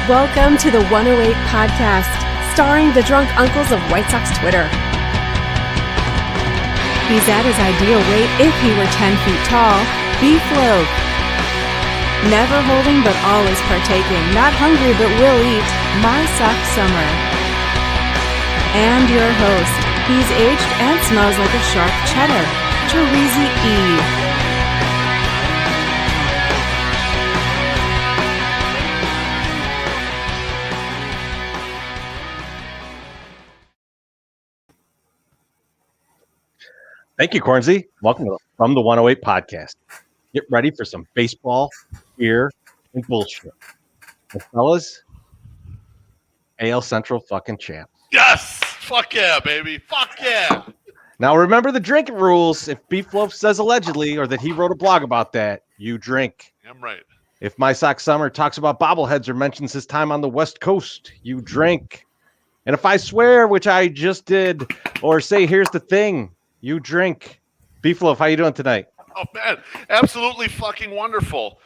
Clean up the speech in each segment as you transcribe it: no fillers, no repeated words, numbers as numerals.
Welcome to the 108 podcast, starring the drunk uncles of White Sox Twitter. He's at his ideal weight if he were 10 feet tall, beef loaf. Never holding but always partaking, not hungry but will eat, My Sock Summer. And your host, he's aged and smells like a sharp cheddar, Terezi E. Thank you, Cornsey. Welcome to the From the 108 podcast. Get ready for some baseball, beer, and bullshit. And fellas, AL Central fucking champ. Yes! Fuck yeah, baby. Fuck yeah. Now remember the drinking rules. If Beef Loaf says allegedly or that he wrote a blog about that, you drink. I'm right. If My Sock Summer talks about bobbleheads or mentions his time on the West Coast, you drink. And if I swear, which I just did, or say here's the thing, you drink. Beef Loaf, how you doing tonight? Oh, man. Absolutely fucking wonderful.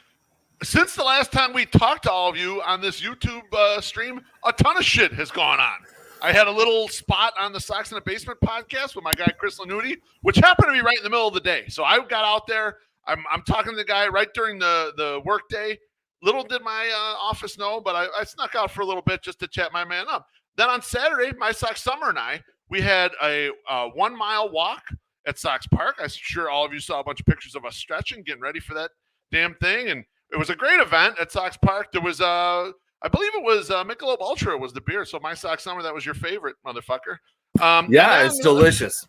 Since the last time we talked to all of you on this YouTube stream, a ton of shit has gone on. I had a little spot on the Sox in the Basement podcast with my guy, Chris Lanuti, which happened to be right in the middle of the day. So I got out there. I'm talking to the guy right during the work day. Little did my office know, but I snuck out for a little bit just to chat my man up. Then on Saturday, My Sox Summer and I, we had a 1 mile walk at Sox Park. I'm sure all of you saw a bunch of pictures of us stretching, getting ready for that damn thing. And it was a great event at Sox Park. There was, I believe it was Michelob Ultra was the beer. So My Sox Summer, that was your favorite, motherfucker. Yeah, it's delicious.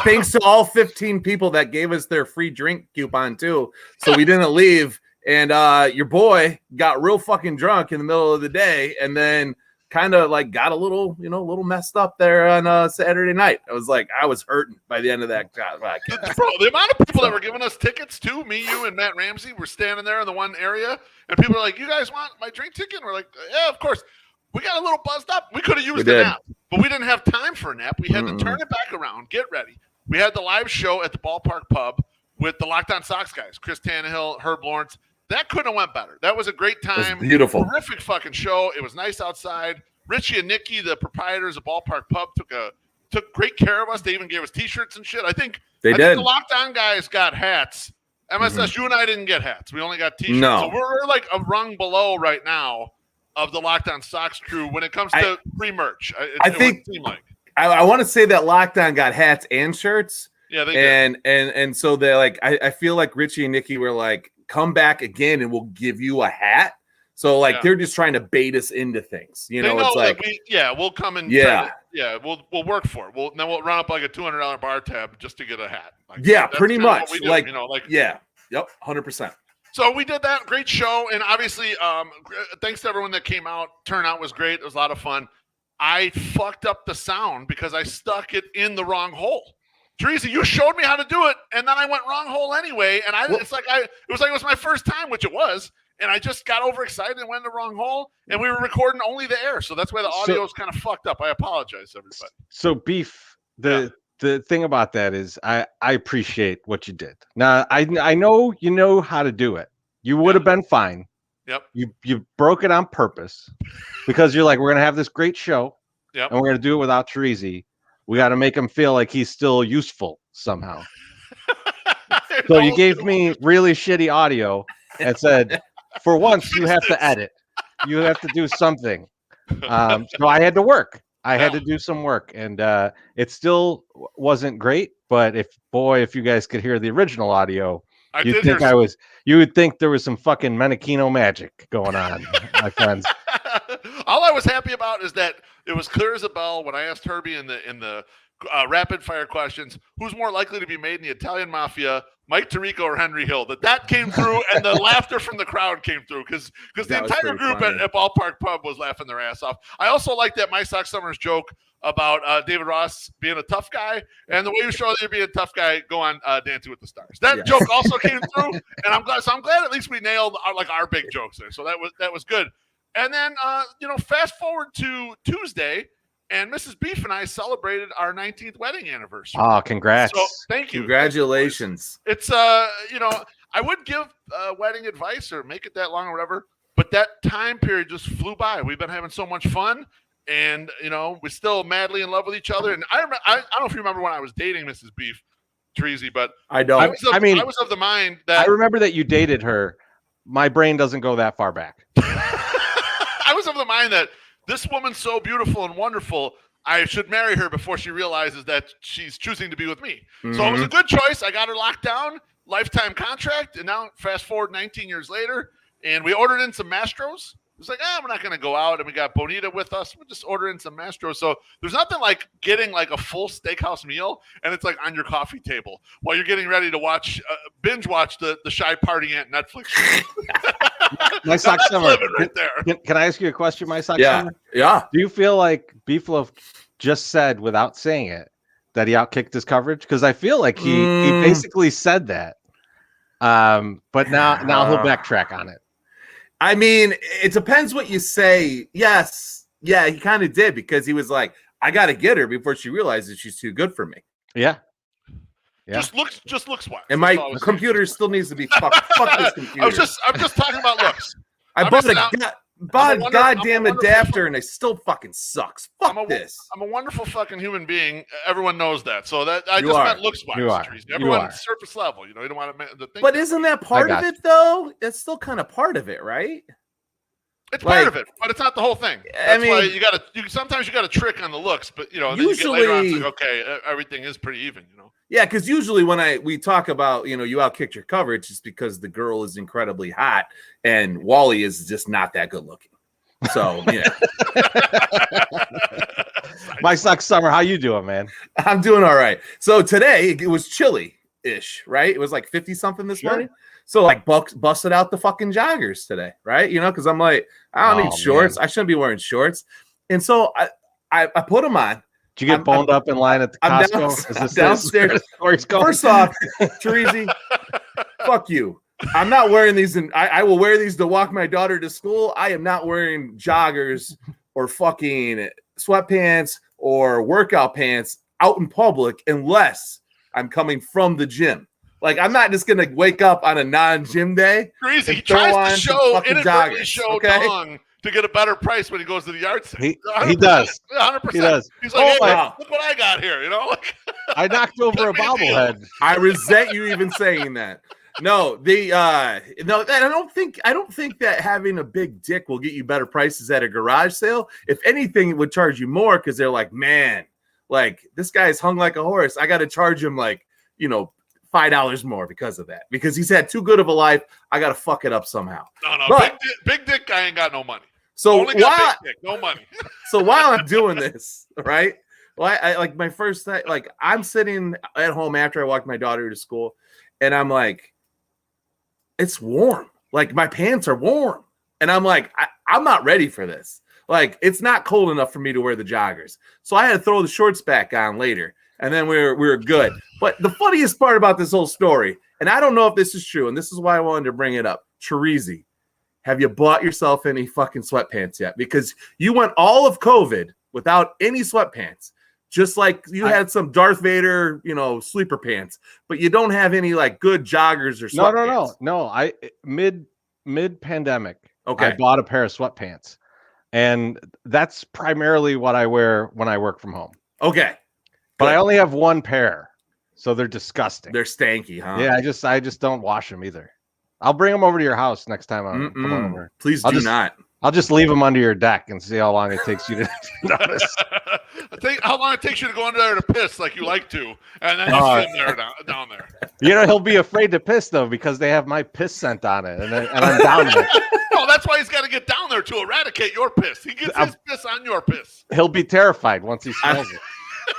Thanks to all 15 people that gave us their free drink coupon, too. So we didn't leave. And your boy got real fucking drunk in the middle of the day. And then kind of like got a little messed up there on Saturday night. I was hurting by the end of that podcast. Bro, the amount of people that were giving us tickets too, me, you, and Matt Ramsey were standing there in the one area, and people were like, "You guys want my drink ticket?" And we're like, "Yeah, of course." We got a little buzzed up. We could have used a nap, but we didn't have time for a nap. We had to turn it back around, get ready. We had the live show at the Ballpark Pub with the Locked On Sox guys, Chris Tannehill, Herb Lawrence. That couldn't have went better. That was a great time. It was beautiful. Terrific fucking show. It was nice outside. Richie and Nikki, the proprietors of Ballpark Pub, took great care of us. They even gave us T-shirts and shit. I think the Locked On guys got hats. MSS, you and I didn't get hats. We only got T-shirts. No. So we're like a rung below right now of the Locked On Sox crew when it comes to free merch. I want to say that Locked On got hats and shirts. Yeah, they did. And so they're like, I feel like Richie and Nikki were like, come back again and we'll give you a hat. So they're just trying to bait us into things. It's like we'll come and we'll work for it. Then we'll run up like a $200 bar tab just to get a hat. Pretty much. Yep, 100%. So we did that. Great show. And obviously, thanks to everyone that came out. Turnout was great. It was a lot of fun. I fucked up the sound because I stuck it in the wrong hole. Teresa, you showed me how to do it, and then I went wrong hole anyway. And it was my first time, which it was. And I just got overexcited and went in the wrong hole, and we were recording only the air. So that's why the audio is kind of fucked up. I apologize, everybody. So, Beef, the thing about that is I appreciate what you did. Now, I know you know how to do it. You would have been fine. Yep. You broke it on purpose because you're like, we're going to have this great show, and we're going to do it without Terezi. We got to make him feel like he's still useful somehow. So you gave me really shitty audio and said, for once, you have to edit. You have to do something. So I had to work. I had to do some work, and it still wasn't great. But if you guys could hear the original audio, you would think there was some fucking Menachino magic going on, my friends. All I was happy about is that It was clear as a bell when I asked Herbie in the rapid fire questions, who's more likely to be made in the Italian Mafia, Mike Tirico or Henry Hill? That came through, and the laughter from the crowd came through because the entire group at Ballpark Pub was laughing their ass off. I also like that My Sock Summer's joke about David Ross being a tough guy, and the way you show that you're being a tough guy, go on Dancing with the Stars. That joke also came through, and I'm glad at least we nailed our big jokes there. So that was good. And then fast forward to Tuesday, and Mrs. Beef and I celebrated our 19th wedding anniversary. Oh, congrats! So thank you, congratulations. It's I would give wedding advice or make it that long or whatever, but that time period just flew by. We've been having so much fun. And we're still madly in love with each other. And I don't know if you remember when I was dating Mrs. Beef, Treasy, but I don't. I was of the mind that I remember that you dated her. My brain doesn't go that far back. I was of the mind that this woman's so beautiful and wonderful, I should marry her before she realizes that she's choosing to be with me. Mm-hmm. So it was a good choice. I got her locked down, lifetime contract, and now fast forward 19 years later, and we ordered in some Mastros. It's like, we're not going to go out, and we got Bonita with us. We'll just order in some Mastros. So there's nothing like getting like a full steakhouse meal, and it's like on your coffee table while you're getting ready to binge watch the Shy Party Ant Netflix show. My Sock Summer. Right there. Can I ask you a question, My Sock Summer? Yeah. Do you feel like Beefloaf just said, without saying it, that he outkicked his coverage? Because I feel like he basically said that. But now he'll backtrack on it. I mean, it depends what you say. Yes. Yeah, he kind of did, because he was like, I got to get her before she realizes she's too good for me. Yeah. Just looks wise. And my computer still needs to be fucked. Fuck this computer. I'm just talking about looks. I bought a goddamn adapter, and it still fucking sucks. Fuck this. I'm a wonderful fucking human being. Everyone knows that. So that I just meant looks wise. Everyone's surface level. You don't want to think. But isn't that part of it though? It's still kind of part of it, right? It's part of it, but it's not the whole thing. That's why sometimes you got to trick on the looks, but then usually, you get later on, it's like, okay, everything is pretty even, Yeah, because usually when we talk about, you outkicked your coverage, it's because the girl is incredibly hot and Wally is just not that good looking. So, yeah. My Sock Summer, how you doing, man? I'm doing all right. So today it was chilly-ish, right? It was like 50 something this morning. So like busted out the fucking joggers today, right? Because I'm like, I don't need shorts. Man. I shouldn't be wearing shorts. And so I put them on. Did you get boned up in line at the Costco? I'm downstairs. First off, Teresi, fuck you. I'm not wearing these, and I will wear these to walk my daughter to school. I am not wearing joggers or fucking sweatpants or workout pants out in public unless I'm coming from the gym. Like, I'm not just gonna wake up on a non-gym day. Crazy. He tries to inadvertently show Dong to get a better price when he goes to the yard sale. He does. 100%. He does. He's like, look what I got here. I knocked over a bobblehead. I resent you even saying that. No, I don't think that having a big dick will get you better prices at a garage sale. If anything, it would charge you more because they're like, man, like this guy's hung like a horse. I got to charge him like, $5 more because of that. Because he's had too good of a life. I got to fuck it up somehow. No, but, big dick guy ain't got no money. So only got big dick, no money. So while I'm doing this, right? Well, I like my first night, like I'm sitting at home after I walked my daughter to school, and I'm like, it's warm. Like my pants are warm. And I'm like, I'm not ready for this. Like, it's not cold enough for me to wear the joggers. So I had to throw the shorts back on later. And then we were good. But the funniest part about this whole story, and I don't know if this is true, and this is why I wanted to bring it up. Teresi, have you bought yourself any fucking sweatpants yet? Because you went all of COVID without any sweatpants. Just like you had some Darth Vader, sleeper pants, but you don't have any like good joggers or sweatpants. No. I mid pandemic, okay, I bought a pair of sweatpants, and that's primarily what I wear when I work from home. Okay, but I only have one pair, so they're disgusting. They're stanky, huh? Yeah, I just don't wash them either. I'll bring them over to your house next time I come over. Please do not. I'll just leave them under your deck and see how long it takes you to notice. How long it takes you to go under there to piss like you like to, and then you sit there down there. He'll be afraid to piss though because they have my piss scent on it, and I'm down there. No, No, that's why he's got to get down there to eradicate your piss. He gets his piss on your piss. He'll be terrified once he smells it.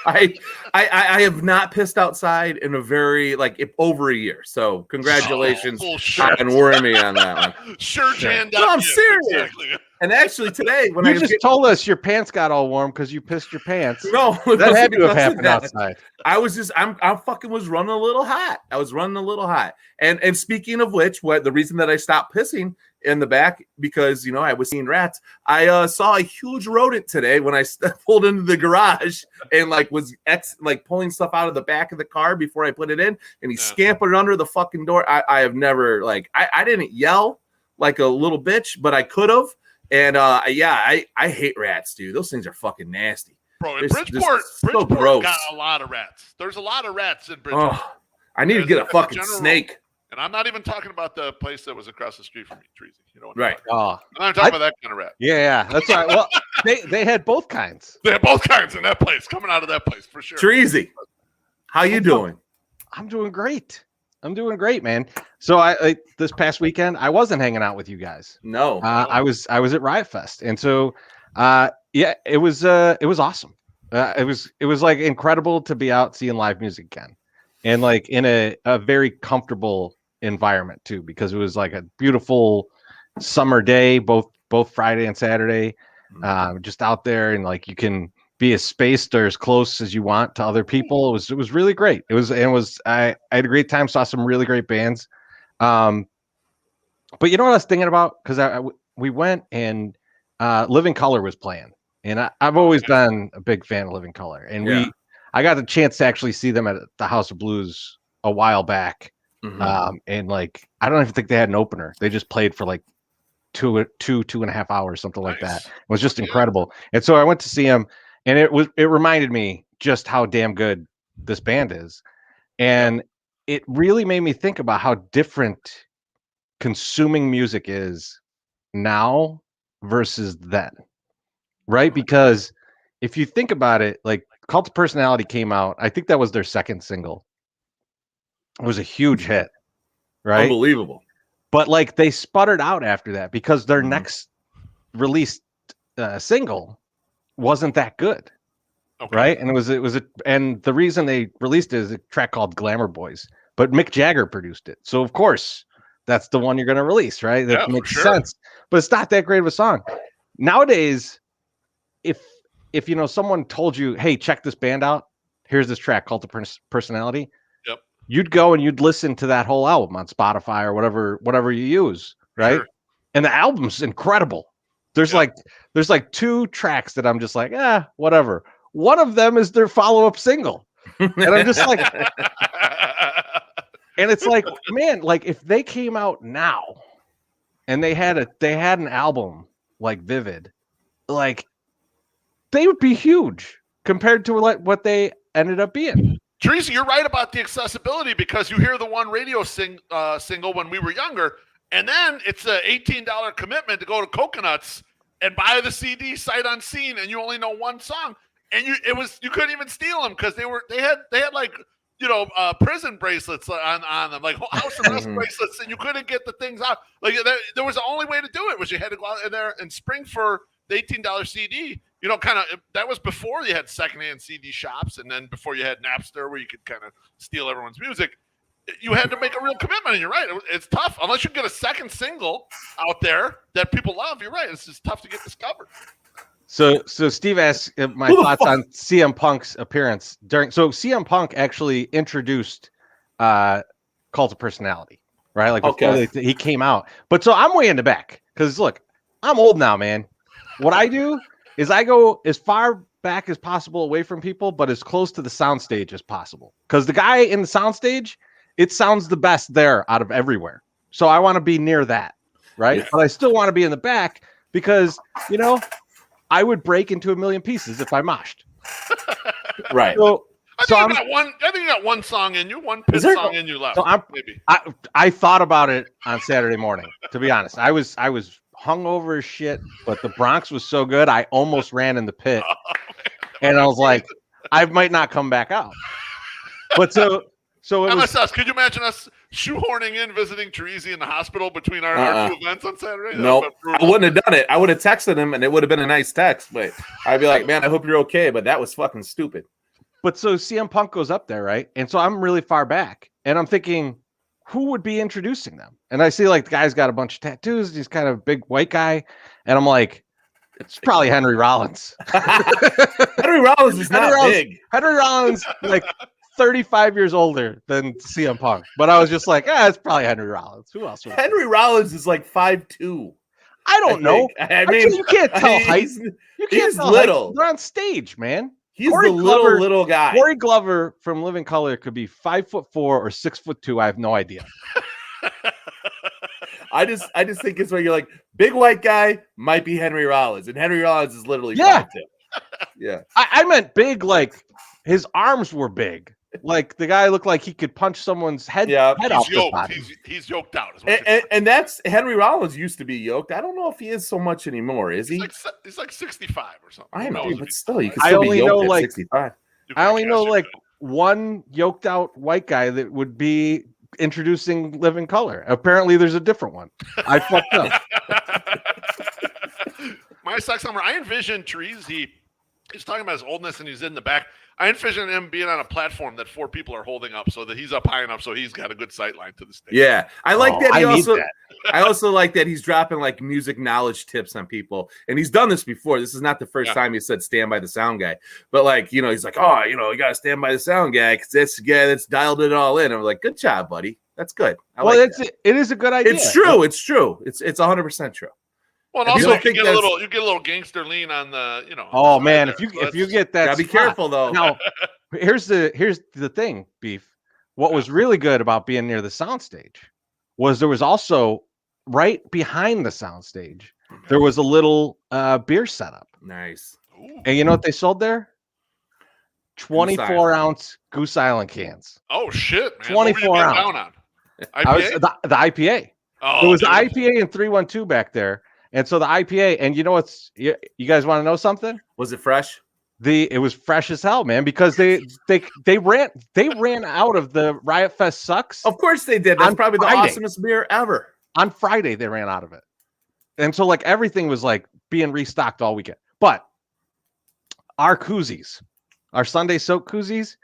I have not pissed outside in a very over a year. So congratulations on worrying me on that one. Sure. No, I'm serious. Exactly. And actually today, when you just told us your pants got all warm because you pissed your pants. No, that had to have happened outside. I fucking was running a little hot. I was running a little hot. And speaking of which, the reason that I stopped pissing in the back, because I was seeing rats. I saw a huge rodent today when I pulled into the garage and was pulling stuff out of the back of the car before I put it in, and he scampered under the fucking door. I have never I didn't yell like a little bitch, but I could have. And I hate rats, dude. Those things are fucking nasty. Bro, in Bridgeport got a lot of rats. There's a lot of rats in Bridgeport. Oh, I need to get a fucking snake. And I'm not even talking about the place that was across the street from me, Treasy. You know what right? I'm talking about that kind of rat. Yeah, that's right. Well, they had both kinds. They had both kinds in that place, coming out of that place for sure. Treasy, how you doing? I'm doing great. I'm doing great, man. So I this past weekend I wasn't hanging out with you guys. No, I was at Riot Fest, and so it was awesome. It was incredible to be out seeing live music again, and in a very comfortable environment too, because it was a beautiful summer day, both Friday and Saturday, just out there, and you can be as spaced or as close as you want to other people. It was really great. I had a great time, saw some really great bands. But you know what I was thinking about? Because we went and Living Colour was playing, and I've always been a big fan of Living Colour, and I got the chance to actually see them at the House of Blues a while back. Mm-hmm. And I don't even think they had an opener. They just played for 2.5 hours, something like that. It was just incredible. And so I went to see them, and it reminded me just how damn good this band is. And it really made me think about how different consuming music is now versus then. Right? Because if you think about it, Cult of Personality came out, I think that was their second single. It was a huge hit, right? Unbelievable. But they sputtered out after that because their next released single wasn't that good, right? And and the reason they released it is a track called Glamour Boys, but Mick Jagger produced it, so of course that's the one you're going to release, right? That makes sense, but it's not that great of a song. Nowadays, if someone told you, hey, check this band out, here's this track called The Personality, you'd go and you'd listen to that whole album on Spotify or whatever you use, right? Sure. And the album's incredible. There's there's 2 tracks that I'm just whatever. One of them is their follow-up single. And I'm just and it's man, if they came out now and they had an album like Vivid, they would be huge compared to what they ended up being. Teresa, you're right about the accessibility, because you hear the one radio single when we were younger, and then it's an $18 commitment to go to Coconuts and buy the CD sight unseen, and you only know one song, and you couldn't even steal them because they had prison bracelets on them, house arrest bracelets, and you couldn't get the things out. There was the only way to do it was you had to go out there and spring for the $18 CD. That was before you had secondhand CD shops, and then before you had Napster, where you could kind of steal everyone's music. You had to make a real commitment, and you're right. It's tough. Unless you get a second single out there that people love, you're right. It's just tough to get discovered. So Steve asked my thoughts on CM Punk's appearance so CM Punk actually introduced Cult of Personality, right? Before he came out. But so I'm way in the back, because look, I'm old now, man. What I do is I go as far back as possible away from people, but as close to the soundstage as possible. Because the guy in the soundstage, it sounds the best there out of everywhere. So I want to be near that, right? Yeah. But I still want to be in the back because, I would break into a million pieces if I moshed. Right. I think you got one song in you, one piss song in you left. So maybe. I thought about it on Saturday morning, to be honest. I was hungover as shit, but the Bronx was so good, I almost ran in the pit. And I was like, I might not come back out. But so So it was, MSS, could you imagine us shoehorning in visiting Teresi in the hospital between our two events on Saturday? No, I wouldn't have done it. I would have texted him, and it would have been a nice text. But I'd be like, man, I hope you're okay. But that was fucking stupid. But so CM Punk goes up there, right? And so I'm really far back, and I'm thinking, who would be introducing them? And I see like the guy's got a bunch of tattoos. He's kind of a big white guy, and I'm like, it's probably Henry Rollins. Henry Rollins is not big. Henry Rollins, like 35 years older than CM Punk. But I was just like, it's probably Henry Rollins. Who else? Henry Rollins is like 5'2". I don't know. I mean, you can't tell height. You can't he's tell little. Height. They're on stage, man. He's Corey the little guy. Corey Glover from Living Color could be 5'4" or 6'2". I have no idea. I just think it's where you're like, big white guy might be Henry Rollins, and Henry Rollins is literally 5'2". Yeah. I meant big, like his arms were big. Like the guy looked like he could punch someone's head off the body. He's yoked out. And that's Henry Rollins used to be yoked. I don't know if he is so much anymore. Is he? He's like 65 or something. I know, but still, you can still be yoked at 65. I only know like one yoked out white guy that would be introducing Living Color. Apparently, there's a different one. I fucked up. My sex number. I envisioned Teresi. He's talking about his oldness, and he's in the back. I envision him being on a platform that 4 people are holding up, so that he's up high enough, so he's got a good sight line to the stage. Yeah, I like that. I also like that he's dropping like music knowledge tips on people, and he's done this before. This is not the first time he said "stand by the sound guy," but like he's like, you gotta stand by the sound guy because that's the guy that's dialed it all in. I'm like, good job, buddy. That's good. It is a good idea. It's true. It's true. It's 100% true. Well, and also you get a little gangster lean on the, Oh man, if you get that, gotta be careful though. Now, here's the thing, Beef. What was really good about being near the soundstage was there was also right behind the soundstage there was a little beer setup. Nice. Ooh. And you know what they sold there? 24-ounce Goose Island cans. Oh shit, man! 24 ounce. Down on? IPA? The IPA. Oh, there was the IPA and 312 back there. And so the IPA, and you know what's you guys want to know something? Was it fresh? It was fresh as hell, man, because they ran out of the Riot Fest Sucks. Of course they did. That's probably the awesomest beer ever. On Friday they ran out of it. And so like everything was like being restocked all weekend. But our koozies, our Sunday soak koozies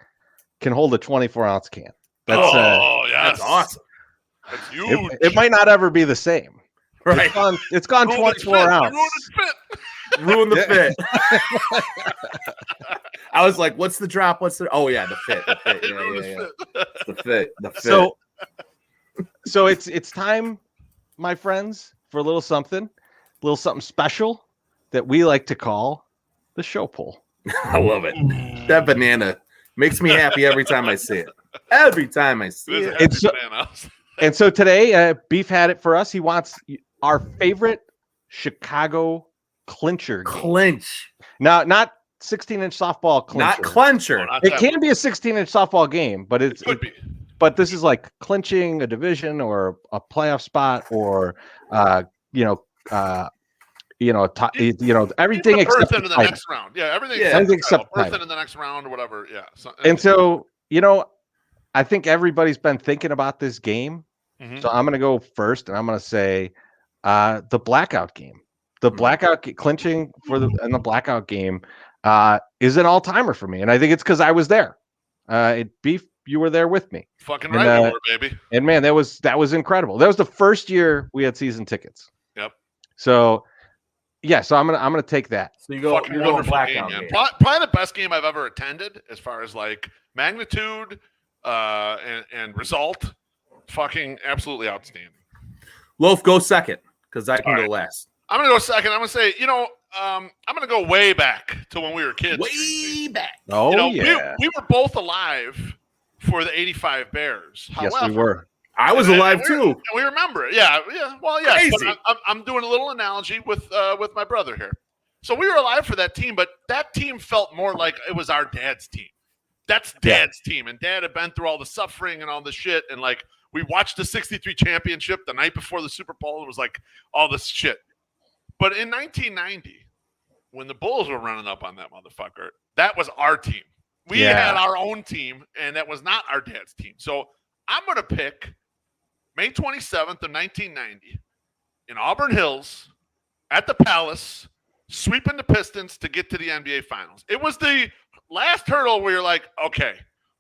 can hold a 24-ounce can. That's that's awesome. That's huge. It might not ever be the same. Right. It's gone 24 ounce. Ruin the fit. I was like, what's the drop? The fit. The fit. Yeah. The fit. So it's time, my friends, for a little something special that we like to call the show poll. I love it. That banana makes me happy every time I see it. Every time I see it. And so today, Beef had it for us. He wants our favorite Chicago clincher game. Clinch. Now, not 16-inch softball clincher. Not clincher. It can be a 16-inch softball game, but it could be. But this is like clinching a division or a playoff spot or everything except in the next round. Yeah, everything except person in the next round or whatever. Yeah. So I think everybody's been thinking about this game. Mm-hmm. So I'm going to go first, and I'm going to say the blackout game. The blackout clinching in the blackout game is an all-timer for me, and I think it's because I was there. Beef, you were there with me. Fucking right, you were, baby. And man, that was incredible. That was the first year we had season tickets. Yep. So yeah, so I'm gonna take that. So you go blackout game. Probably the best game I've ever attended as far as like magnitude and result. Fucking absolutely outstanding. Loaf, go second because I can go last. I'm gonna go second. I'm gonna say, I'm gonna go way back to when we were kids. Way back. Oh yeah. We were both alive for the '85 Bears. However, yes, we were. I was alive too. And we remember it. Yeah. Well, yeah. I'm doing a little analogy with my brother here. So we were alive for that team, but that team felt more like it was our dad's team. That's Dad's team, and Dad had been through all the suffering and all the shit, and like we watched the '63 championship the night before the Super Bowl. It was like all this shit. But in 1990, when the Bulls were running up on that motherfucker, that was our team. We had our own team, and that was not our dad's team. So I'm going to pick May 27th of 1990 in Auburn Hills at the Palace, sweeping the Pistons to get to the NBA Finals. It was the last hurdle where you're like, okay,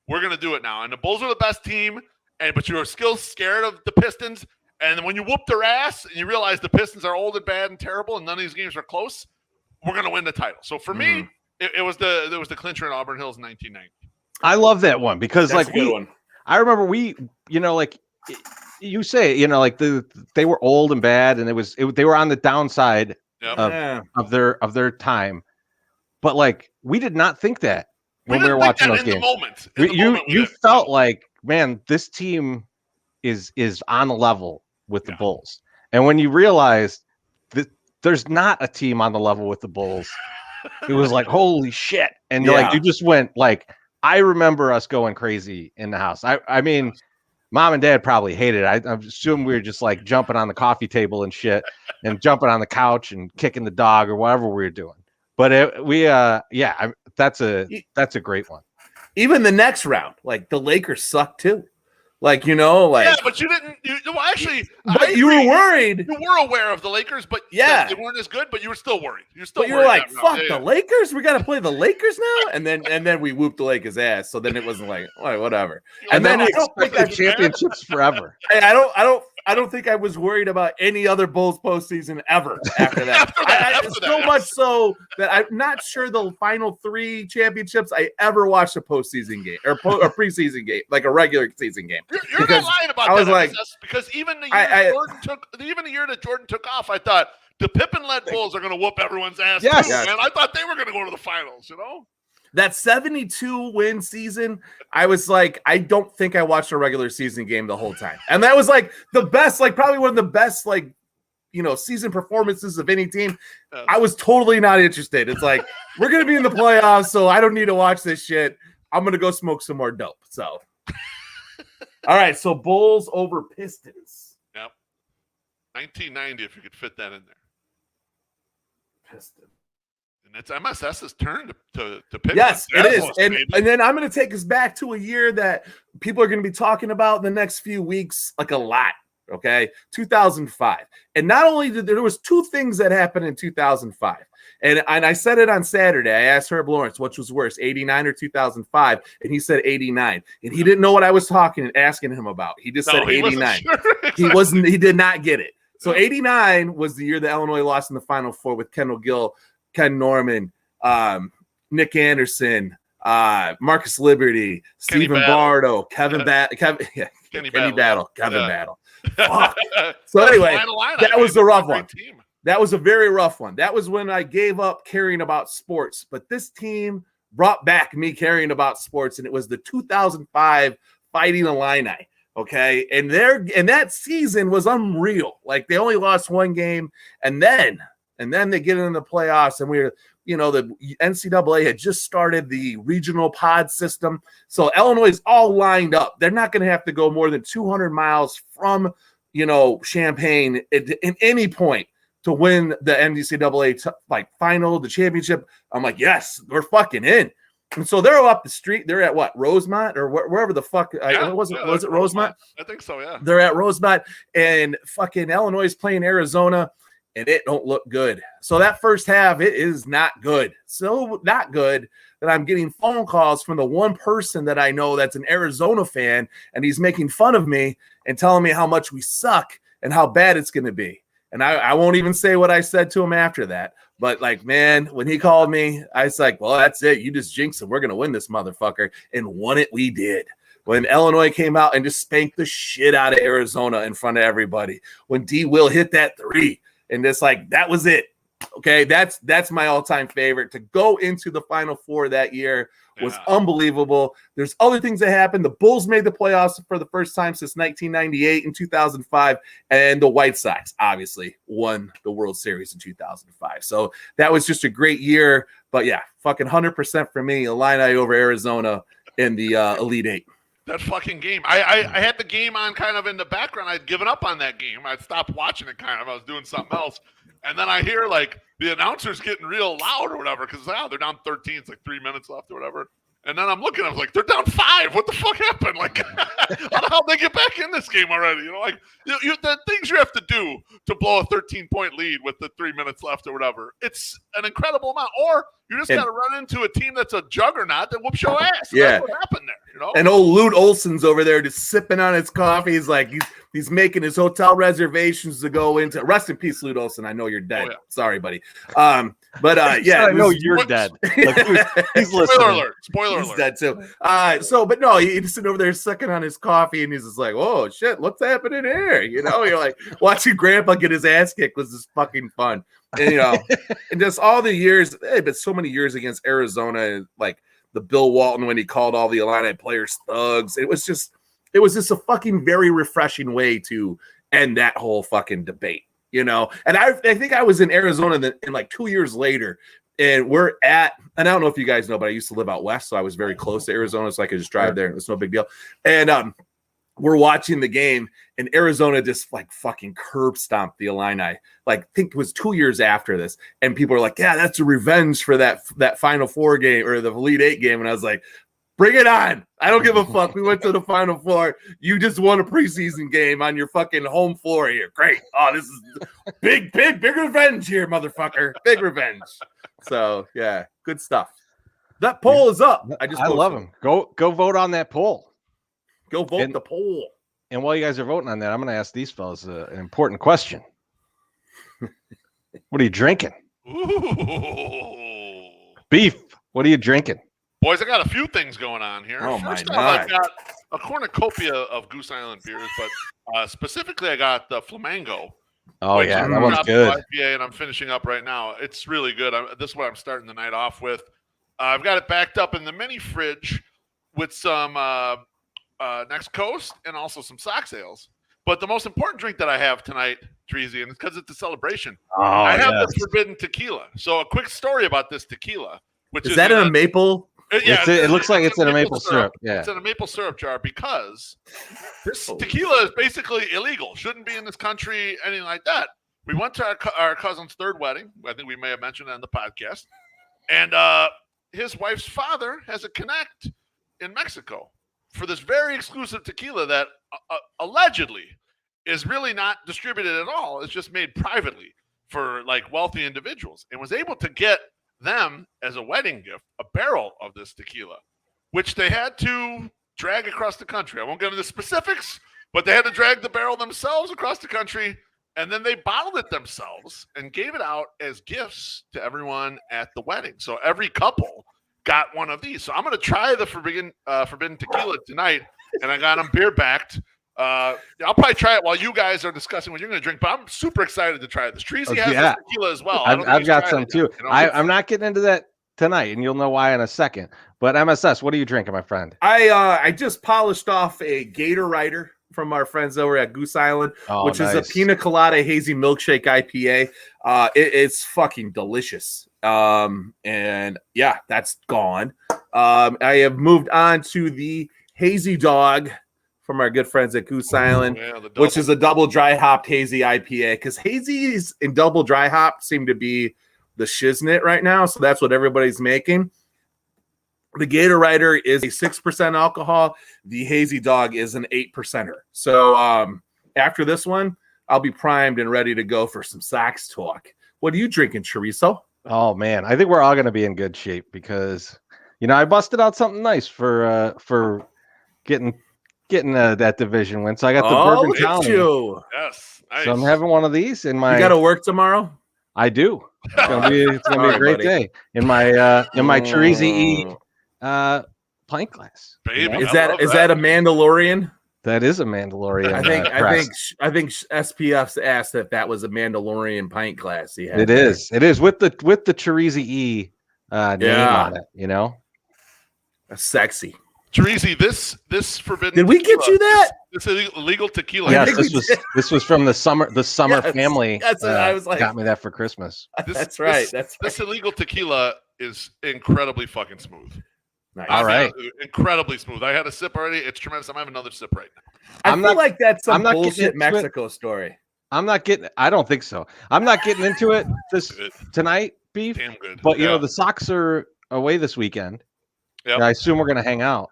we're going to do it now. And the Bulls are the best team, but you were still scared of the Pistons. And when you whoop their ass and you realize the Pistons are old and bad and terrible and none of these games are close, we're going to win the title. So for me, it was the clincher in Auburn Hills in 1990. I love that one because That's a good one. I remember you say, they were old and bad and they were on the downside of their time. But like, we did not think that when we were watching those games. You felt like, man, this team is on the level with the Bulls. And when you realized that there's not a team on the level with the Bulls, it was like, holy shit. And you just went like, I remember us going crazy in the house. I mean, Mom and Dad probably hated it. I'm assuming we were just like jumping on the coffee table and shit and jumping on the couch and kicking the dog or whatever we were doing. But that's a great one. Even the next round, like the Lakers sucked too. But you didn't. But you were worried. You were aware of the Lakers, but they weren't as good. But you were still worried. You were like, "Fuck the Lakers! We got to play the Lakers now." And then we whooped the Lakers' ass. So then it wasn't like, all right, whatever. And then we expected championships forever. I don't think I was worried about any other Bulls postseason ever after that. Much so that I'm not sure the final 3 championships I ever watched a postseason game or a preseason game, like a regular season game. You're not lying about that. I was like, because even the year that Jordan took off, I thought the Pippen-led Bulls are going to whoop everyone's ass. Yes. Too, man. I thought they were going to go to the finals. That 72 win season, I was like, I don't think I watched a regular season game the whole time. And that was like the best, like probably one of the best, season performances of any team. I was totally not interested. It's like, we're going to be in the playoffs, so I don't need to watch this shit. I'm going to go smoke some more dope. So, all right. So Bulls over Pistons. Yep. 1990, if you could fit that in there. Pistons. And it's MSS's turn to pick. Yes, it is. And then I'm going to take us back to a year that people are going to be talking about in the next few weeks, like a lot. Okay, 2005. And not only there was 2 things that happened in 2005. And I said it on Saturday. I asked Herb Lawrence, which was worse, 89 or 2005? And he said 89. And he didn't know what I was asking him about. He just said 89. He did not get it. So 89 was the year that Illinois lost in the Final Four with Kendall Gill, Ken Norman, Nick Anderson, Marcus Liberty, Stephen Bardo, Kenny Battle. So anyway, that was the rough one. That was a very rough one. That was when I gave up caring about sports. But this team brought back me caring about sports, and it was the 2005 Fighting Illini. Okay, and that season was unreal. Like they only lost 1 game, and then they get into the playoffs, and the NCAA had just started the regional pod system. So Illinois is all lined up. They're not going to have to go more than 200 miles from, Champaign in any point to win the NCAA final, the championship. I'm like, yes, we're fucking in. And so they're up the street. They're at what, Rosemont or wherever the fuck was it Rosemont? I think so. Yeah. They're at Rosemont, and fucking Illinois is playing Arizona. And it don't look good. So that first half, it is not good. So not good that I'm getting phone calls from the one person that I know that's an Arizona fan, and he's making fun of me and telling me how much we suck and how bad it's going to be. And I won't even say what I said to him after that. But like, man, when he called me, I was like, well, that's it. You just jinxed him. We're going to win this motherfucker. And won it, we did. When Illinois came out and just spanked the shit out of Arizona in front of everybody. When D. Will hit that 3. And it's like, that was it. Okay, that's my all-time favorite. To go into the Final Four that year was unbelievable. There's other things that happened. The Bulls made the playoffs for the first time since 1998 and 2005. And the White Sox, obviously, won the World Series in 2005. So that was just a great year. But yeah, fucking 100% for me, Illini over Arizona in the Elite Eight. That fucking game. I had the game on kind of in the background. I'd given up on that game. I'd stopped watching it kind of. I was doing something else. And then I hear like the announcers getting real loud or whatever because they're down 13. It's like 3 minutes left or whatever. And then I'm looking, I was like, they're down 5. What the fuck happened? Like, how the hell did they get back in this game already? You know, like the things you have to do to blow a 13-point lead with the 3 minutes left or whatever. It's an incredible amount. Or you just got to run into a team that's a juggernaut that whoops your ass. Yeah. That's what happened there, you know? And old Lute Olson's over there just sipping on his coffee. He's like, he's making his hotel reservations to go into. Rest in peace, Lute Olson. I know you're dead. Oh, yeah. Sorry, buddy. Yeah. I know you're dead. Like, he's listening. Spoiler alert. Spoiler he's alert. dead too. But no, he's sitting over there sucking on his coffee, and he's just like, "Oh shit, what's happening here?" You know, you're like watching Grandpa get his ass kicked was just fucking fun, and you know, and just all the years, but so many years against Arizona, like the Bill Walton when he called all the Illini players thugs. It was just a fucking very refreshing way to end that whole fucking debate. You know, and I think I was in Arizona and like 2 years later, and and I don't know if you guys know, but I used to live out west, so I was very close to Arizona, so I could just drive there. It's no big deal. And we're watching the game, and Arizona just like fucking curb stomped the Illini. Like, I think it was 2 years after this, and people are like, "Yeah, that's a revenge for that Final Four game or the Elite Eight game." And I was like, bring it on. I don't give a fuck. We went to the Final Four. You just won a preseason game on your fucking home floor here. Great. Oh, this is big revenge here, motherfucker. Big revenge. So, yeah, good stuff. That poll is up. I love him. Go vote on that poll. Go vote the poll. And while you guys are voting on that, I'm going to ask these fellas an important question. What are you drinking? Ooh. Beef. What are you drinking? Boys, I got a few things going on here. Oh, First my off, God. I've got a cornucopia of Goose Island beers, but specifically I got the Flamingo. Oh, yeah, that one's good. IPA, and I'm finishing up right now. It's really good. This is what I'm starting the night off with. I've got it backed up in the mini fridge with some Next Coast and also some Sox ales. But the most important drink that I have tonight, Treasy, and it's because it's a celebration, I have this forbidden tequila. So a quick story about this tequila. Is that in a maple? It looks like it's in a maple syrup. Yeah, it's in a maple syrup jar because this tequila is basically illegal. Shouldn't be in this country, anything like that. We went to our cousin's third wedding. I think we may have mentioned it on the podcast. And his wife's father has a connect in Mexico for this very exclusive tequila that allegedly is really not distributed at all. It's just made privately for like wealthy individuals, and was able to get them as a wedding gift a barrel of this tequila, which they had to drag across the country. I won't get into the specifics, but they had to drag the barrel themselves across the country, and then they bottled it themselves and gave it out as gifts to everyone at the wedding. So every couple got one of these. So I'm going to try the forbidden tequila tonight, and I got them beer backed. I'll probably try it while you guys are discussing what you're going to drink, but I'm super excited to try this. Treasy has this tequila as well. I've got some too. I'm not getting into that tonight, and you'll know why in a second. But MSS, what are you drinking, my friend? I just polished off a Gator Rider from our friends over at Goose Island, which is a pina colada hazy milkshake IPA. It's fucking delicious. And yeah, that's gone. I have moved on to the Hazy Dog from our good friends at Goose Island, which is a double dry hopped hazy IPA, because hazies and double dry hop seem to be the shiznit right now. So that's what everybody's making. The Gator Rider is a 6% alcohol. The Hazy Dog is an 8%er. So after this one, I'll be primed and ready to go for some Sox talk. What are you drinking, Chorizo? Oh man, I think we're all going to be in good shape because, I busted out something nice for getting that division win. So I got the Bourbon County. Yes, nice. So I'm having one of these in my. You got to work tomorrow? I do. It's gonna be a great day in my Chorizo pint glass. Baby, is that a Mandalorian? That is a Mandalorian. I think SPF's asked if that was a Mandalorian pint glass. It is with the Chorizo name on it. That's sexy. Chorizo, this forbidden. Did we get you that? This illegal tequila. Yes, this was from the summer family. That's what I was like. Got me that for Christmas. That's right. This illegal tequila is incredibly fucking smooth. Nice. All right. Incredibly smooth. I had a sip already. It's tremendous. I'm having another sip right now. I feel like that's some bullshit Mexico story. I don't think so. I'm not getting into it tonight, Beef. Damn good. But the Sox are away this weekend. Yep. I assume we're going to hang out.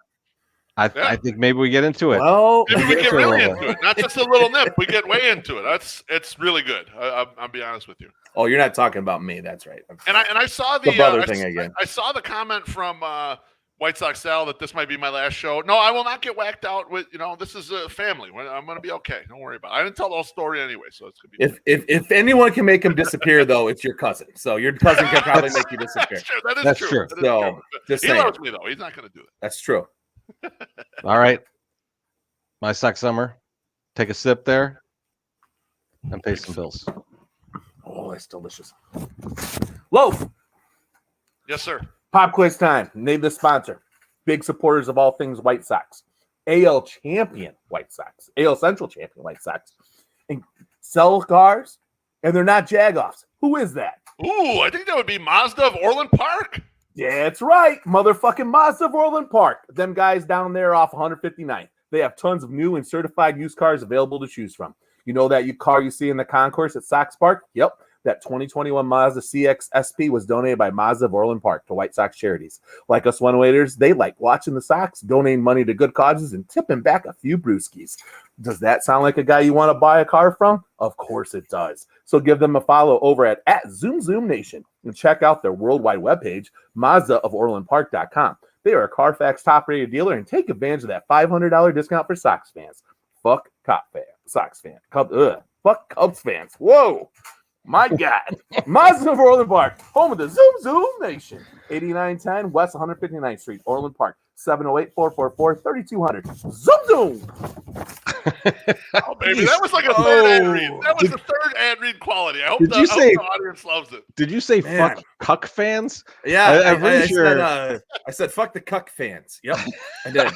I think maybe we get into it. Well, maybe we get really into it. Not just a little nip. We get way into it. It's really good. I'll be honest with you. Oh, you're not talking about me. That's right. And I saw the brother thing again. I saw the comment from White Sox Sal that this might be my last show. No, I will not get whacked out with. This is a family. I'm going to be okay. Don't worry about it. I didn't tell the whole story anyway, so it's going to be. If anyone can make him disappear, though, it's your cousin. So your cousin can probably make you disappear. That's true. So just he loves me though. He's not going to do it. That's true. All right. My Sock Summer. Take a sip there and pay some bills. Oh, that's delicious. Loaf. Yes, sir. Pop quiz time. Name the sponsor. Big supporters of all things White Sox. AL champion White Sox. AL Central champion White Sox. And sell cars, and they're not Jagoffs. Who is that? Ooh, I think that would be Mazda of Orland Park. Yeah, that's right. Motherfucking Mazda of Orland Park. Them guys down there off 159th. They have tons of new and certified used cars available to choose from. You know that car you see in the concourse at Sox Park? Yep. That 2021 Mazda CX SP was donated by Mazda of Orland Park to White Sox charities. Like us 108ers, they like watching the Sox, donating money to good causes, and tipping back a few brewskis. Does that sound like a guy you want to buy a car from? Of course it does. So give them a follow over at @ZoomZoomNation and check out their worldwide webpage, MazdaofOrlandPark.com. They are a Carfax top-rated dealer and take advantage of that $500 discount for Sox fans. Fuck Sox fans. Fuck Cubs fans. Whoa. My God. Mazda of Orland Park, home of the Zoom Nation. 8910 West 159th Street, Orland Park. 708-444-3200. Zoom. Oh, baby, that was like a third ad read. That was the third ad read quality. I hope the audience loves it. Did you say fuck Cuck fans? Yeah, I'm pretty sure. I said fuck the Cuck fans. Yep, I did.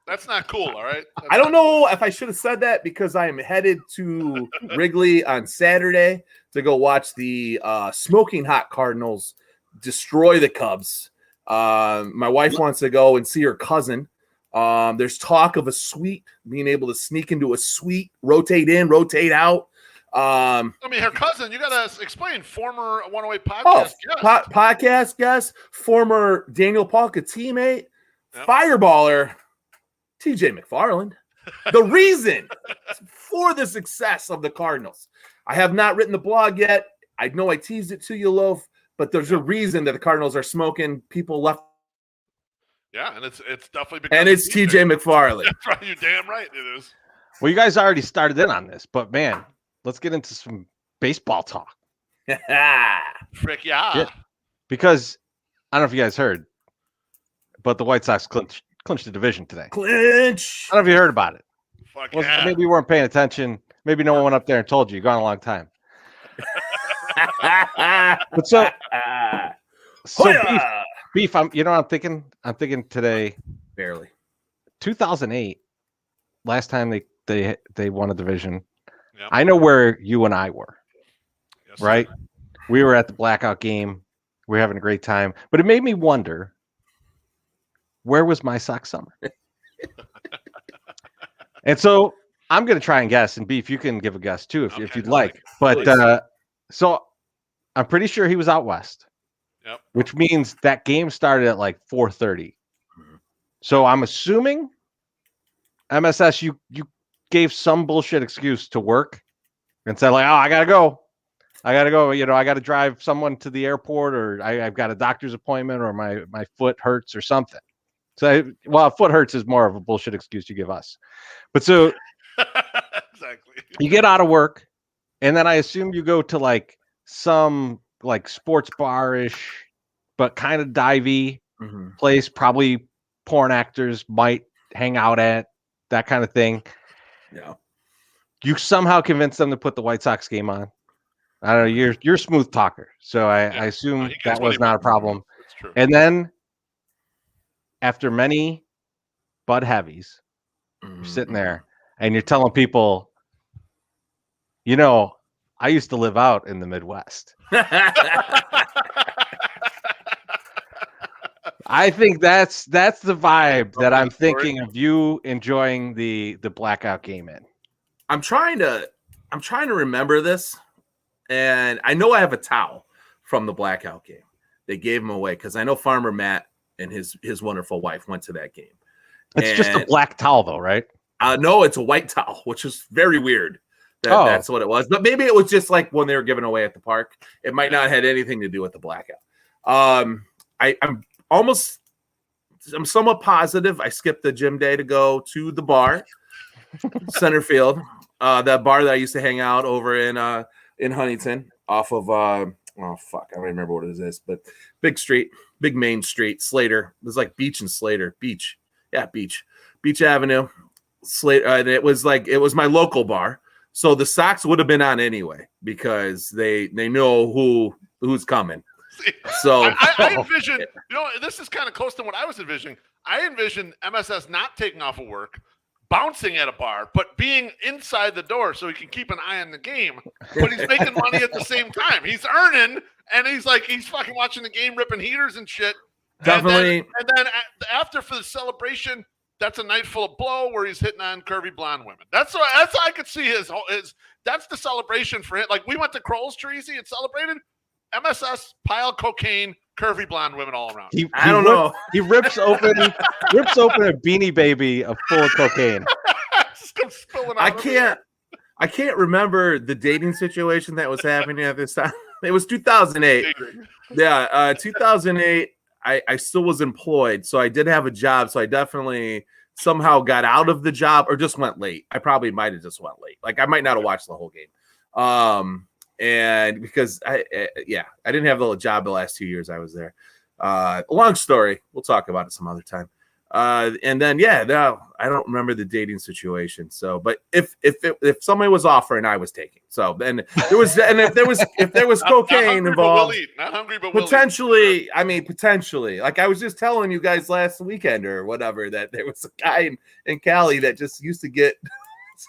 That's not cool, all right? I don't know if I should have said that because I am headed to Wrigley on Saturday to go watch the smoking hot Cardinals destroy the Cubs. My wife wants to go and see her cousin. There's talk of a suite, being able to sneak into a suite, rotate in, rotate out. I mean, her cousin, you got to explain, former 108 podcast guest. Podcast guest, former Daniel Palka teammate, fireballer, TJ McFarland. The reason for the success of the Cardinals. I have not written the blog yet. I know I teased it to you, Loaf, but there's a reason that the Cardinals are smoking people left. Yeah, and it's definitely because and it's TJ McFarland. That's right, you're damn right it is. Well, you guys already started in on this, but man, let's get into some baseball talk. Frick yeah. Because I don't know if you guys heard, but the White Sox clinched the division today. Clinch. I don't know if you heard about it. Fuck yeah. Maybe you weren't paying attention. Maybe no one went up there and told you. You've gone a long time. But so beef. You know what I'm thinking? I'm thinking today. Barely. 2008. Last time they won a division. Yep. I know where you and I were. Yes, right? Sir. We were at the blackout game. We were having a great time. But it made me wonder, where was my Sox summer? And so I'm going to try and guess. And Beef, you can give a guess too if you'd like. But so I'm pretty sure he was out west. Yep. Which means that game started at like 4:30. So I'm assuming MSS, you gave some bullshit excuse to work and said like, oh, I gotta go. You know, I got to drive someone to the airport, or I've got a doctor's appointment, or my foot hurts or something. So, foot hurts is more of a bullshit excuse you give us. But so exactly, you get out of work, and then I assume you go to like some like sports bar-ish, but kind of divey place, probably porn actors might hang out at, that kind of thing. Yeah. You somehow convince them to put the White Sox game on. I don't know. You're a smooth talker, so I assume that was not a problem. That's true. And then after many Bud Heavies, you're sitting there and you're telling people, you know, I used to live out in the Midwest. I think that's the vibe that I'm thinking of you enjoying the blackout game in. I'm trying to remember this, and I know I have a towel from the blackout game. They gave him away because I know Farmer Matt and his wonderful wife went to that game. It's just a black towel, though, right? No, it's a white towel, which is very weird. That's what it was. But maybe it was just like when they were giving away at the park. It might not have had anything to do with the blackout. I'm somewhat positive. I skipped the gym day to go to the bar, center field, that bar that I used to hang out over in Huntington off of I don't remember what it is, but big main street, Slater. It was like Beach Avenue, Slater. And it was my local bar. So the Sox would have been on anyway because they know who's coming. So I envision, this is kind of close to what I was envisioning. I envision MSS not taking off of work, bouncing at a bar, but being inside the door so he can keep an eye on the game. But he's making money at the same time. He's earning, and he's fucking watching the game, ripping heaters and shit. Definitely. And then after for the celebration, that's a night full of blow where he's hitting on curvy blonde women. That's how I could see his. That's the celebration for him. Like we went to Kroll's Treasy and celebrated. MSS, pile cocaine, curvy blonde women all around. I don't know. He rips open a Beanie Baby full of cocaine. I can't remember the dating situation that was happening at this time. It was 2008. Yeah, 2008. I still was employed, so I did have a job. So I definitely somehow got out of the job or just went late. I probably might have just went late. Like I might not have watched the whole game. And because I didn't have the job the last 2 years I was there. Long story. We'll talk about it some other time. And then I don't remember the dating situation. So, but if somebody was offering, I was taking. So then there was, and if there was cocaine involved, not hungry, but potentially. I mean, potentially. Like I was just telling you guys last weekend or whatever that there was a guy in Cali that just used to get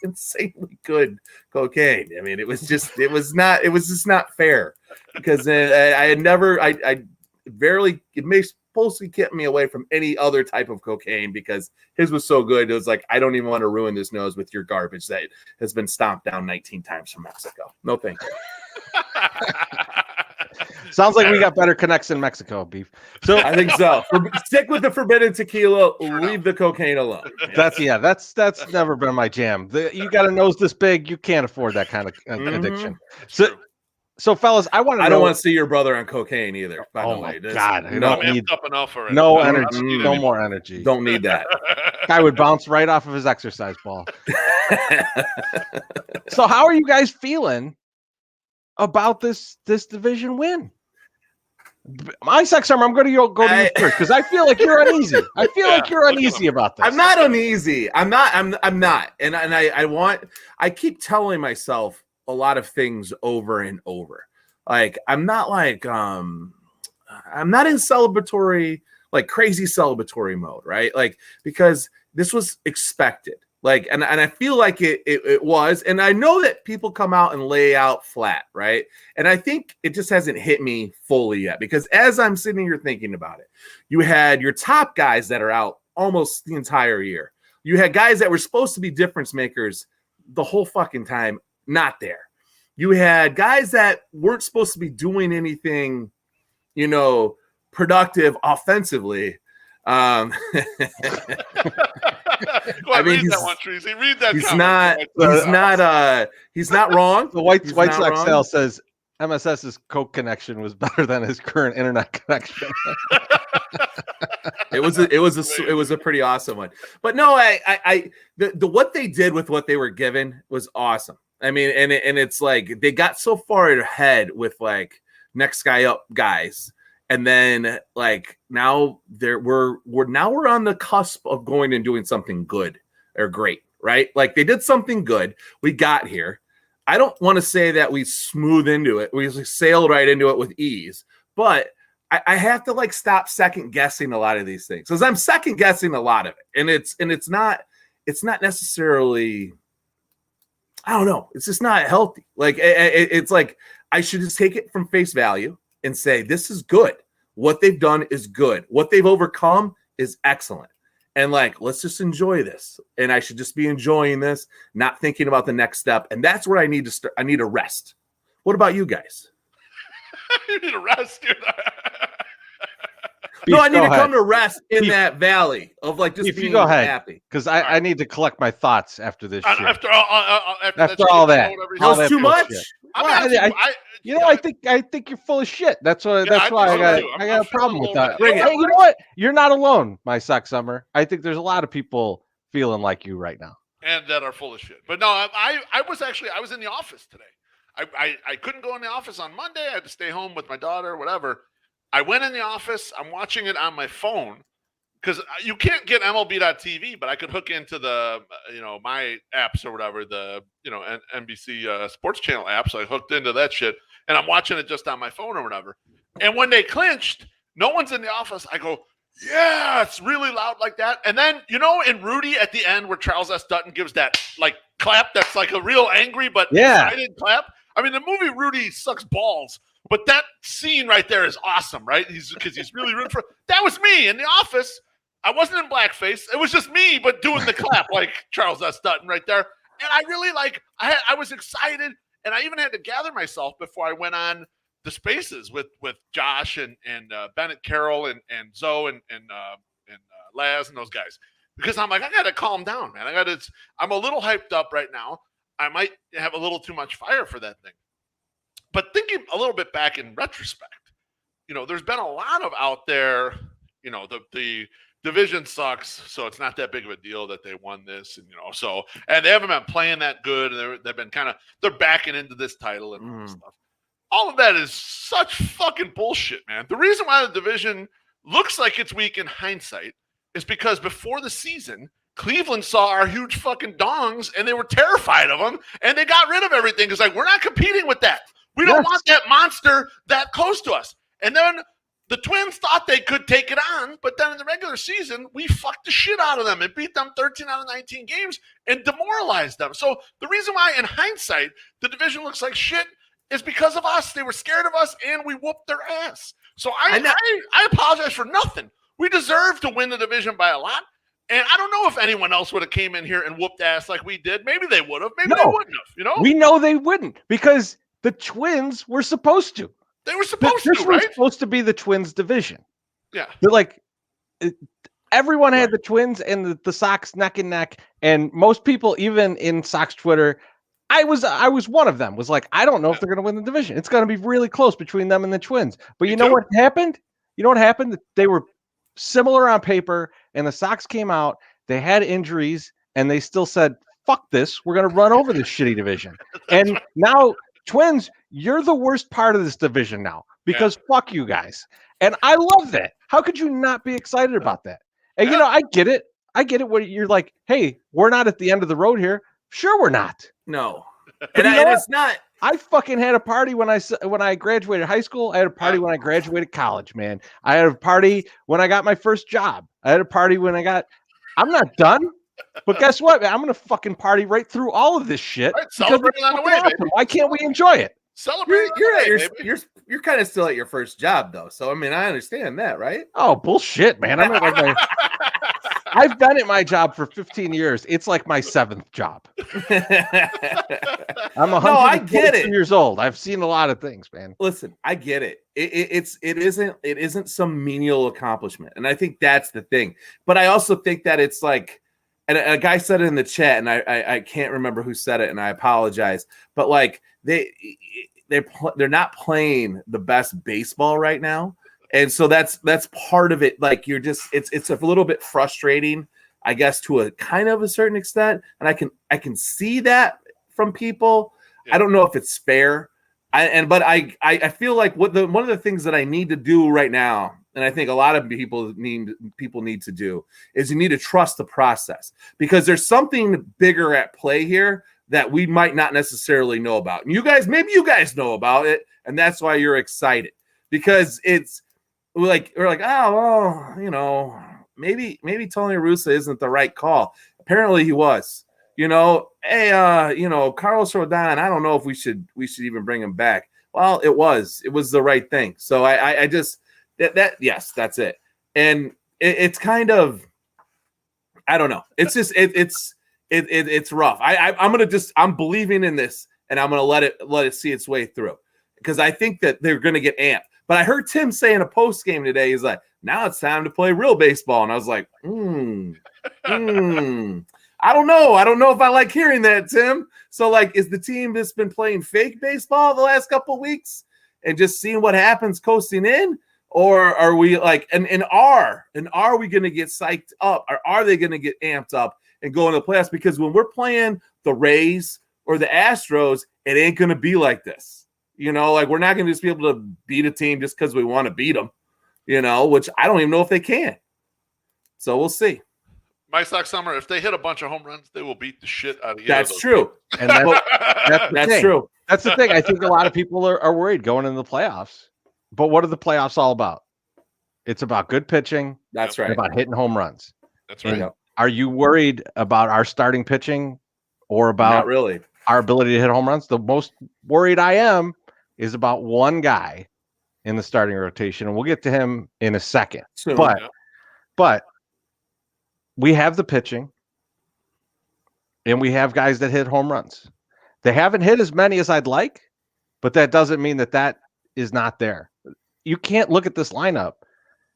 insanely good cocaine. I mean, it was just not fair because I barely, it may supposedly kept me away from any other type of cocaine because his was so good. It was like, I don't even want to ruin this nose with your garbage that has been stomped down 19 times from Mexico. No, thank you. Sounds like we got better connects in Mexico, Beef. So I think so. Stick with the forbidden tequila. Leave the cocaine alone. That's never been my jam. You got a nose this big, you can't afford that kind of addiction. So fellas, I don't want to see your brother on cocaine either. By the way, God, I don't need energy. No more energy. Don't need that. Guy would bounce right off of his exercise ball. So how are you guys feeling about this division win? My sex summer, I'm going to go to you first because I feel like you're uneasy. I feel like you're uneasy about this. I'm not uneasy. I'm not. And I keep telling myself a lot of things over and over. Like I'm not in celebratory, like crazy celebratory mode, right? Like because this was expected. Like, and I feel like it was, and I know that people come out and lay out flat, right? And I think it just hasn't hit me fully yet because as I'm sitting here thinking about it, you had your top guys that are out almost the entire year. You had guys that were supposed to be difference makers the whole fucking time, not there. You had guys that weren't supposed to be doing anything, productive offensively. I mean, read that one, Treasy. Read that. He's not wrong. The White Sox sale says MSS's Coke connection was better than his current internet connection. It was a pretty awesome one. But no, the what they did with what they were given was awesome. I mean, and it's like they got so far ahead with like next guy up guys. And then, like now, we're on the cusp of going and doing something good or great, right? Like they did something good. We got here. I don't want to say that we smooth into it. We sailed right into it with ease. But I have to like stop second guessing a lot of these things because I'm second guessing a lot of it, and it's not necessarily. I don't know. It's just not healthy. Like it's like I should just take it from face value and say, this is good. What they've done is good. What they've overcome is excellent. And like, let's just enjoy this. And I should just be enjoying this, not thinking about the next step. And that's where I need to start. I need a rest. What about you guys? You need a rest, dude. No, I need to come to rest in that valley of like just being happy. Because I need to collect my thoughts after this shit. After all that. That was too much? I think you're full of shit. That's why I got a problem with that. Hey, you know what? You're not alone, my sock summer. I think there's a lot of people feeling like you right now. And that are full of shit. But no, I was in the office today. I couldn't go in the office on Monday. I had to stay home with my daughter, whatever. I went in the office. I'm watching it on my phone because you can't get MLB.TV, but I could hook into the, my apps or whatever, the, NBC Sports Channel app. So I hooked into that shit and I'm watching it just on my phone or whatever. And when they clinched, no one's in the office. I go, yeah, it's really loud like that. And then, in Rudy at the end where Charles S. Dutton gives that like clap that's like a real angry but excited clap. I mean, the movie Rudy sucks balls, but that scene right there is awesome, right? Because he's really rooting for. That was me in the office. I wasn't in blackface. It was just me, but doing the clap like Charles S. Dutton right there. And I really I was excited, and I even had to gather myself before I went on the spaces with Josh and Bennett Carroll and Zoe and Laz and those guys, because I'm like, I got to calm down, man. I'm a little hyped up right now. I might have a little too much fire for that thing. But thinking a little bit back in retrospect, there's been a lot of out there, the division sucks, so it's not that big of a deal that they won this, and they haven't been playing that good, and they've been they're backing into this title and stuff. All of that is such fucking bullshit, man. The reason why the division looks like it's weak in hindsight is because before the season, Cleveland saw our huge fucking dongs and they were terrified of them and they got rid of everything. It's like, we're not competing with that. We don't want that monster that close to us. And then the Twins thought they could take it on, but then in the regular season, we fucked the shit out of them and beat them 13 out of 19 games and demoralized them. So the reason why in hindsight the division looks like shit is because of us. They were scared of us and we whooped their ass. So I apologize for nothing. We deserve to win the division by a lot. And I don't know if anyone else would have came in here and whooped ass like we did. Maybe they would have. Maybe they wouldn't have. We know they wouldn't because the Twins were supposed to. They were supposed to, right? This was supposed to be the Twins division. Yeah. They're like, everyone had the Twins and the Sox neck and neck. And most people, even in Sox Twitter, I was one of them, was like, I don't know if they're going to win the division. It's going to be really close between them and the Twins. But you know what happened? They were similar on paper, and the Sox came out. They had injuries, and they still said, fuck this. We're going to run over this shitty division. And now, Twins, you're the worst part of this division now because fuck you guys. And I love that. How could you not be excited about that? And, I get it. I get it. When you're like, hey, we're not at the end of the road here. Sure, we're not. No. And it's not. I fucking had a party when I graduated high school. I had a party when I graduated college, man. I had a party when I got my first job. I had a party when I'm not done. But guess what, man? I'm going to fucking party right through all of this shit. Right, celebrate on the way, baby. Why can't we enjoy it? Celebrate. You're kind of still at your first job, though. So, I mean, I understand that, right? Oh, bullshit, man. I've been at my job for 15 years. It's like my 7th job. I'm 142 years old. I've seen a lot of things, man. Listen, I get it. It isn't some menial accomplishment. And I think that's the thing. But I also think that it's like, and a guy said it in the chat, and I can't remember who said it, and I apologize. But like they're not playing the best baseball right now. And so that's part of it. Like it's a little bit frustrating, I guess, to a kind of a certain extent. And I can see that from people. Yeah. I don't know if it's fair. But I feel like one of the things that I need to do right now, and I think a lot of people need to do, is you need to trust the process, because there's something bigger at play here that we might not necessarily know about. And maybe you guys know about it, and that's why you're excited, because we're like, oh, well, maybe Tony La Russa isn't the right call. Apparently he was. Hey, Carlos Rodón, I don't know if we should even bring him back. Well, it was the right thing. So I just yes, that's it. And it's kind of, I don't know. It's just it's rough. I'm believing in this, and I'm gonna let it see its way through, because I think that they're gonna get amped. But I heard Tim say in a post game today, he's like, Now it's time to play real baseball. And I was like, I don't know. I don't know if I like hearing that, Tim. So, like, is the team that's been playing fake baseball the last couple of weeks and just seeing what happens coasting in? Or are we like, and are we going to get psyched up? Or are they going to get amped up and go into the playoffs? Because when we're playing the Rays or the Astros, it ain't going to be like this. You know, like, we're not going to just be able to beat a team just because we want to beat them, you know, which I don't even know if they can. So we'll see. My Sox Summer, if they hit a bunch of home runs, they will beat the shit out of you. That's true. And that's true. That's the thing. I think a lot of people are worried going into the playoffs. But what are the playoffs all about? It's about good pitching. That's right. About hitting home runs. That's right. And are you worried about our starting pitching or about Not really our ability to hit home runs? The most worried I am is about one guy in the starting rotation, and we'll get to him in a second. But we have the pitching, and we have guys that hit home runs. They haven't hit as many as I'd like, but that doesn't mean that is not there. You can't look at this lineup,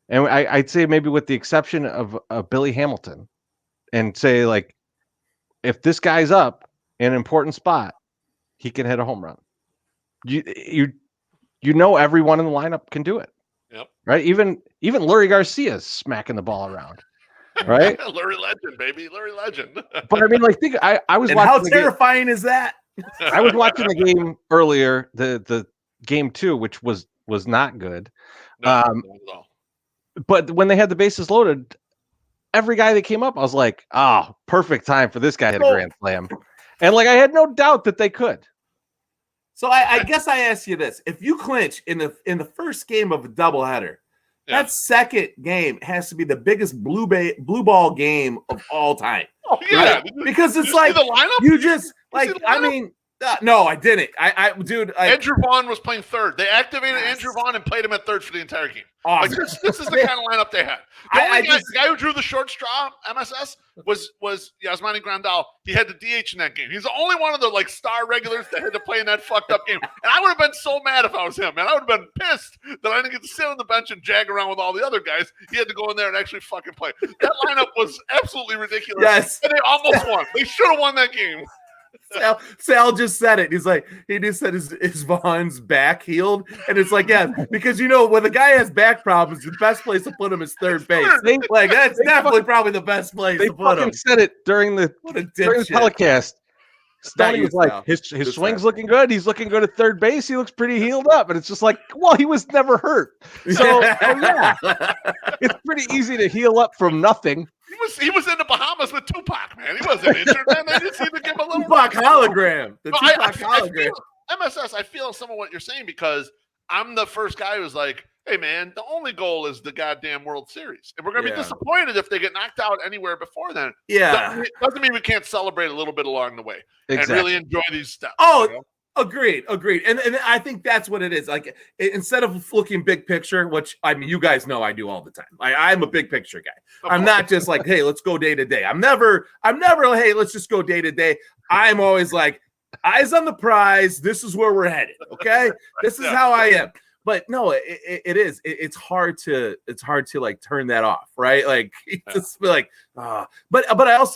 and I'd say maybe with the exception of Billy Hamilton, and say, like, if this guy's up in an important spot, he can hit a home run. You know everyone in the lineup can do it. Yep. Right? Even Lurie Garcia's smacking the ball around. Right? Lurie legend, baby. Lurie legend. But I mean, like, I was and watching. How terrifying is that? I was watching the game earlier, the game 2, which was not good. No, not at all. But when they had the bases loaded, every guy that came up, I was like, oh, perfect time for this guy to hit a grand slam. And, like, I had no doubt that they could. So I guess I ask you this: if you clinch in the first game of a doubleheader, that second game has to be the biggest blue ball game of all time. Oh yeah, right? Because it's like you just like I mean. No, I didn't. Dude. Andrew Vaughn was playing third. They activated Andrew Vaughn and played him at third for the entire game. Awesome. Like this is the kind of lineup they had. The guy who drew the short straw, MSS, was Yasmani Grandal. He had the DH in that game. He's the only one of the like star regulars that had to play in that fucked up game. And I would have been so mad if I was him, man. I would have been pissed that I didn't get to sit on the bench and jag around with all the other guys. He had to go in there and actually fucking play. That lineup was absolutely ridiculous. Yes. And they almost won. They should have won that game. Sal just said it. He's like, he just said his Vaughn's back healed. And it's like, yeah, because when the guy has back problems, the best place to put him is third base. Like, that's definitely probably the best place to put him. They said it during the telecast. Stoney was like, his swing's looking good. He's looking good at third base. He looks pretty healed up. And it's just like, well, he was never hurt. So, yeah, it's pretty easy to heal up from nothing. He was in the Bahamas with Tupac, man. He wasn't injured, man. They just need to give him a little Tupac hologram. The Tupac hologram. MSS, I feel some of what you're saying because I'm the first guy who's like, hey, man, the only goal is the goddamn World Series. And we're going to be disappointed if they get knocked out anywhere before then. Yeah. Doesn't mean we can't celebrate a little bit along the way and really enjoy these steps. Oh, you know? Agreed. And I think that's what it is. Like, instead of looking big picture, which I mean, you guys know I do all the time. I'm a big picture guy. I'm not just like, hey, let's go day to day. I'm never, hey, let's just go day to day. I'm always like, eyes on the prize. This is where we're headed. Okay. This is how I am. But no, it is. It's hard to like turn that off, right? Like just be like, But I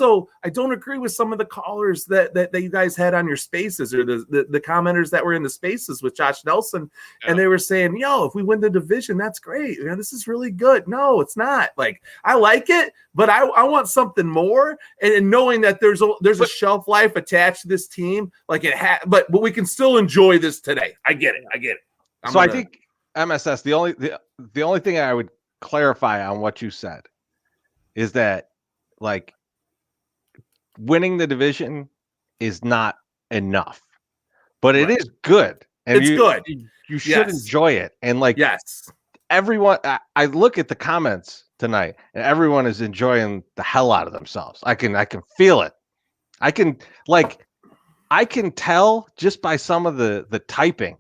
don't agree with some of the callers that you guys had on your spaces or the commenters that were in the spaces with Josh Nelson, and they were saying, yo, if we win the division, that's great. You know, this is really good. No, it's not. Like I like it, but I want something more. And knowing that there's a shelf life attached to this team, like but we can still enjoy this today. I get it. I think MSS, the only thing I would clarify on what you said is that, like, winning the division is not enough, but it is good. And it's good. You should enjoy it. And like, everyone, I look at the comments tonight and everyone is enjoying the hell out of themselves. I can feel it. I can tell just by some of the typing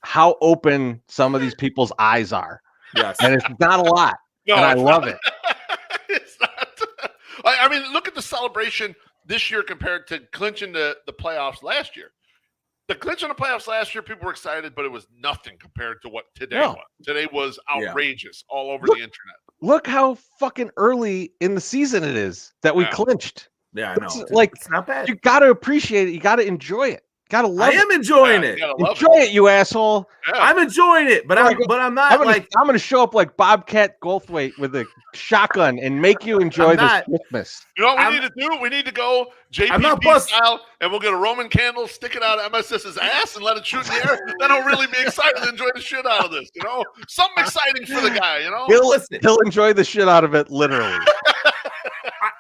how open some of these people's eyes are. Yes. And it's not a lot. No, and I love it. It's not. I mean, look at the celebration this year compared to clinching the playoffs last year. The clinch in the playoffs last year, people were excited, but it was nothing compared to what today was. Today was outrageous all over the internet. Look how fucking early in the season it is that we clinched. Yeah, I know. It's not bad. You got to appreciate it. You got to enjoy it. Gotta love it. I am enjoying it. Enjoy it, you asshole. Yeah. I'm enjoying it, but I'm not I'm gonna show up like Bobcat Goldthwait with a shotgun and make you enjoy this Christmas. You know what we need to do? We need to go JPP style, and we'll get a Roman candle, stick it out of MSS's ass, and let it shoot in the air. Then I'll really be excited to enjoy the shit out of this. You know, something exciting for the guy. You know, he'll enjoy the shit out of it literally.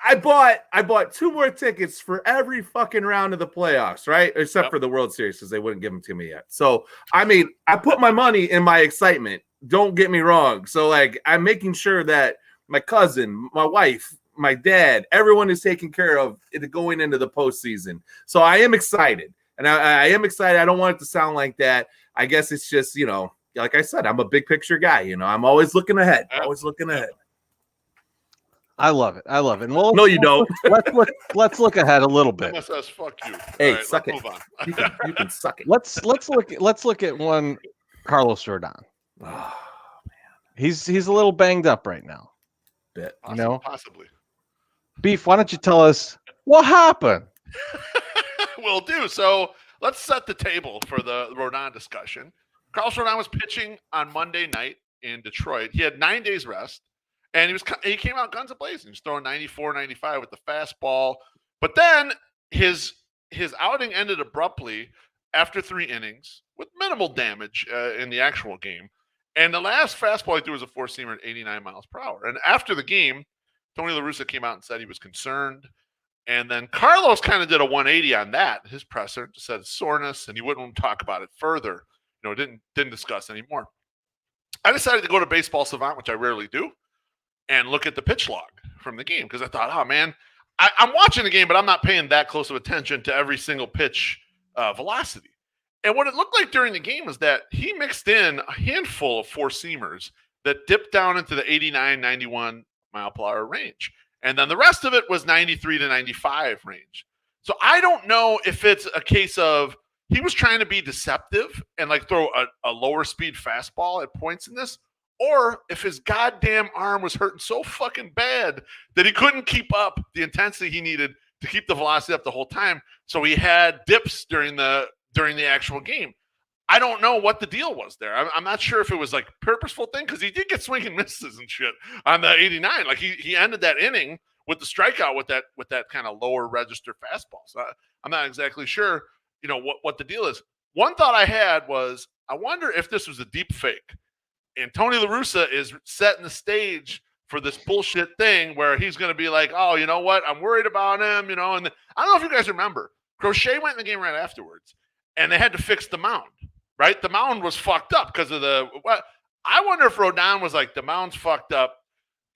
I bought 2 more tickets for every fucking round of the playoffs, right? Except for the World Series, because they wouldn't give them to me yet. So, I mean, I put my money in my excitement. Don't get me wrong. So, like, I'm making sure that my cousin, my wife, my dad, everyone is taken care of going into the postseason. So I am excited. And I am excited. I don't want it to sound like that. I guess it's just, you know, like I said, I'm a big picture guy. You know, I'm always looking ahead. I love it. And no, you don't. Let's look ahead a little bit. MSS, fuck you. Hey, right, suck it. Move on. You can suck it. Let's look at one Carlos Rodón. Oh man, he's a little banged up right now. Possibly. Beef, why don't you tell us what happened? Will do. So let's set the table for the Rodón discussion. Carlos Rodón was pitching on Monday night in Detroit. He had 9 days rest. And he came out guns a-blazing. He was throwing 94, 95 with the fastball. But then his outing ended abruptly after 3 innings with minimal damage in the actual game. And the last fastball he threw was a 4-seamer at 89 miles per hour. And after the game, Tony La Russa came out and said he was concerned. And then Carlos kind of did a 180 on that. His presser said soreness, and he wouldn't talk about it further. You know, didn't discuss anymore. I decided to go to Baseball Savant, which I rarely do, and look at the pitch log from the game, because I thought, oh man, I'm watching the game, but I'm not paying that close of attention to every single pitch velocity. And what it looked like during the game was that he mixed in a handful of 4-seamers that dipped down into the 89, 91 mile per hour range. And then the rest of it was 93 to 95 range. So I don't know if it's a case of he was trying to be deceptive and like throw a lower speed fastball at points in this, or if his goddamn arm was hurting so fucking bad that he couldn't keep up the intensity he needed to keep the velocity up the whole time. So he had dips during the actual game. I don't know what the deal was there. I'm not sure if it was like a purposeful thing, because he did get swing and misses and shit on the 89. Like he ended that inning with the strikeout with that kind of lower register fastball. So I'm not exactly sure, you know, what the deal is. One thought I had was, I wonder if this was a deep fake. And Tony La Russa is setting the stage for this bullshit thing where he's going to be like, oh, you know what? I'm worried about him, you know. And I don't know if you guys remember, Crochet went in the game right afterwards, and they had to fix the mound, right? The mound was fucked up because of I wonder if Rodón was like, the mound's fucked up,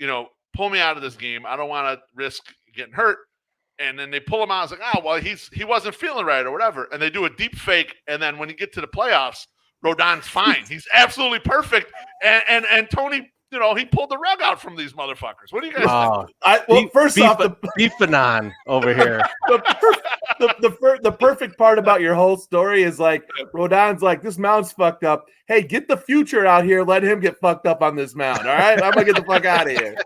you know, pull me out of this game. I don't want to risk getting hurt. And then they pull him out. I was like, oh, well, he wasn't feeling right or whatever. And they do a deep fake. And then when you get to the playoffs, Rodón's fine. He's absolutely perfect. And Tony, you know, he pulled the rug out from these motherfuckers. What do you guys think? First off, the beefanon over here. the perfect part about your whole story is like, Rodón's like, this mound's fucked up. Hey, get the future out here. Let him get fucked up on this mound. All right, I'm gonna get the fuck out of here.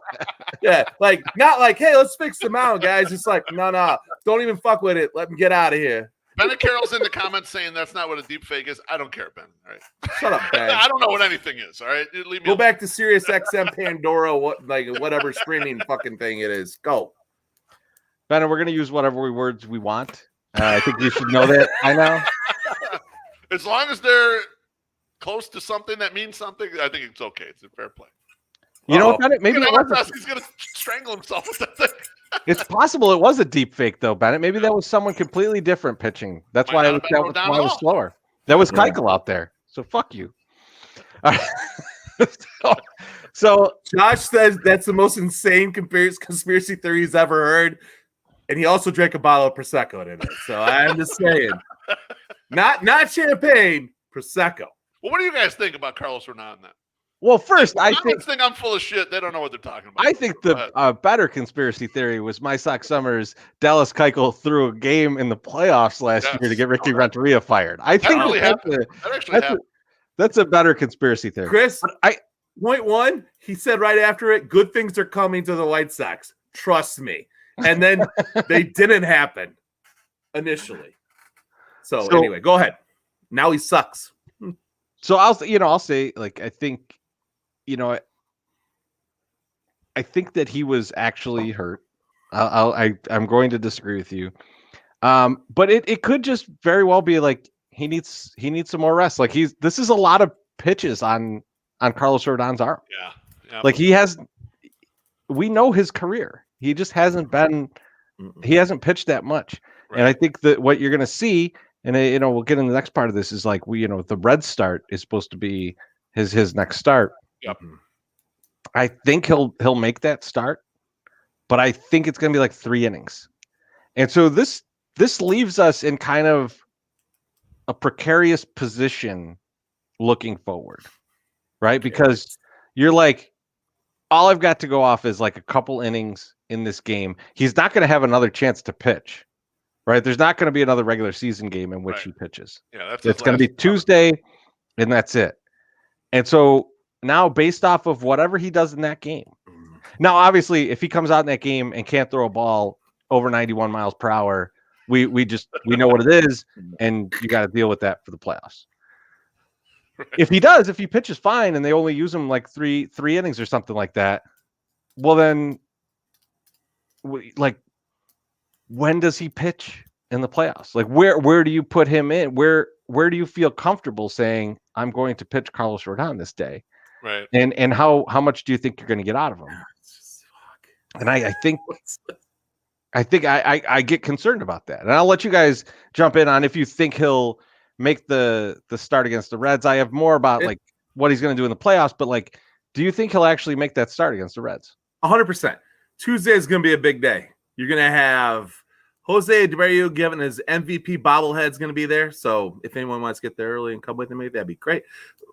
Yeah, like not like, hey, let's fix the mound, guys. It's like, no, don't even fuck with it. Let him get out of here. Bennett Carroll's in the comments saying that's not what a deep fake is. I don't care, Ben. All right. Shut up, Ben. I don't know what anything is. All right. Leave me Go back to Sirius XM Pandora, whatever streaming fucking thing it is. Go. Bennett, we're gonna use whatever words we want. I think you should know that. I know. As long as they're close to something that means something, I think it's okay. It's a fair play. You know what, Bennett? Maybe he's gonna strangle himself with that thing. It's possible it was a deep fake, though, Bennett. Maybe that was someone completely different pitching. That's why it was slower. That was Keuchel out there. So fuck you. All right. So Josh says that's the most insane conspiracy theory he's ever heard, and he also drank a bottle of Prosecco tonight. So I'm just saying, not champagne, Prosecco. Well, what do you guys think about Carlos Rodón then? Well, first, I think I'm full of shit. They don't know what they're talking about. I think the better conspiracy theory was My Sock Summer's Dallas Keuchel threw a game in the playoffs last year to get Ricky Renteria fired. I think really happened. That actually happened. That's a better conspiracy theory. Chris, point one, he said right after it, good things are coming to the White Sox. Trust me. And then they didn't happen initially. So anyway, go ahead. Now he sucks. So I'll say, like, I think, I think that he was actually hurt. I'm going to disagree with you. But it could just very well be like he needs some more rest. Like this is a lot of pitches on Carlos Rodon's arm. Yeah. Like we know his career. He just hasn't pitched that much. Right. And I think that what you're going to see, and we'll get in the next part of this, is like the Reds start is supposed to be his next start. Yep. I think he'll make that start, but I think it's going to be like 3 innings. And so this leaves us in kind of a precarious position looking forward, right? Because you're like, all I've got to go off is like a couple innings in this game. He's not going to have another chance to pitch, right? There's not going to be another regular season game in which he pitches. Yeah, it's going to be Tuesday, and that's it. And so now, based off of whatever he does in that game, now obviously, if he comes out in that game and can't throw a ball over 91 miles per hour, we know what it is, and you got to deal with that for the playoffs. Right. If he pitches fine, and they only use him like three innings or something like that, well then, like, when does he pitch in the playoffs? Like, where do you put him in? Where do you feel comfortable saying I'm going to pitch Carlos Rodón this day? Right. And how much do you think you're going to get out of him? And I think I get concerned about that. And I'll let you guys jump in on if you think he'll make the start against the Reds. I have more about like what he's going to do in the playoffs, but like, do you think he'll actually make that start against the Reds? 100%. Tuesday is going to be a big day. You're going to have Jose Abreu giving his MVP bobblehead is going to be there. So if anyone wants to get there early and come with him, maybe that'd be great.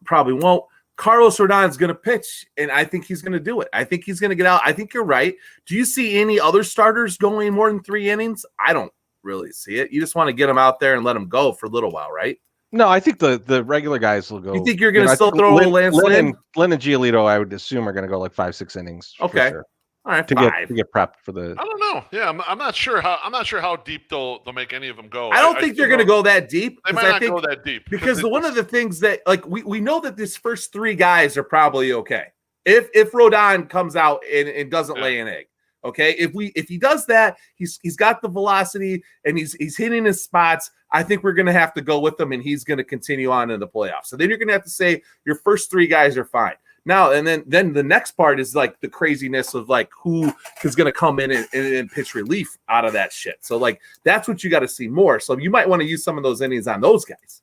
Probably won't. Carlos Rodón is going to pitch, and I think he's going to do it. I think he's going to get out. I think you're right. Do you see any other starters going more than 3 innings? I don't really see it. You just want to get them out there and let them go for a little while, right? No, I think the regular guys will go. You think you're going to still throw Lance Lynn? Lynn and Giolito, I would assume, are going to go like 5-6 innings. Okay. Sure. All right, to get prepped for the. I don't know. Yeah, I'm not sure how deep they'll make any of them go. I don't think they're going to go that deep. They might not go that deep because one of the things that like we know that this first 3 guys are probably okay. If Rodón comes out and doesn't lay an egg, okay. If he does that, he's got the velocity and he's hitting his spots. I think we're going to have to go with him, and he's going to continue on in the playoffs. So then you're going to have to say your first 3 guys are fine. Now, and then the next part is like the craziness of like who is going to come in and pitch relief out of that shit. So like that's what you got to see more. So you might want to use some of those innings on those guys.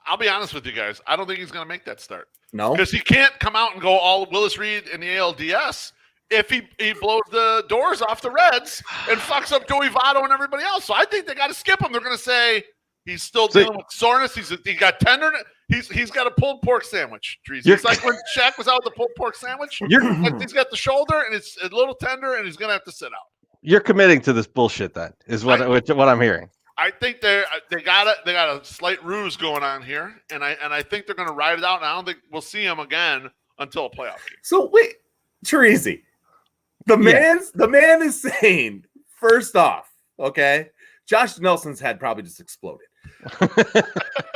I'll be honest with you guys. I don't think he's going to make that start. No, because he can't come out and go all Willis Reed in the ALDS if he blows the doors off the Reds and fucks up Joey Votto and everybody else. So I think they got to skip him. They're going to say he's still dealing with soreness. He got tenderness. He's got a pulled pork sandwich. It's like when Shaq was out with the pulled pork sandwich. He's got the shoulder and it's a little tender, and he's gonna have to sit out. You're committing to this bullshit. Then is what I'm hearing. I think they got a slight ruse going on here, and I think they're gonna ride it out. And I don't think we'll see him again until a playoff game. So wait, Teresi, the man is saying first off, okay, Josh Nelson's head probably just exploded.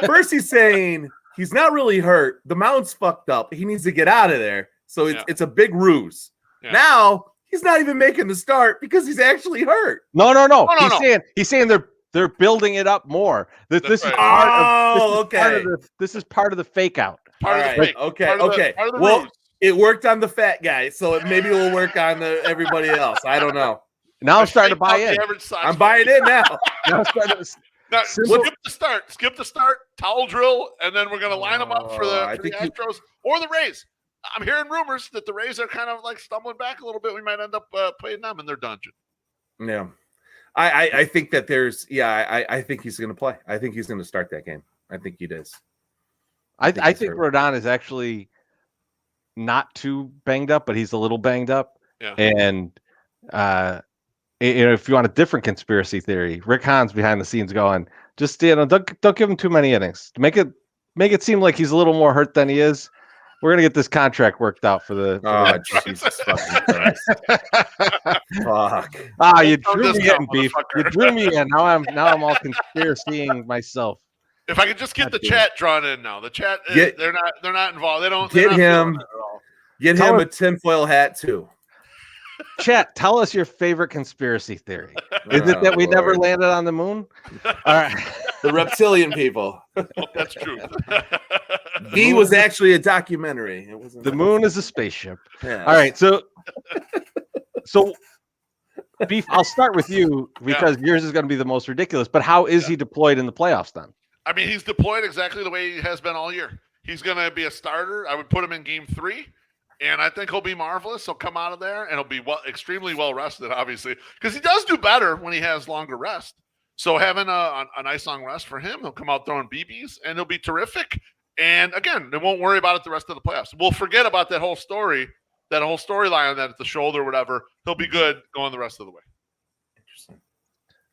First, he's saying he's not really hurt. The mound's fucked up. He needs to get out of there. So it's a big ruse. Yeah. Now he's not even making the start because he's actually hurt. No. He's saying they're building it up more. This is part of the fake out. Okay. Well, it worked on the fat guy, so maybe it will work on everybody else. I don't know. Now I'm starting to buy in. I'm buying in now. Now, skip the start, towel drill, and then we're going to line them up for the Astros or the Rays. I'm hearing rumors that the Rays are kind of like stumbling back a little bit. We might end up playing them in their dungeon. Yeah. I think that I think he's going to play. I think he's going to start that game. I think he does. I think Rodón is actually not too banged up, but he's a little banged up. Yeah. And if you want a different conspiracy theory, Rick Hahn's behind the scenes going, just don't give him too many innings. Make it seem like he's a little more hurt than he is. We're gonna get this contract worked out for the. Jesus fucking Christ! Fuck! You drew me in, beef. You drew me in. Now I'm all conspiracying myself. If I could just get the chat drawn in now. The chat, they're not involved. They don't get him. Get him a tinfoil hat too. Chat, tell us your favorite conspiracy theory. Is it that we never landed on the moon? All right. The reptilian people. That's true. He was actually a documentary. It wasn't. The moon is a spaceship. Yeah. All right. So Beef, I'll start with you because yours is going to be the most ridiculous. But how is he deployed in the playoffs then? I mean, he's deployed exactly the way he has been all year. He's going to be a starter. I would put him in game 3. And I think he'll be marvelous. He'll come out of there and he'll be extremely well rested, obviously, because he does do better when he has longer rest. So having a nice long rest for him, he'll come out throwing BBs and he'll be terrific. And again, they won't worry about it the rest of the playoffs. We'll forget about that whole story, that whole storyline that at the shoulder or whatever. He'll be good going the rest of the way. Interesting.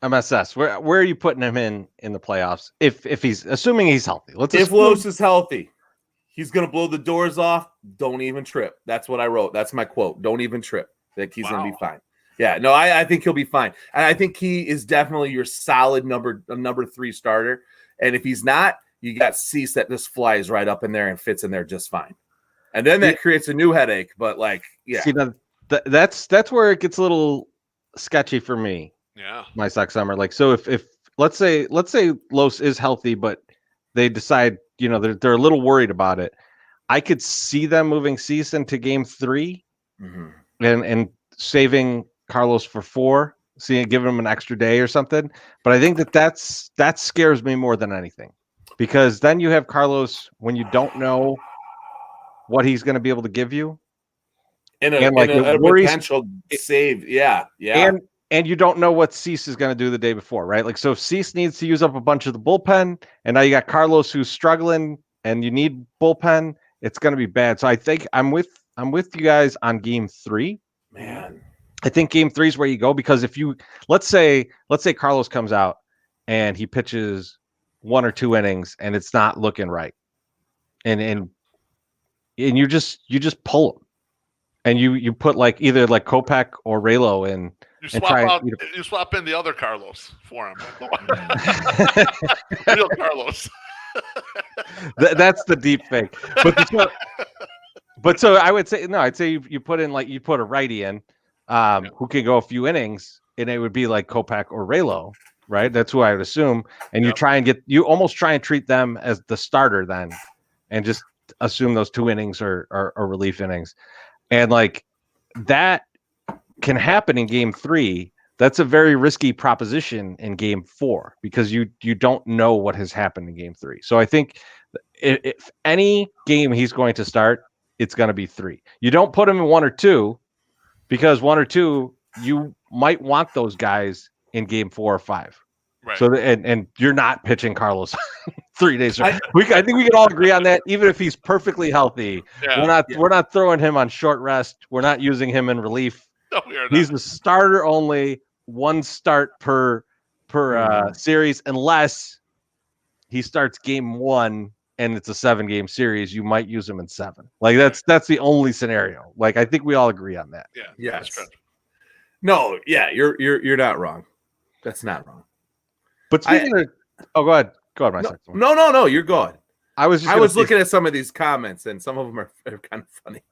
MSS, where are you putting him in the playoffs? If he's assuming he's healthy, if Los is healthy. He's going to blow the doors off. Don't even trip. That's what I wrote. That's my quote. Don't even trip. That he's going to be fine. Yeah, no, I think he'll be fine. And I think he is definitely your solid number 3 starter. And if he's not, you got Cease that just flies right up in there and fits in there just fine. And then that creates a new headache. But See, that's where it gets a little sketchy for me. Yeah, my Sock Summer. So if let's say Los is healthy, but they decide, they're a little worried about it. I could see them moving Cease into game 3 and saving Carlos for 4, giving him an extra day or something. But I think that scares me more than anything, because then you have Carlos when you don't know what he's going to be able to give you. And a potential save. Yeah. And you don't know what Cease is going to do the day before, right? So if Cease needs to use up a bunch of the bullpen, and now you got Carlos who's struggling, and you need bullpen, it's going to be bad. So I think I'm with you guys on game 3. Man, I think game 3 is where you go, because if you let's say Carlos comes out and he pitches 1 or 2 innings and it's not looking right, and you just pull him, and you put either Kopech or Raylo in. You swap in the other Carlos for him. Real Carlos. That's the deep fake. But so I would say I'd say you put in you put a righty in who can go a few innings, and it would be Kopech or Raylo, right? That's who I would assume. And you almost try and treat them as the starter then, and just assume those 2 innings are relief innings, and that can happen in game 3. That's a very risky proposition in game 4, because you don't know what has happened in game 3. So I think if any game he's going to start, it's going to be 3. You don't put him in 1 or 2, because 1 or 2, you might want those guys in game 4 or 5. Right. So and you're not pitching Carlos 3 days. I think we can all agree on that. Even if he's perfectly healthy, we're not throwing him on short rest. We're not using him in relief. No, we are not. He's a starter only, 1 start per series, unless he starts game 1 and it's a 7-game series. You might use him in 7. That's the only scenario. I think we all agree on that. Yeah. Yes. No. Yeah. You're not wrong. That's not wrong. But speaking of, go ahead. Go ahead, my second. No. You're good. I was looking at some of these comments, and some of them are kind of funny.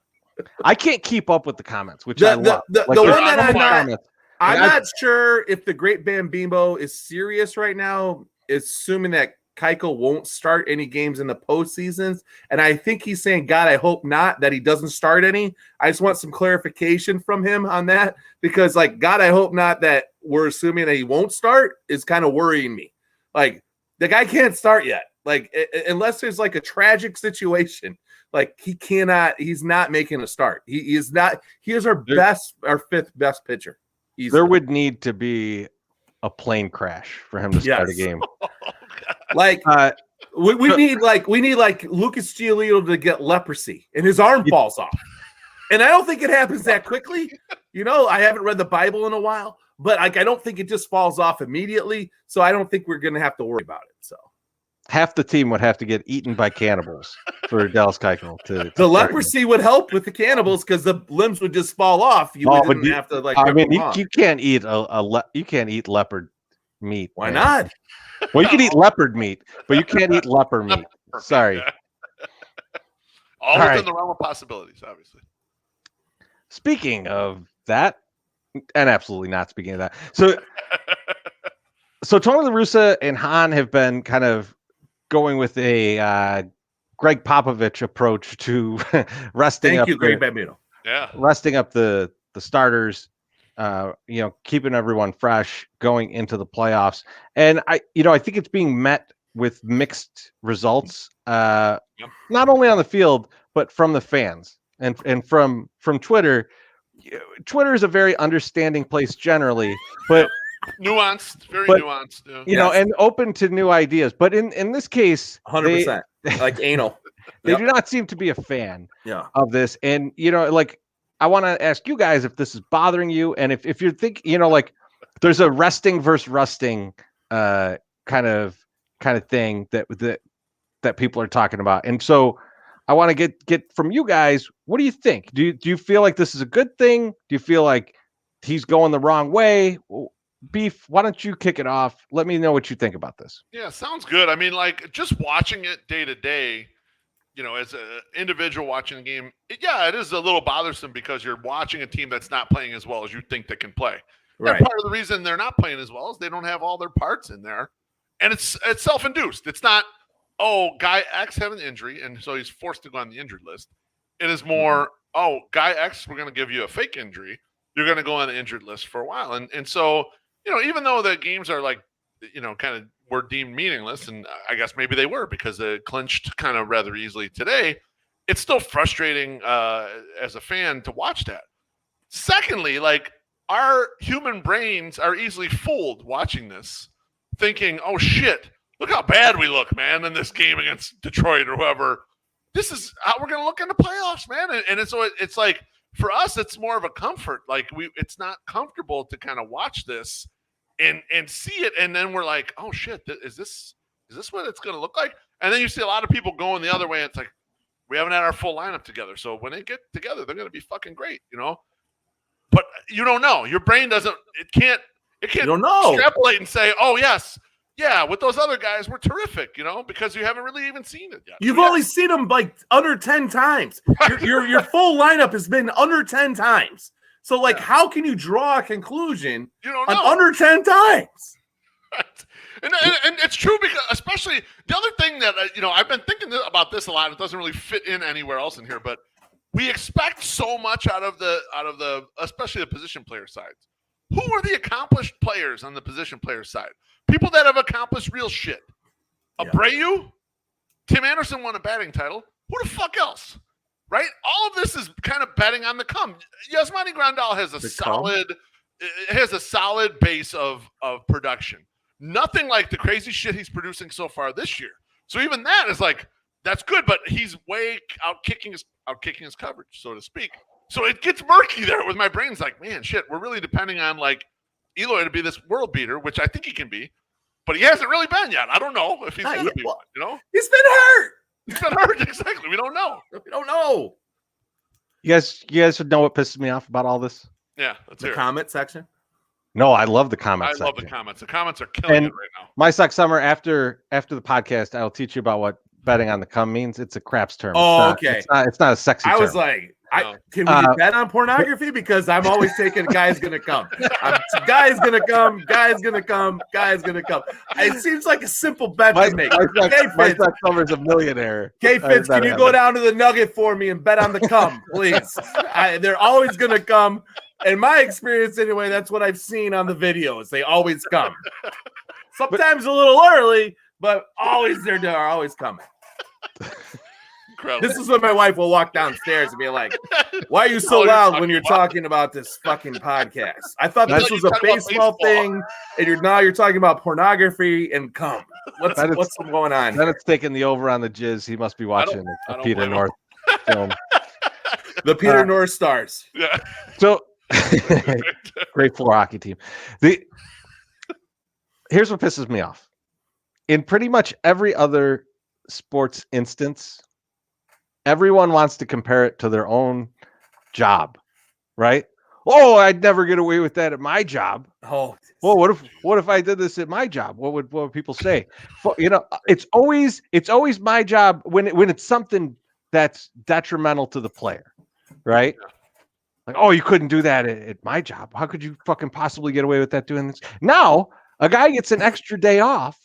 I can't keep up with the comments, which I love. The one that I'm not sure if the Great Bambino is serious right now, assuming that Keuchel won't start any games in the postseasons. And I think he's saying, God, I hope not, that he doesn't start any. I just want some clarification from him on that, because God, I hope not that we're assuming that he won't start is kind of worrying me. The guy can't start yet. Unless there's a tragic situation. He cannot. He's not making a start. He is not. He is our 5th best pitcher. Easily. There would need to be a plane crash for him to start a game. We need like Lucas Giolito to get leprosy and his arm falls off. And I don't think it happens that quickly. I haven't read the Bible in a while, but I don't think it just falls off immediately. So I don't think we're going to have to worry about it. So half the team would have to get eaten by cannibals for Dallas Keuchel to the leprosy would help with the cannibals because the limbs would just fall off. You wouldn't have to like. I mean, you can't eat you can't eat leopard meat. Why not? Well, you can eat leopard meat, but you can't eat leopard meat. Sorry. All within the realm of possibilities, obviously. Speaking of that, and absolutely not speaking of that. So Tony La Russa and Han have been kind of going with a Greg Popovich approach to resting up. Greg Bambino. Yeah, resting up the starters. Keeping everyone fresh going into the playoffs. And I think it's being met with mixed results, not only on the field, but from the fans and from Twitter. Twitter is a very understanding place generally, but nuanced, very nuanced, and open to new ideas. But in this case, 100% like anal. They do not seem to be a fan of this. And, I want to ask you guys if this is bothering you. And if you're thinking, there's a resting versus rusting kind of thing that people are talking about. And so I want to get from you guys, what do you think? Do you feel like this is a good thing? Do you feel like he's going the wrong way? Beef, why don't you kick it off? Let me know what you think about this. Yeah, sounds good. I mean, just watching it day to day, as an individual watching the game, it is a little bothersome because you're watching a team that's not playing as well as you think they can play. Right. And part of the reason they're not playing as well is they don't have all their parts in there. And it's self-induced. It's not, guy X had an injury, and so he's forced to go on the injured list. It is more, guy X, we're going to give you a fake injury. You're going to go on the injured list for a while. And so, even though the games are kind of were deemed meaningless, and I guess maybe they were because they clinched kind of rather easily today, it's still frustrating as a fan to watch that. Secondly, our human brains are easily fooled watching this, thinking, oh shit, look how bad we look, man, in this game against Detroit or whoever. This is how we're going to look in the playoffs, man. And so it's like, for us, it's more of a comfort. It's not comfortable to kind of watch this and see it, and then we're like, oh shit, is this what it's going to look like? And then you see a lot of people going the other way, and it's like, we haven't had our full lineup together, so when they get together, they're going to be fucking great, But you don't know. Your brain doesn't. It can't extrapolate and say, oh yes, yeah, with those other guys, we're terrific, because you haven't really even seen it yet. You've only seen them under 10 times. Your full lineup has been under 10 times. So, how can you draw a conclusion on under 10 times? Right. And it's true because, especially the other thing that I've been thinking about this a lot. It doesn't really fit in anywhere else in here, but we expect so much out of the especially the position player sides. Who are the accomplished players on the position player side? People that have accomplished real shit. Abreu, Tim Anderson won a batting title. Who the fuck else? Right? All of this is kind of betting on the come. Yasmani Grandal has a solid base of production. Nothing like the crazy shit he's producing so far this year. So even that is that's good, but he's way out kicking his coverage, so to speak. So it gets murky there with my brain's like, man, shit, we're really depending on Eloy to be this world beater, which I think he can be, but he hasn't really been yet. I don't know if he's going to be one, He's been hurt. He's been hurt, exactly. We don't know. You guys know what pisses me off about all this? Yeah, let's hear the comment section. No, I love the comments. I love the comments. The comments are killing it right now. My Suck Summer, after the podcast, I'll teach you about what betting on the come means. It's a craps term. Okay. It's not a sexy term. I was like, can we bet on pornography? Because I'm always taking guy's gonna come. Guy's gonna come. Guy's gonna come. Guy's gonna come. It seems like a simple bet to make. My Suck Summer's a millionaire. Okay, Fitz, can you go down to the Nugget for me and bet on the come, please? They're always gonna come. In my experience, anyway, that's what I've seen on the videos. They always come. Sometimes a little early, but always they're always coming. incredible. This is when my wife will walk downstairs and be like, "Why are you so loud when you're talking about this fucking podcast? I thought this was a baseball thing, and you're talking about pornography and cum. What's going on?" Then it's taking the over on the jizz. He must be watching a Peter North film. The Peter North Stars. Yeah. So great floor hockey team. Here's what pisses me off. In pretty much every other sports instance, everyone wants to compare it to their own job, right? Oh, I'd never get away with that at my job. Oh, well, what if I did this at my job? What would people say? You know, it's always my job when it's something that's detrimental to the player, right? Like, oh, you couldn't do that at my job. How could you fucking possibly get away with that doing this? Now, a guy gets an extra day off.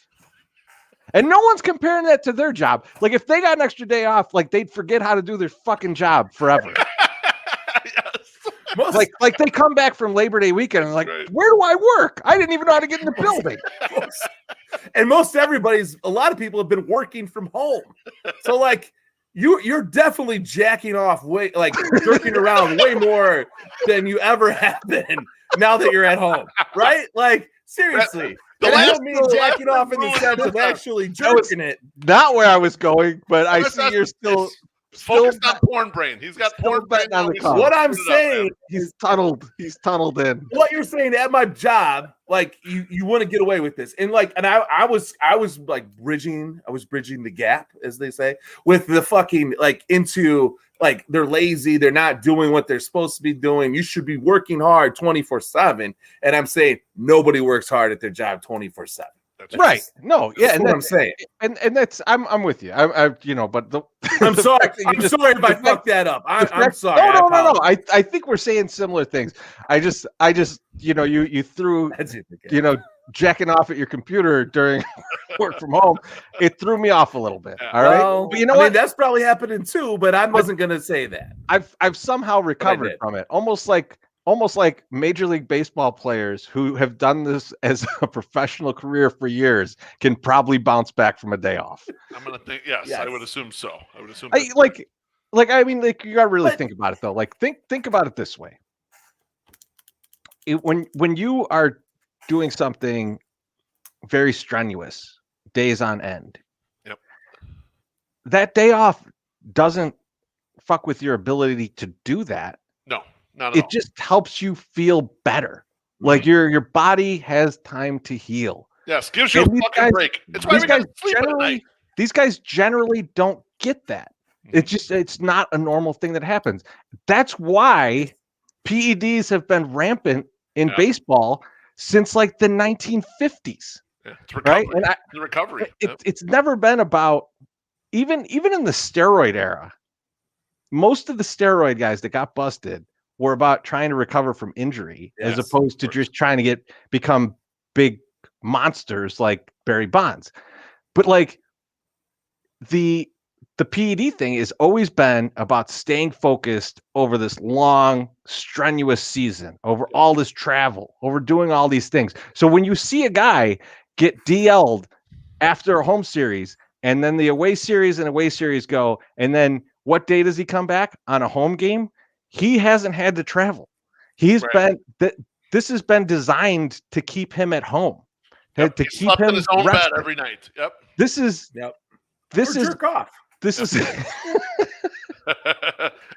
And no one's comparing that to their job. Like, if they got an extra day off, like, they'd forget how to do their fucking job forever. Yes. Like they come back from Labor Day weekend and like, where do I work? I didn't even know how to get in the building. And a lot of people have been working from home. So, like, you're definitely jacking off jerking around way more than you ever have been now that you're at home, right? Like, seriously. I don't mean jacking off in the sense of actually jerking it. Not where I was going, but I see you're still focused on porn brain. He's got porn brain on the car. What I'm saying, he's tunneled in. What you're saying at my job, like you want to get away with this, and I was bridging the gap, as they say, with the fucking into they're lazy, they're not doing what they're supposed to be doing. You should be working hard 24/7, and I'm saying nobody works hard at their job 24/7. Right? No, yeah, and that's what I'm saying, and that's I'm with you. I'm sorry. I'm sorry if I fucked that up. I'm sorry. No. I think we're saying similar things. I just you threw jacking off at your computer during work from home. It threw me off a little bit. All right. Well, but you know what? That's probably happening too, but I wasn't gonna say that. I've somehow recovered from it. Almost like Major League Baseball players who have done this as a professional career for years can probably bounce back from a day off. I'm gonna think yes. I would assume so. I would assume you gotta really think about it though. Like think about it this way. When you are doing something very strenuous, days on end, that day off doesn't fuck with your ability to do that. No. It just helps you feel better. Like your body has time to heal. Yes, gives you a fucking break. It's why these guys generally don't get that. It's not a normal thing that happens. That's why PEDs have been rampant in baseball since like the 1950s. Yeah, it's recovery. Right? And the recovery. It's never been about even in the steroid era. Most of the steroid guys that got busted were about trying to recover from injury as opposed to just trying to become big monsters like Barry Bonds. But like the PED thing has always been about staying focused over this long, strenuous season, over all this travel, over doing all these things. So when you see a guy get DL'd after a home series and then the away series go, and then what day does he come back on a home game? He hasn't had to travel. This has been designed to keep him at home, to keep him in his own rested. bed every night. Yep. This is jerk off. This is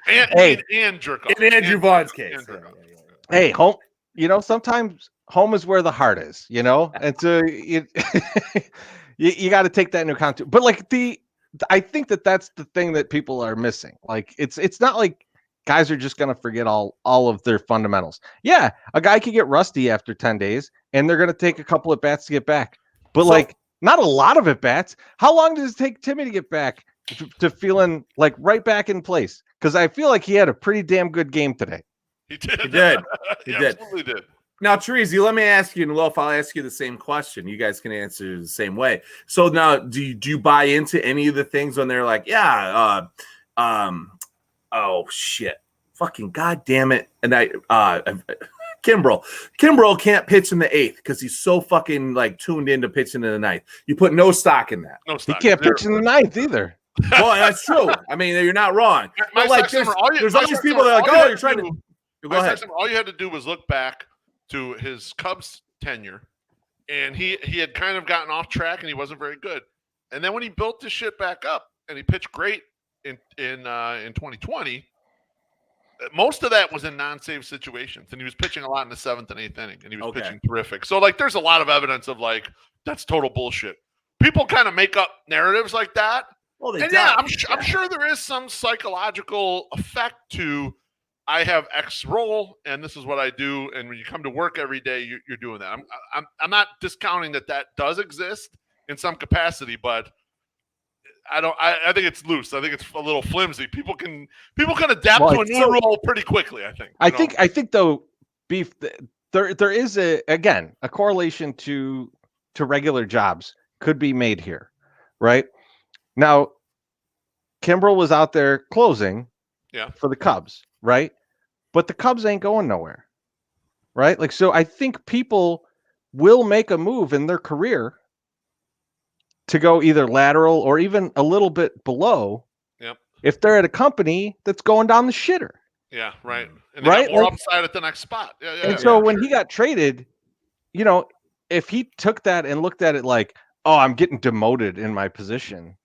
and jerk off. In Andrew Vaughn's case. Hey, home. Sometimes home is where the heart is. And so you got to take that into account too. But like I think that's the thing that people are missing. Like it's not like guys are just going to forget all of their fundamentals. Yeah, a guy could get rusty after 10 days, and they're going to take a couple at bats to get back. But not a lot of at bats. How long does it take Timmy to get back to feeling like right back in place? Because I feel like he had a pretty damn good game today. He did. He did. Absolutely did. Now, Teresi, let me ask you, and Wolf, I'll ask you the same question. You guys can answer the same way. So now, do you buy into any of the things when they're like, oh shit! Fucking goddamn it! And Kimbrel can't pitch in the 8th because he's so fucking tuned into pitching in the 9th. You put no stock in that. No stock. He can't pitch in the 9th either. Well, that's true. I mean, you're not wrong. But like, there's all these people that are like, oh, you're trying to. Go ahead. All you had to do was look back to his Cubs tenure, and he had kind of gotten off track, and he wasn't very good. And then when he built this shit back up, and he pitched great in 2020, most of that was in non-save situations, and he was pitching a lot in the 7th and 8th inning, and he was pitching terrific. So, like, there's a lot of evidence of like that's total bullshit. People kind of make up narratives like that. Well, I'm sure there is some psychological effect to I have X role and this is what I do, and when you come to work every day, you're doing that. I'm not discounting that does exist in some capacity, but I think it's loose. I think it's a little flimsy. People can adapt to a new role pretty quickly. I think though, Beef, there is a correlation to regular jobs could be made here, right? Now, Kimbrel was out there closing for the Cubs, right? But the Cubs ain't going nowhere, right? Like, so I think people will make a move in their career to go either lateral or even a little bit below if they're at a company that's going down the shitter. Yeah, right. And they got more upside at the next spot. So when he got traded, you know, if he took that and looked at it like, oh, I'm getting demoted in my position,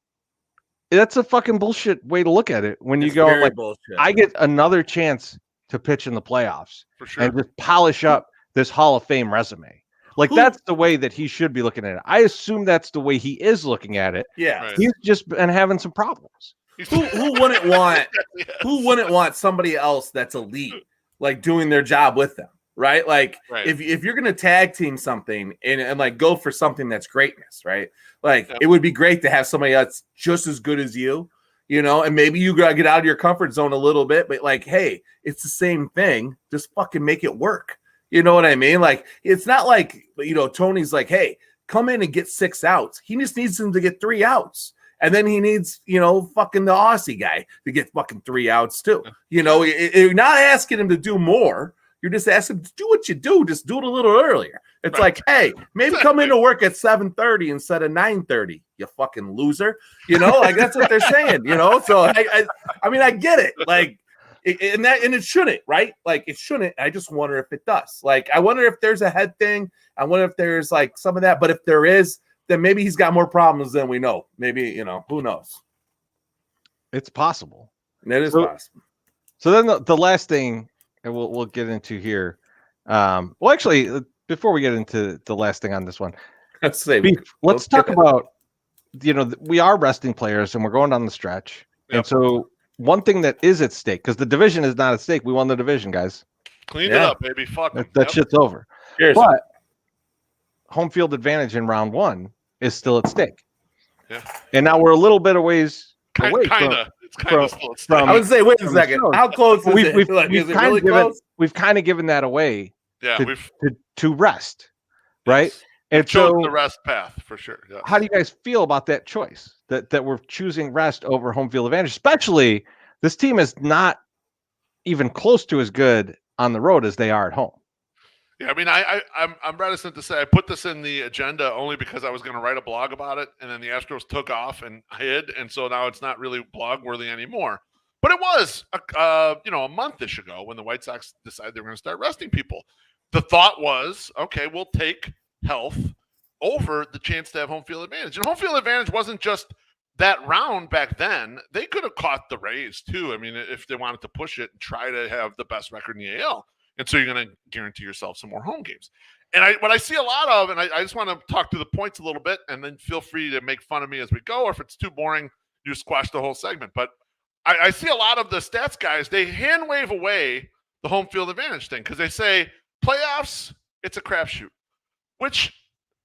that's a fucking bullshit way to look at it. When you go, like, I get another chance to pitch in the playoffs and just polish up this Hall of Fame resume. Like, that's the way that he should be looking at it. I assume that's the way he is looking at it. Yeah. Right. He's just been having some problems. Who wouldn't want somebody else that's elite, like, doing their job with them, right? Like, if you're gonna tag team something and like go for something that's greatness, right? Like, it would be great to have somebody that's just as good as you, you know, and maybe you gotta get out of your comfort zone a little bit, but like, hey, it's the same thing. Just fucking make it work. You know what I mean? Like, it's not like, you know, Tony's like, hey, come in and get 6 outs. He just needs him to get 3 outs. And then he needs, you know, fucking the Aussie guy to get fucking 3 outs too. You know, you're not asking him to do more. You're just asking him to do what you do. Just do it a little earlier. It's like, hey, maybe come into work at 7:30 instead of 9:30. You fucking loser. You know, like, that's what they're saying. You know, so I mean, I get it. Like, and it shouldn't, right? Like, it shouldn't. I just wonder if it does. Like, I wonder if there's a head thing. I wonder if there's like some of that. But if there is, then maybe he's got more problems than we know. Maybe, you know, who knows? It's possible. It is possible. So then the last thing, and we'll get into here. Well, actually, before we get into the last thing on this one, let's talk about, you know, we are resting players and we're going down the stretch. And so one thing that is at stake, because the division is not at stake. We won the division, guys. Cleaned it up, baby. Fuck that shit's over. Cheers. But home field advantage in round 1 is still at stake. Yeah. And now we're a little bit away. It's kind of still at stake. I would say, wait a second. How close is it? We've kind of given that away. Yeah, to rest, right? Yes. And so the rest path for sure. Yes. How do you guys feel about that choice? That we're choosing rest over home field advantage, especially this team is not even close to as good on the road as they are at home. Yeah, I mean, I'm reticent to say I put this in the agenda only because I was going to write a blog about it, and then the Astros took off and hid, and so now it's not really blog worthy anymore. But it was, a month-ish ago when the White Sox decided they were going to start resting people. The thought was, okay, we'll take health over the chance to have home field advantage. And home field advantage wasn't just that round back then. They could have caught the Rays too. I mean, if they wanted to push it and try to have the best record in the AL. And so you're going to guarantee yourself some more home games. And what I see a lot of, and I just want to talk to the points a little bit, and then feel free to make fun of me as we go, or if it's too boring, you squash the whole segment. But I see a lot of the stats guys, they hand wave away the home field advantage thing because they say playoffs, it's a crapshoot, which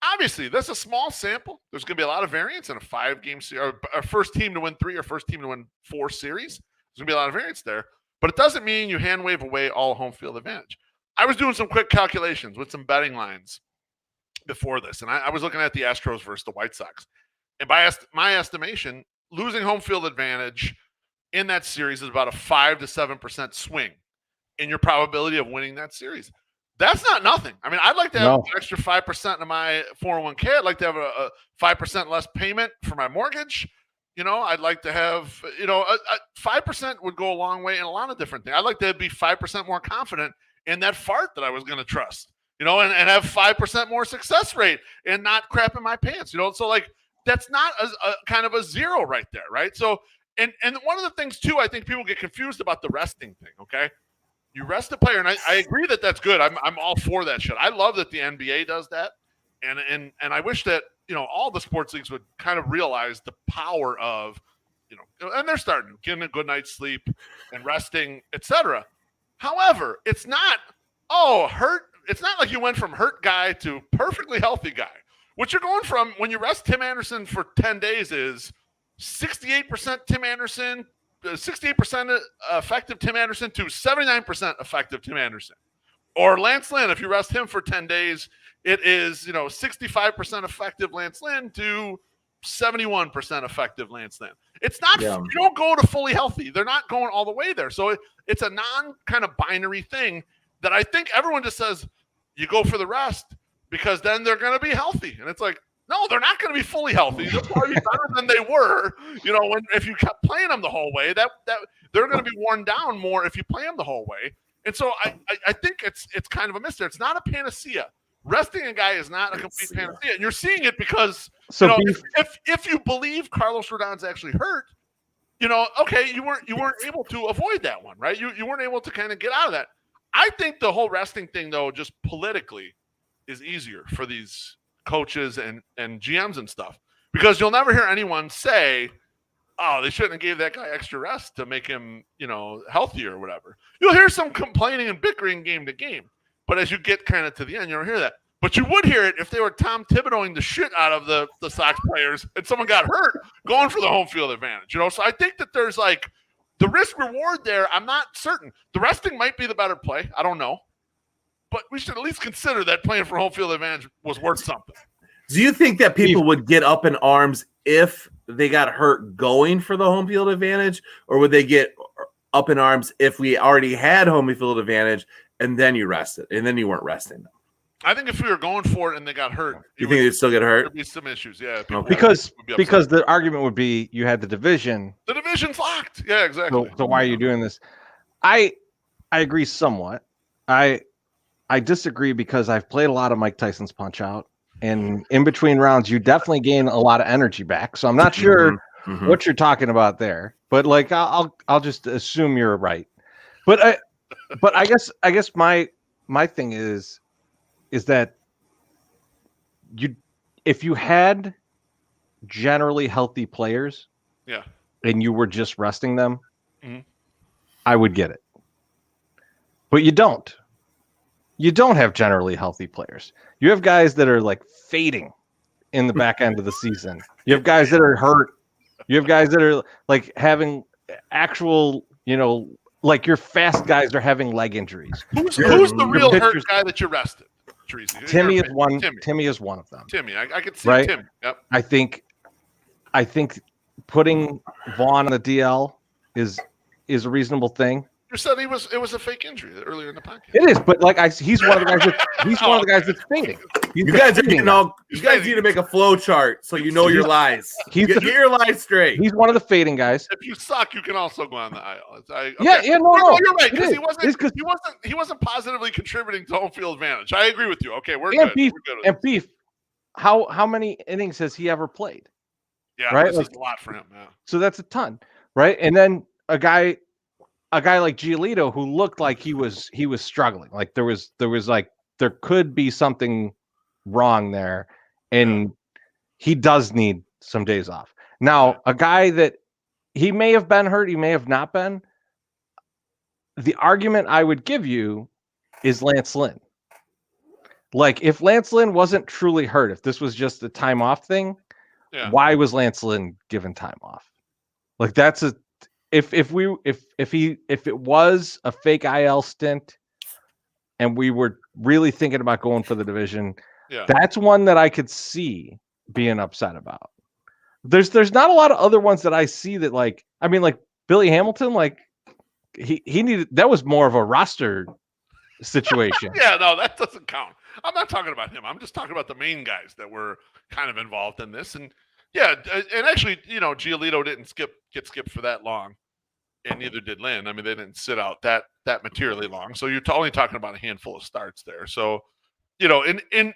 obviously that's a small sample. There's going to be a lot of variance in a 5-game series, or first team to win 3 or first team to win 4 series. There's going to be a lot of variance there. But it doesn't mean you hand wave away all home field advantage. I was doing some quick calculations with some betting lines before this, and I was looking at the Astros versus the White Sox. And by my estimation, losing home field advantage in that series is about a 5 to 7% swing in your probability of winning that series. That's not nothing. I mean, I'd like to have an extra 5% of my 401k. I'd like to have a 5% less payment for my mortgage. I'd like to have, 5% would go a long way in a lot of different things. I'd like to be 5% more confident in that fart that I was going to trust, and have 5% more success rate and not crap in my pants, So like, that's not a kind of a zero right there, right? So, and one of the things too, I think people get confused about the resting thing. Okay, you rest a player, and I agree that that's good. I'm all for that shit. I love that the NBA does that, and I wish that all the sports leagues would kind of realize the power of, and they're starting getting a good night's sleep and resting, etc. However, it's not hurt. It's not like you went from hurt guy to perfectly healthy guy. What you're going from when you rest Tim Anderson for 10 days is 68% Tim Anderson, 68% effective Tim Anderson to 79% effective Tim Anderson. Or Lance Lynn, if you rest him for 10 days, it is 65% effective Lance Lynn to 71% effective Lance Lynn. It's not, you don't go to fully healthy. They're not going all the way there. So it's a non kind of binary thing that I think everyone just says you go for the rest because then they're going to be healthy. And it's like, no, they're not going to be fully healthy. They'll probably be better than they were, if you kept playing them the whole way. That they're going to be worn down more if you play them the whole way. And so I think it's kind of a mystery. It's not a panacea. Resting a guy is not a complete panacea. And you're seeing it because if you believe Carlos Rodon's actually hurt, okay, you weren't able to avoid that one, right? You weren't able to kind of get out of that. I think the whole resting thing, though, just politically is easier for these coaches and GMs and stuff, because you'll never hear anyone say, oh, they shouldn't have gave that guy extra rest to make him, healthier or whatever. You'll hear some complaining and bickering game to game. But as you get kind of to the end, you don't hear that. But you would hear it if they were Tom Thibodeauing the shit out of the Sox players and someone got hurt going for the home field advantage. So I think that there's like the risk reward there. I'm not certain. The resting might be the better play. I don't know. But we should at least consider that playing for home field advantage was worth something. Do you think that people would get up in arms if they got hurt going for the home field advantage, or would they get up in arms if we already had home field advantage and then you rested and then you weren't resting them? I think if we were going for it and they got hurt, you think they'd still get hurt? There'd be some issues, yeah. Because the argument would be you had the division. The division's locked. Yeah, exactly. So why are you doing this? I agree somewhat. I disagree because I've played a lot of Mike Tyson's Punch Out, and in between rounds, you definitely gain a lot of energy back. So I'm not sure what you're talking about there, but like I'll just assume you're right. But I guess my thing is that if you had generally healthy players, and you were just resting them, I would get it. But you don't. You don't have generally healthy players. You have guys that are like fading in the back end of the season. You have guys that are hurt. You have guys that are like having actual, like your fast guys are having leg injuries. Who's the real hurt guy that you rested? Timmy is one. Timmy is one of them. Timmy, I could see Timmy. Yep. I think putting Vaughn on the DL is a reasonable thing. You said it was a fake injury earlier in the podcast. It is, but like he's one of the guys that's fading. You guys need to make a flow chart so you know your lies. Get your lies straight. He's one of the fading guys. If you suck, you can also go on the aisle. No, you're right, because he wasn't positively contributing to home field advantage. I agree with you. Okay, we're good. Beef. How many innings has he ever played? Yeah, right. This is a lot for him. Yeah. So that's a ton, right? And then a guy like Giolito who looked like he was struggling. Like there could be something wrong there, and he does need some days off. Now, a guy that he may have been hurt, he may have not been. The argument I would give you is Lance Lynn. Like if Lance Lynn wasn't truly hurt, if this was just a time off thing, why was Lance Lynn given time off? Like that's if it was a fake IL stint and we were really thinking about going for the division, that's one that I could see being upset about. There's not a lot of other ones that I see that like Billy Hamilton, like he needed, that was more of a roster situation. No, that doesn't count. I'm not talking about him. I'm just talking about the main guys that were kind of involved in this. And Yeah, and actually, Giolito didn't get skipped for that long, and neither did Lynn. I mean, they didn't sit out that materially long. So you're only talking about a handful of starts there. So, in the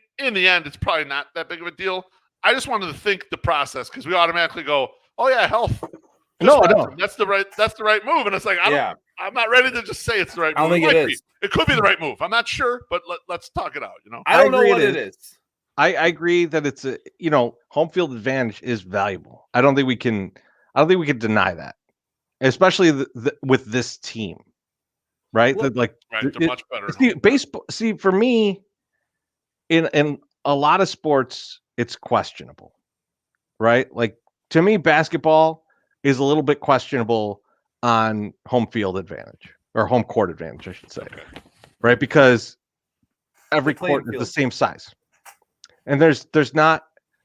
end, it's probably not that big of a deal. I just wanted to think the process because we automatically go, oh yeah, health. No, that's the right move, and it's like I'm not ready to just say it's the right move. I don't think it is. It could be the right move. I'm not sure, but let's talk it out. I don't know what it is. I agree that it's home field advantage is valuable. I don't think we can deny that, especially with this team, right? Well, they're much better. See, baseball. See, for me, in a lot of sports, it's questionable, right? Like to me, basketball is a little bit questionable on home field advantage or home court advantage, I should say, right? Because every court is the same size. And there's not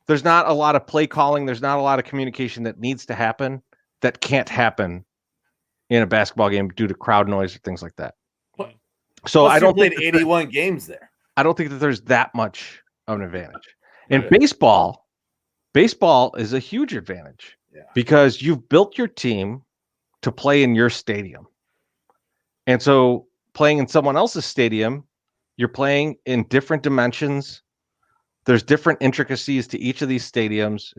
a lot of play calling. There's not a lot of communication that needs to happen that can't happen in a basketball game due to crowd noise or things like that. So I don't think 81 games there. I don't think that there's that much of an advantage. In baseball is a huge advantage because you've built your team to play in your stadium. And so playing in someone else's stadium, you're playing in different dimensions. There's different intricacies to each of these stadiums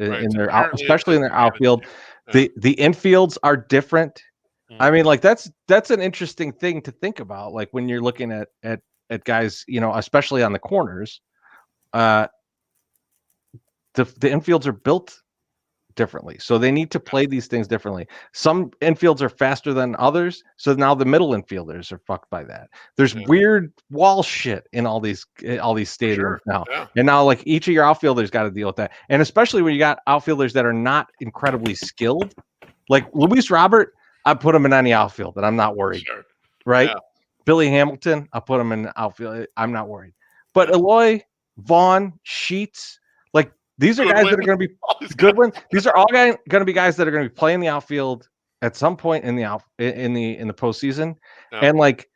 especially in their outfield. Yeah. The infields are different. Mm-hmm. I mean, like that's an interesting thing to think about. Like when you're looking at guys, especially on the corners, the infields are built differently, so they need to play these things differently. Some infields are faster than others, so now the middle infielders are fucked by that. There's weird wall shit in all these stadiums now, and now like each of your outfielders got to deal with that, and especially when you got outfielders that are not incredibly skilled, like Luis Robert. I put him in any outfield, and I'm not worried, right? Yeah. Billy Hamilton, I put him in the outfield. I'm not worried, but Eloy, Vaughn, Sheets, like. These are guys that are going to be Goodwin. These are all going to be guys that are going to be playing the outfield at some point in the postseason, and like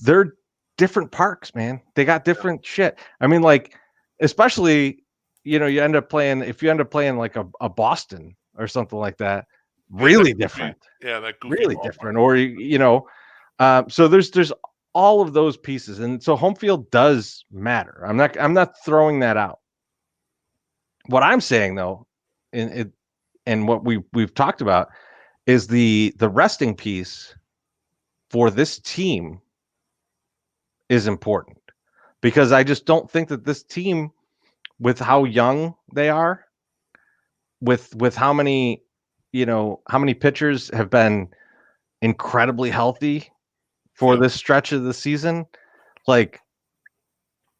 they're different parks, man. They got different shit. I mean, like especially you end up playing like a Boston or something like that. Really different. Yeah, that really different. Or so there's all of those pieces, and so home field does matter. I'm not throwing that out. What I'm saying though, and what we've talked about is the resting piece for this team is important because I just don't think that this team, with how young they are, with how many pitchers have been incredibly healthy for this stretch of the season, like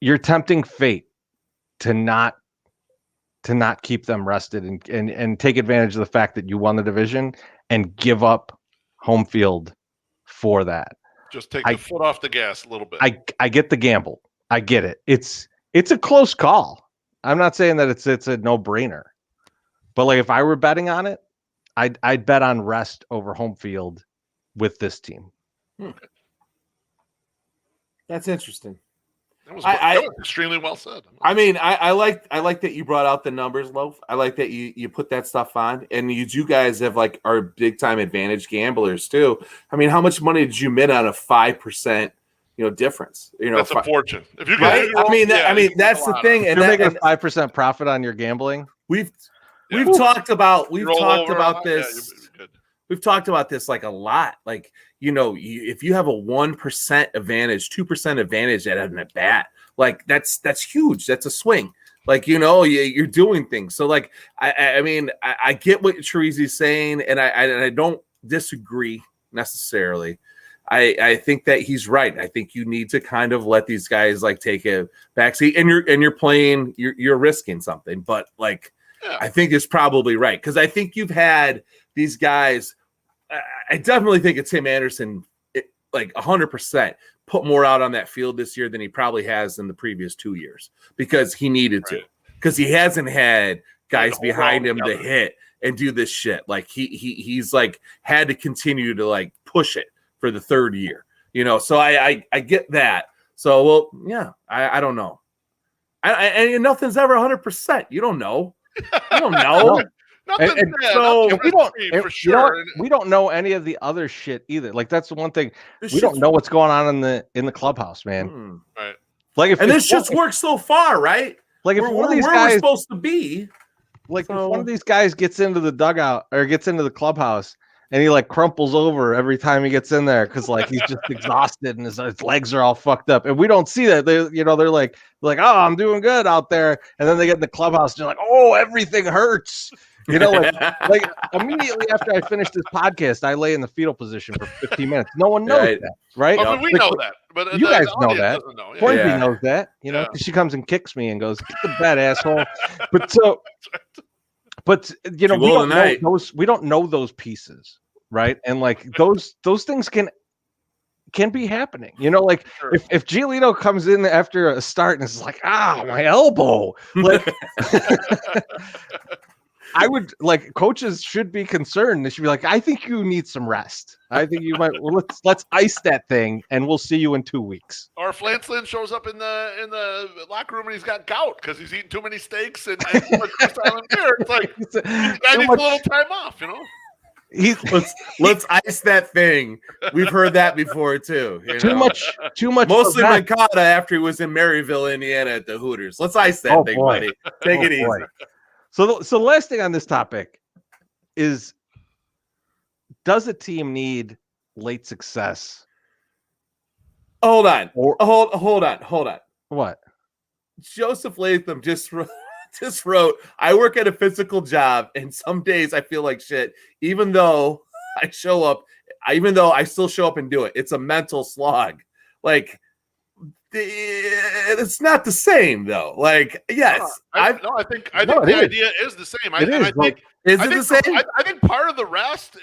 you're tempting fate to not keep them rested and take advantage of the fact that you won the division and give up home field for that. Just take the foot off the gas a little bit. I get the gamble. I get it. It's a close call. I'm not saying that it's a no-brainer. But like if I were betting on it, I'd bet on rest over home field with this team. That's interesting. That was extremely well said. I mean, I like that you brought out the numbers, Loaf. I like that you put that stuff on, and you guys are big time advantage gamblers too. I mean, how much money did you min on a 5%, difference? That's a fortune. If you right? That's the thing. And you're making a 5% profit on your gambling. We've talked about this. We've talked about this like a lot. Like, if you have a 1% advantage, 2% advantage at bat, like that's huge. That's a swing. Like, you're doing things. So like, I mean, I get what Teresa's saying, and I don't disagree necessarily. I think that he's right. I think you need to kind of let these guys like take a backseat, and you're playing, you're risking something, but like, I think it's probably right. Cause I think you've had these guys. I definitely think it's Tim Anderson, like 100%, put more out on that field this year than he probably has in the previous 2 years because he needed to. Because he hasn't had guys behind him to hit and do this shit. Like he's like had to continue to like push it for the third year. So I get that. So well, yeah, I don't know. And nothing's ever 100%. You don't know. You don't know. Nothing bad. so nothing we don't, for sure. We don't know any of the other shit either. Like that's the one thing we don't know what's going on in the clubhouse, man. Right. Like this shit's worked so far, right? Like if we're, one of these where guys we're supposed to be. Like if one of these guys gets into the dugout or gets into the clubhouse and he like crumples over every time he gets in there because like he's just exhausted and his legs are all fucked up, and we don't see that. They're like, oh, I'm doing good out there, and then they get in the clubhouse and they're like, oh, everything hurts. Like immediately after I finish this podcast, I lay in the fetal position for 15 minutes. No one knows that, right? But we know that. But you guys know that. Hornsby knows that, because she comes and kicks me and goes, "Get the bed, asshole." But we don't know those pieces, right? And like those things can be happening. Like sure. if Giolito comes in after a start and it's like, my elbow, like. I would like coaches should be concerned. They should be like, I think you need some rest. I think you might. Well, let's ice that thing, and we'll see you in 2 weeks. Or if Lance Lynn shows up in the locker room and he's got gout because he's eating too many steaks and too much Island beer, it's like I need a little time off, Let's ice that thing. We've heard that before too. Too much. Mostly Mancada after he was in Maryville, Indiana at the Hooters. Let's ice that thing, buddy. Take it easy. So the last thing on this topic is, does a team need late success? Hold on. Hold on. What? Joseph Latham just wrote, I work at a physical job, and some days I feel like shit, even though I still show up and do it. It's a mental slog. Like, it's not the same though. Like, yes, I think the idea is the same. Is it the same? I think part of the rest,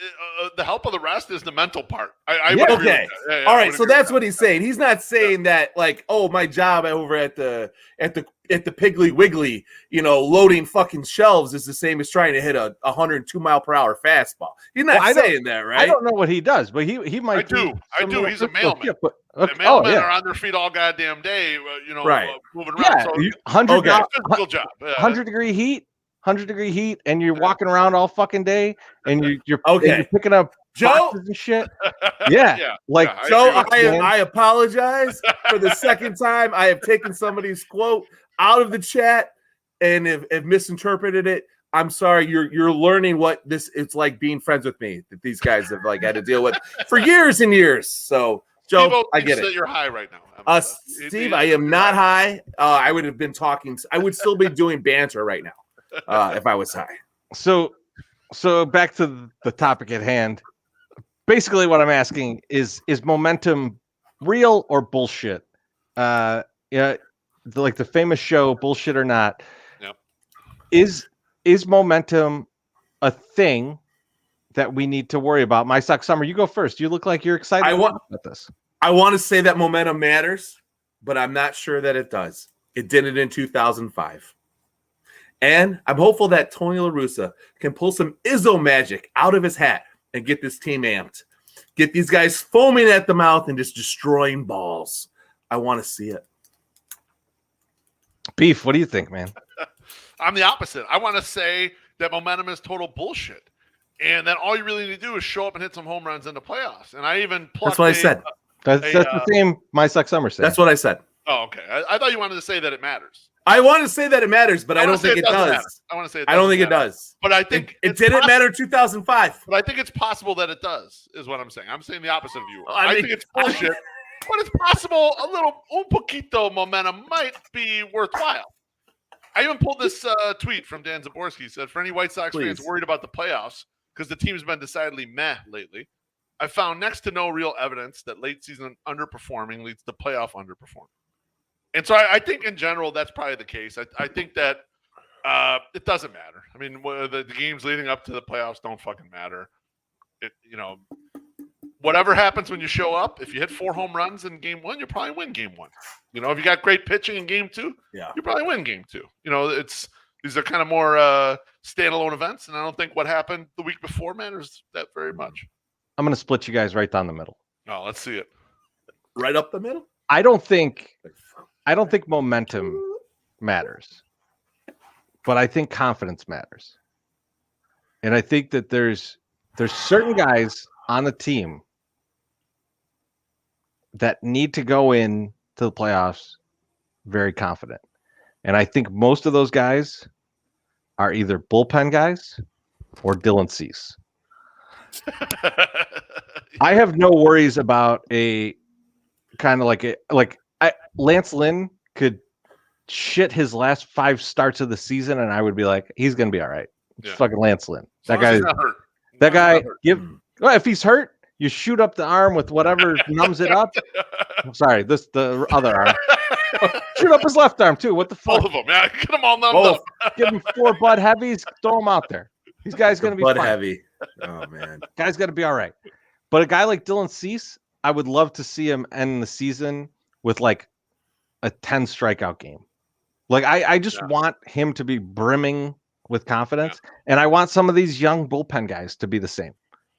the help of the rest, is the mental part. Okay. All right. So that's what he's saying. He's not saying that like, oh, my job over at the Piggly Wiggly, loading fucking shelves is the same as trying to hit a 102-mile-per-hour fastball. He's not saying that, right? I don't know what he does, but he might. I do. He's a mailman. Yeah, but, the mailmen are on their feet all goddamn day, right. Moving around. Yeah, so 100-degree heat. 100-degree heat, and you're walking around all fucking day, and you're picking up boxes and shit. Yeah. Joe, I apologize for the second time. I have taken somebody's quote out of the chat and have misinterpreted it. I'm sorry. You're learning what it's like being friends with me that these guys have like had to deal with for years and years. So, Joe, Steve, I get it. You're high right now. Steve, I am not high. I would have been talking. I would still be doing banter right now. If I was high. So back to the topic at hand. Basically what I'm asking is momentum real or bullshit? Like the famous show Bullshit or Not. Yep. Is momentum a thing that we need to worry about? My Sock Summer, you go first. You look like you're excited about this. I want to say that momentum matters, but I'm not sure that it does. It didn't in 2005. And I'm hopeful that Tony La Russa can pull some Izzo magic out of his hat and get this team amped. Get these guys foaming at the mouth and just destroying balls. I want to see it. Beef, what do you think, man? I'm the opposite. I want to say that momentum is total bullshit. And then all you really need to do is show up and hit some home runs in the playoffs. And I even That's what I said. That's the same My Sock Summer said. That's what I said. Oh, okay. I thought you wanted to say that it matters. I want to say that it matters, but I don't think it does. I want to say I don't think it does. But I think it didn't matter in 2005. But I think it's possible that it does, is what I'm saying. I'm saying the opposite of you. I think it's bullshit, but it's possible a little un poquito momentum might be worthwhile. I even pulled this tweet from Dan Zaborski. He said, for any White Sox fans worried about the playoffs, because the team's been decidedly meh lately, I found next to no real evidence that late season underperforming leads to playoff underperforming. And so I think in general, that's probably the case. I think that it doesn't matter. I mean, the games leading up to the playoffs don't fucking matter. Whatever happens when you show up, if you hit 4 home runs in game 1, you probably win game 1. If you got great pitching in game 2, you probably win game 2. These are kind of more standalone events, and I don't think what happened the week before matters that very much. I'm going to split you guys right down the middle. Oh, let's see it. Right up the middle? I don't think momentum matters, but I think confidence matters. And I think that there's certain guys on the team that need to go in to the playoffs very confident. And I think most of those guys are either bullpen guys or Dylan Cease. I have no worries about a kind of like Lance Lynn could shit his last 5 starts of the season, and I would be like, he's gonna be all right. It's fucking Lance Lynn. That guy. Well, if he's hurt, you shoot up the arm with whatever numbs it up. I'm sorry, the other arm. Shoot up his left arm too. What the fuck? Both of them. Yeah, get them all numbed up. Give him 4 Bud Heavies. Throw him out there. These guys gonna be Bud fine. Heavy. Oh man, guy's gonna be all right. But a guy like Dylan Cease, I would love to see him end the season with like a 10 strikeout game. Like I just want him to be brimming with confidence, and I want some of these young bullpen guys to be the same,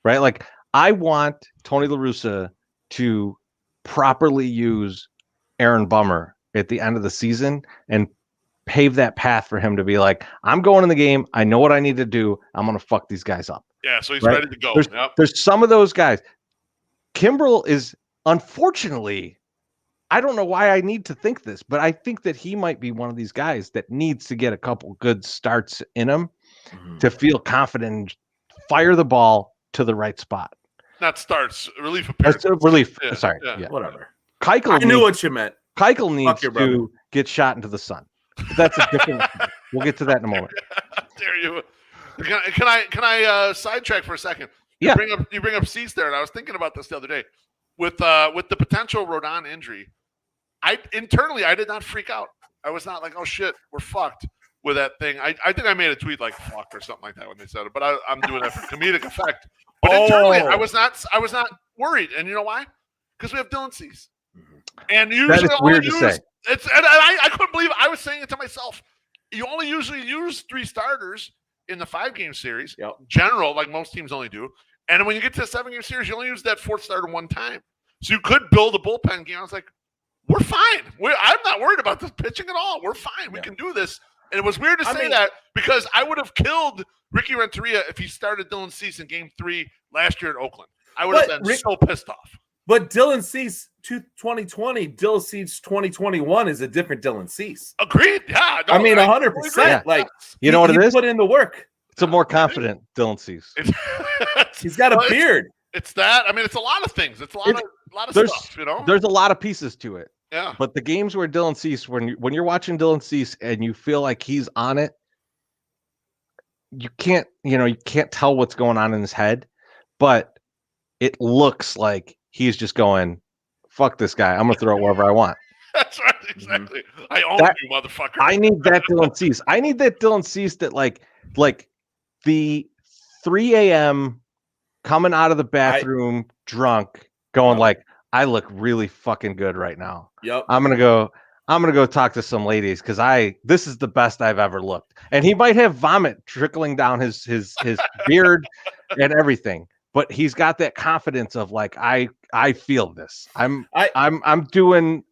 right? Like I want Tony La Russa to properly use Aaron Bummer at the end of the season and pave that path for him to be like, I'm going in the game. I know what I need to do. I'm going to fuck these guys up. Yeah, so he's ready to go. There's some of those guys. Kimbrel is, unfortunately, I don't know why I need to think this, but I think that he might be one of these guys that needs to get a couple good starts in him to feel confident and fire the ball to the right spot. Not starts, relief appearance. Relief. Yeah, Sorry. yeah. Whatever. Keuchel I knew what you meant. Keuchel needs to get shot into the sun. But that's a different. We'll get to that in a moment. Dare you? Can I sidetrack for a second? You bring up Cease there, and I was thinking about this the other day with the potential Rodón injury. I did not freak out. I was not like, oh shit, we're fucked with that thing. I think I made a tweet like fuck or something like that when they said it, but I'm doing that for comedic effect. But internally, I was not worried, and you know why? Because we have Dylan Cease, and usually that is weird to say. I couldn't believe I was saying it to myself. You only usually use 3 starters in the 5-game series, general, like most teams only do. And when you get to the 7-game series, you only use that 4th starter one time. So you could build a bullpen game. I was like, we're fine. I'm not worried about this pitching at all. We're fine. We can do this. And it was weird to say that because I would have killed Ricky Renteria if he started Dylan Cease in Game 3 last year at Oakland. I would have been so pissed off. But Dylan Cease 2020, Dylan Cease 2021 is a different Dylan Cease. Agreed. Yeah. I mean, 100%. Yeah. Like, you know what it is? Put in the work. It's a more confident Dylan Cease. He's got a beard. It's that. I mean, it's a lot of things. It's a lot of stuff. You know, there's a lot of pieces to it. Yeah. But the games where Dylan Cease, when you're watching Dylan Cease and you feel like he's on it, you can't tell what's going on in his head, but it looks like he's just going, fuck this guy. I'm gonna throw it wherever I want. That's right, exactly. I own you, motherfucker. I need that Dylan Cease. I need that Dylan Cease that like the 3 a.m. coming out of the bathroom drunk, going like, I look really fucking good right now. Yep. I'm gonna go talk to some ladies because this is the best I've ever looked. And he might have vomit trickling down his beard and everything, but he's got that confidence of like, I feel this. I'm doing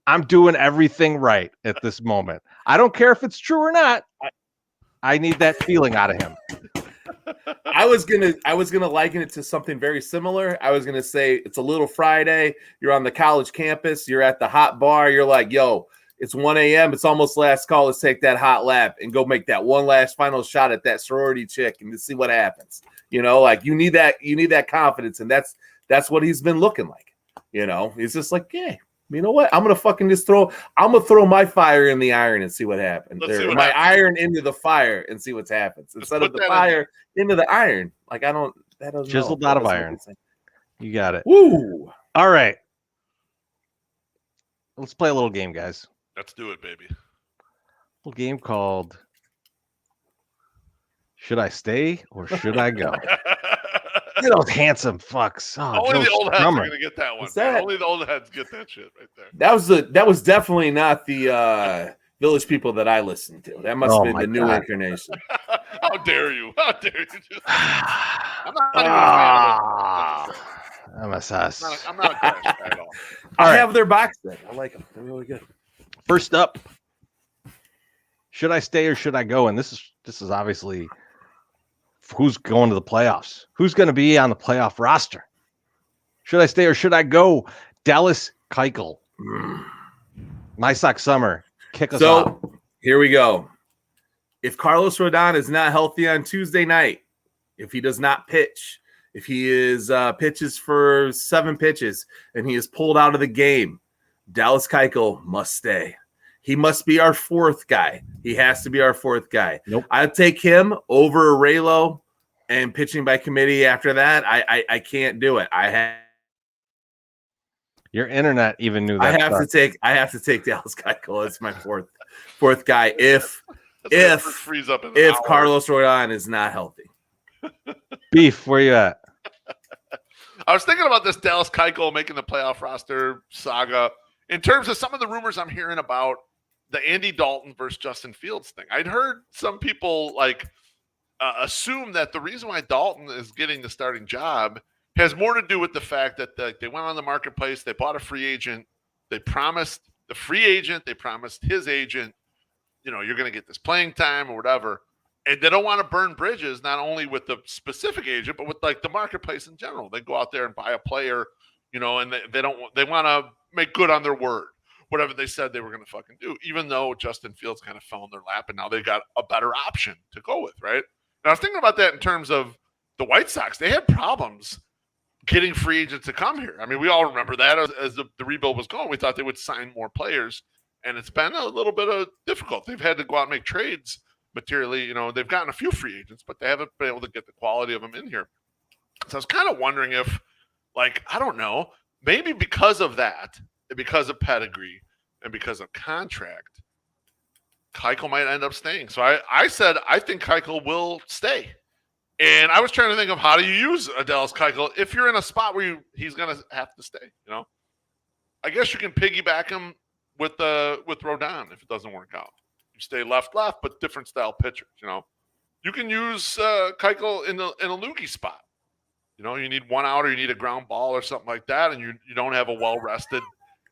everything right at this moment. I don't care if it's true or not. I need that feeling out of him. I was gonna liken it to something very similar. I was gonna say it's a little Friday. You're on the college campus. You're at the hot bar. You're like, yo, it's 1 a.m. It's almost last call. Let's take that hot lap and go make that one last final shot at that sorority chick and to see what happens. You know, like you need that confidence, and that's what he's been looking like. You know, he's just like, yeah. You know what? I'm gonna throw my fire in the iron and see what happens. My iron into the fire and see what happens. Instead of the fire into the iron. Like that doesn't chiseled out of iron. You got it. Woo! All right. Let's play a little game, guys. Let's do it, baby. A little game called Should I Stay or Should I Go? Look at those handsome fucks. Oh, only Joe the old heads are Strummer. gonna get that one. Only the old heads get that shit right there. That was definitely not the Village People that I listened to. That must have been the new incarnation. How dare you? How dare you? I'm not even a fan of it. I'm a sus. I'm not a Clash guy at all. I have their box set. I like them. They're really good. First up, should I stay or should I go? And this is obviously who's going to the playoffs. Who's going to be on the playoff roster? Should I stay or should I go? Dallas Keuchel. My sock summer. Kick us off. So here we go. If Carlos Rodón is not healthy on Tuesday night, if he does not pitch, if he is pitches for 7 pitches and he is pulled out of the game, Dallas Keuchel must stay. He must be our 4th guy. He has to be our 4th guy. Nope. I'd take him over Raylo and pitching by committee after that. I can't do it. Your internet even knew that. I have to take Dallas Keuchel as my fourth guy if Carlos Rodón is not healthy. Beef, where you at? I was thinking about this Dallas Keuchel making the playoff roster saga in terms of some of the rumors I'm hearing about the Andy Dalton versus Justin Fields thing. I'd heard some people assume that the reason why Dalton is getting the starting job has more to do with the fact that they went on the marketplace, they bought a free agent, they promised the free agent, they promised his agent, you're going to get this playing time or whatever. And they don't want to burn bridges, not only with the specific agent, but with the marketplace in general. They go out there and buy a player, and they want to make good on their word, whatever they said they were going to fucking do, even though Justin Fields kind of fell in their lap and now they got a better option to go with, right? And I was thinking about that in terms of the White Sox. They had problems getting free agents to come here. I mean, we all remember that as the rebuild was going. We thought they would sign more players, and it's been a little bit of difficult. They've had to go out and make trades materially. They've gotten a few free agents, but they haven't been able to get the quality of them in here. So I was kind of wondering if, I don't know, maybe because of that, and because of pedigree, and because of contract, Keuchel might end up staying. So I said I think Keuchel will stay. And I was trying to think of how do you use a Dallas Keuchel if you're in a spot where he's going to have to stay. I guess you can piggyback him with Rodón if it doesn't work out. You stay left, but different style pitchers. You can use Keuchel in a loogie spot. You need 1 out or you need a ground ball or something like that, and you don't have a well-rested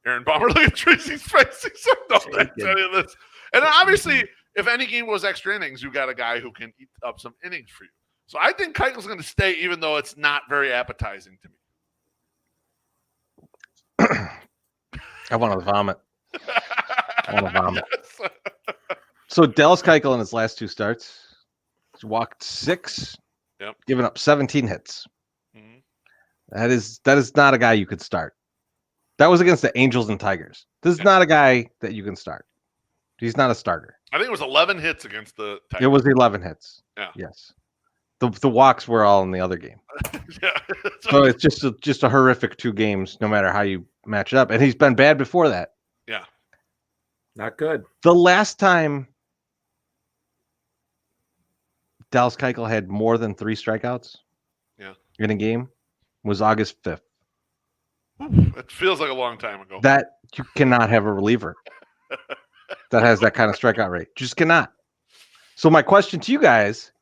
Aaron Bummer. Look at Tracy's face. He's so don't tell you this. And obviously, if any game was extra innings, you got a guy who can eat up some innings for you. So I think Keuchel's going to stay, even though it's not very appetizing to me. I want to vomit. Yes. So Dallas Keuchel in his last 2 starts, he's walked 6, given up 17 hits. Mm-hmm. That is not a guy you could start. That was against the Angels and Tigers. This is not a guy that you can start. He's not a starter. I think it was 11 hits against the Tigers. It was 11 hits. Yeah. Yes. The walks were all in the other game. Yeah. So it's just a horrific 2 games, no matter how you match it up. And he's been bad before that. Yeah. Not good. The last time Dallas Keuchel had more than 3 strikeouts in a game was August 5th. It feels like a long time ago. That you cannot have a reliever that has that kind of strikeout rate. Just cannot. So my question to you guys,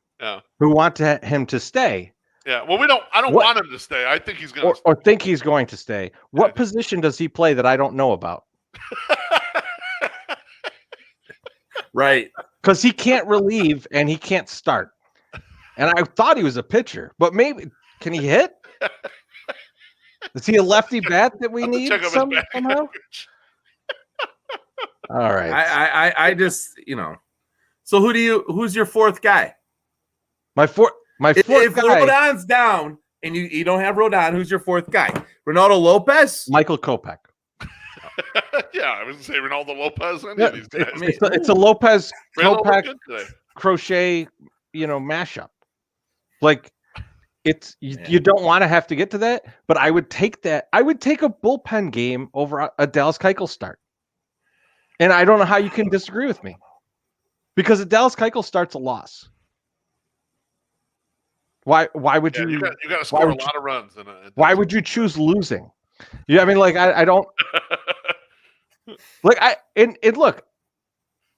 who want him to stay. Yeah. Well, I don't want him to stay. I think he's going to or think he's going to stay. What position does he play that I don't know about? Right. Because he can't relieve and he can't start. And I thought he was a pitcher, but maybe can he hit? Is he a lefty bat that we need somehow? All right. I just, So who's your 4th guy? My fourth If guy. Rodon's down and you don't have Rodón, who's your 4th guy? Ronaldo Lopez? Michael Kopech. Yeah, I was going to say Ronaldo Lopez. Any of these guys. It's a Lopez Kopech crochet, mashup. You don't want to have to get to that, but I would take that. I would take a bullpen game over a Dallas Keuchel start. And I don't know how you can disagree with me. Because a Dallas Keuchel start's a loss. Why would you? You got to score a lot of runs. Why would you choose losing? Yeah, I mean, I don't. Look,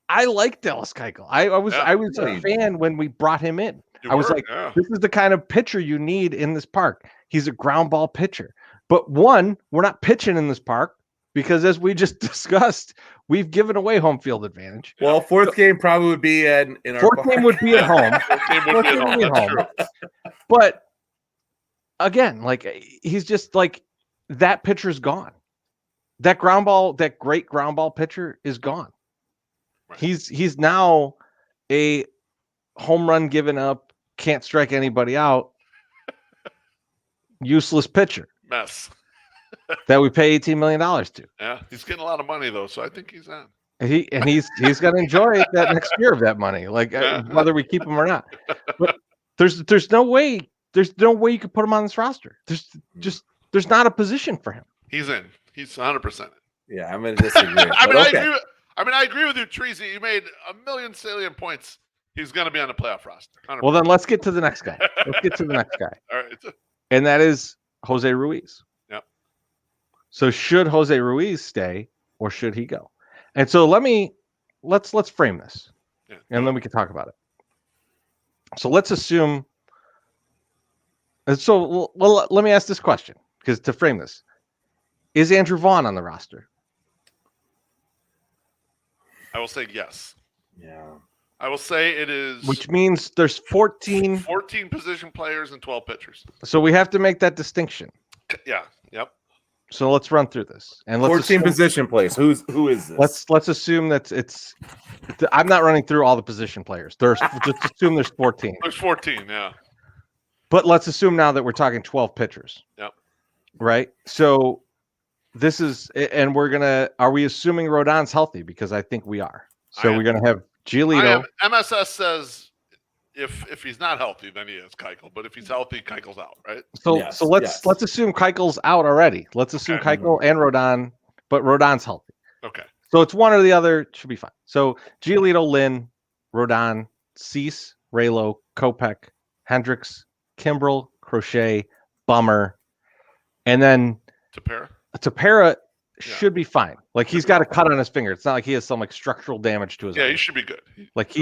I like Dallas Keuchel. I was a fan when we brought him in. This is the kind of pitcher you need in this park. He's a ground ball pitcher. But 1, we're not pitching in this park. because as we just discussed, we've given away home field advantage. Well, fourth game probably would be in our fourth game would be at home. Fourth game would be at home. But again, like he's just like that pitcher's gone. That ground ball, that great ground ball pitcher is gone. Right. He's now a home run given up, can't strike anybody out, useless pitcher. Mess. That we pay $18 million to. Yeah, he's getting a lot of money though, so I think he's on. He's going to enjoy that next year of that money, like whether we keep him or not. But there's no way you could put him on this roster. There's not a position for him. He's in. He's 100%. Yeah, I'm going to disagree. I agree with you, Treasy. You made a million salient points. He's going to be on the playoff roster. 100%. Well, then let's get to the next guy. All right. And that is Jose Ruiz. Yep. So should Jose Ruiz stay or should he go? And so let's frame this, and then we can talk about it. So let's assume. And so, well, let me ask this question, because to frame this, is Andrew Vaughn on the roster? I will say yes. Yeah. I will say it is. Which means there's 14 position players and 12 pitchers. So we have to make that distinction. Yeah. Yep. So let's run through this. And let's 14 position players. Who is this? Let's assume that it's. I'm not running through all the position players. Just assume there's 14. There's 14. Yeah. But let's assume now that we're talking 12 pitchers. Yep. Right. So this is, and are we assuming Rodon's healthy? Because I think we are. So we're going to have Giolito. MSS says if he's not healthy, then he is Keuchel. But if he's healthy, Keuchel's out, right? So let's assume Keuchel's out already. Let's assume Keuchel and Rodon, but Rodon's healthy. Okay. So it's one or the other. Should be fine. So Giolito, Lynn, Rodon, Cease, Raylo, Kopech, Hendricks, Kimbrel, Crochet, Bummer, and then Tepera should be fine. Like he's got a cut on his finger. It's not like he has some like structural damage to his arm. He should be good. Like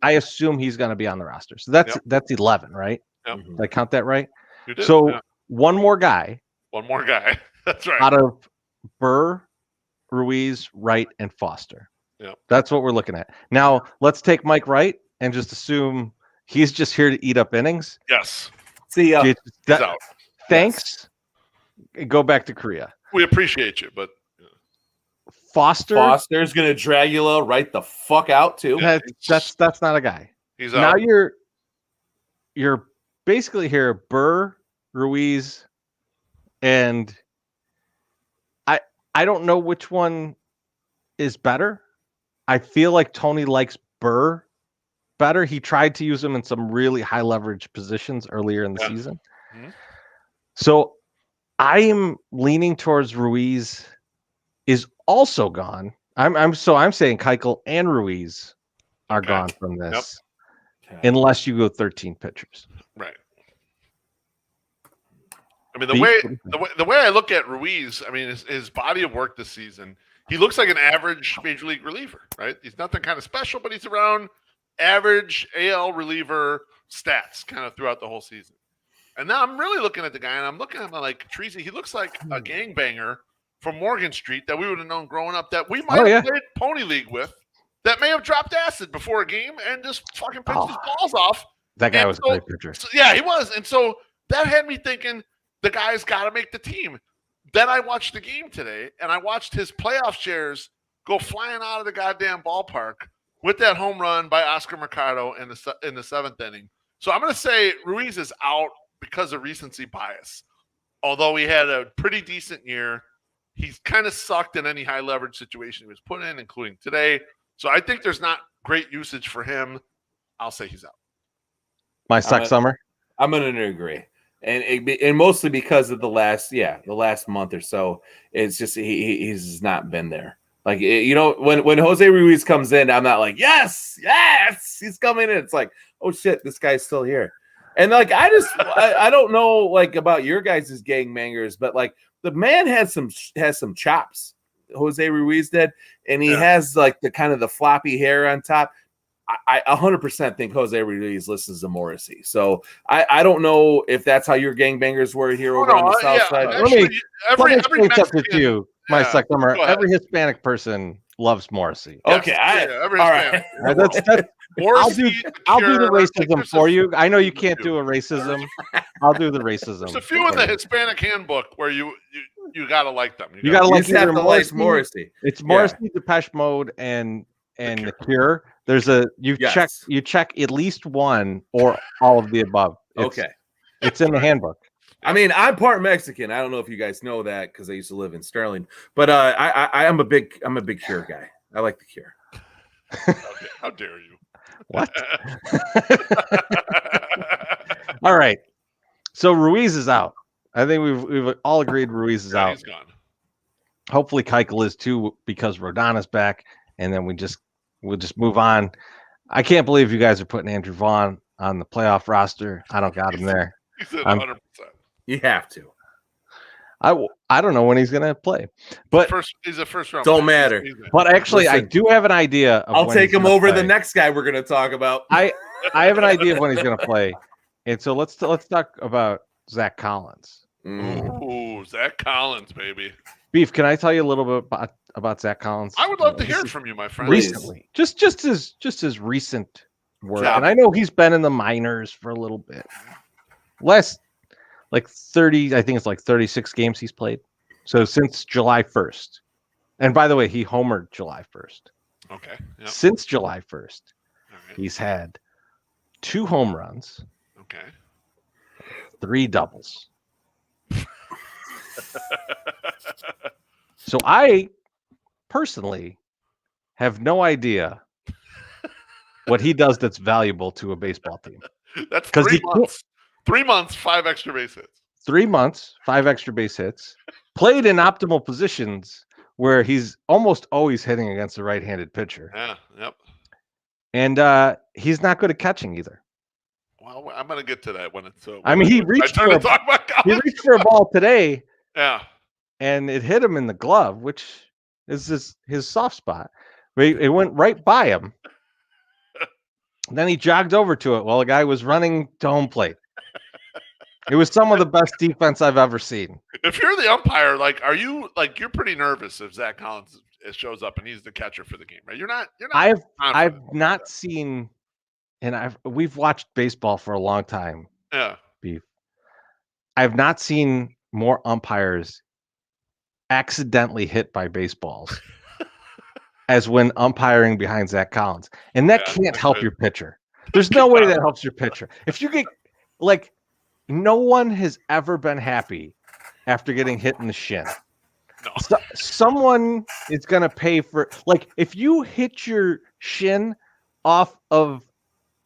I assume he's going to be on the roster. So that's 11, right? Yep. Did I count that right? You did. So one more guy. That's right. Out of Burr, Ruiz, Wright, and Foster. Yep. That's what we're looking at. Now let's take Mike Wright and just assume he's just here to eat up innings. Yes. See ya. He's out. Thanks. Yes. Go back to Korea. We appreciate you, but Foster's gonna drag you right the fuck out too. That's not a guy. He's out. Now you're basically here Burr, Ruiz, and I don't know which one is better. I feel like Tony likes Burr better. He tried to use him in some really high leverage positions earlier in the season. Mm-hmm. So I am leaning towards Ruiz is also gone. I'm saying Keuchel and Ruiz are gone from this, unless you go 13 pitchers. Right. I mean, the way I look at Ruiz, I mean, his body of work this season, he looks like an average major league reliever, right? He's nothing kind of special, but he's around average AL reliever stats kind of throughout the whole season. And now I'm really looking at the guy, and I'm looking at him like Treasy. He looks like a gangbanger from Morgan Street that we would have known growing up, that we might have played Pony League with, that may have dropped acid before a game and just fucking pitched his balls off. That guy was a great pitcher. So, yeah, he was. And so that had me thinking the guy's got to make the team. Then I watched the game today, and I watched his playoff shares go flying out of the goddamn ballpark with that home run by Oscar Mercado in the seventh inning. So I'm going to say Ruiz is out because of recency bias. Although he had a pretty decent year, he's kind of sucked in any high leverage situation he was put in, including today. So I think there's not great usage for him. I'll say he's out. My suck summer. I'm going to agree. And mostly because of the last month or so, it's just he's not been there. Like, when Jose Ruiz comes in, I'm not like, yes, he's coming in. It's like, oh shit, this guy's still here. And like, I don't know like about your guys' gangbangers, but like the man has some chops. Jose Ruiz did, and he has like the kind of the floppy hair on top. I 100% think Jose Ruiz listens to Morrissey. So I don't know if that's how your gangbangers were here over on the south side. Let me explain something to you. my suck summer. Every Hispanic person loves Morrissey. Okay, every all Hispanic. right. That's Morrissey, I'll do the racism for you. I know you can't do a racism. I'll do the racism. There's a few in the Hispanic handbook where you got to like them. You got to like either Morrissey. It's Morrissey, Depeche Mode, and The Cure. There's you check at least one or all of the above. It's in the handbook. I mean, I'm part Mexican. I don't know if you guys know that because I used to live in Sterling. But I'm a big Cure guy. I like The Cure. Okay. How dare you? What? All right. So Ruiz is out. I think we've all agreed Ruiz is out. He's gone. Hopefully Keuchel is too because Rodón is back, and then we'll just move on. I can't believe you guys are putting Andrew Vaughn on the playoff roster. I don't got him there. He's at 100%. You have to. I don't know when he's going to play, but he's a first round. Don't matter. But actually, I do have an idea. I'll take him over the next guy we're going to talk about. I have an idea of when he's going to play, and so let's talk about Zach Collins. Ooh, Zach Collins, baby. Beef, can I tell you a little bit about Zach Collins? I would love to hear it from you, my friend. Recently, just his recent work, and I know he's been in the minors for a little bit. Last 30, I think it's 36 games he's played. So since July 1st. And by the way, he homered July 1st. Okay. Yep. Since July 1st, he's had 2 home runs. Okay. 3 doubles. So I personally have no idea what he does that's valuable to a baseball team. That's 3 months. 3 months, 5 extra base hits. 3 months, 5 extra base hits. Played in optimal positions where he's almost always hitting against a right-handed pitcher. Yeah, yep. And he's not good at catching either. Well, I'm going to get to that when it's. I mean, he reached for a ball today. Yeah. And it hit him in the glove, which is his soft spot. It went right by him. Then he jogged over to it while a guy was running to home plate. It was some of the best defense I've ever seen. If you're the umpire, are you you're pretty nervous if Zach Collins shows up and he's the catcher for the game, right? You're not. I've not seen, and we've watched baseball for a long time. Yeah. Beef. I've not seen more umpires accidentally hit by baseballs as when umpiring behind Zach Collins, and that can't help your pitcher. There's no way that helps your pitcher. If you get no one has ever been happy after getting hit in the shin. No. So, someone is going to pay for if you hit your shin off of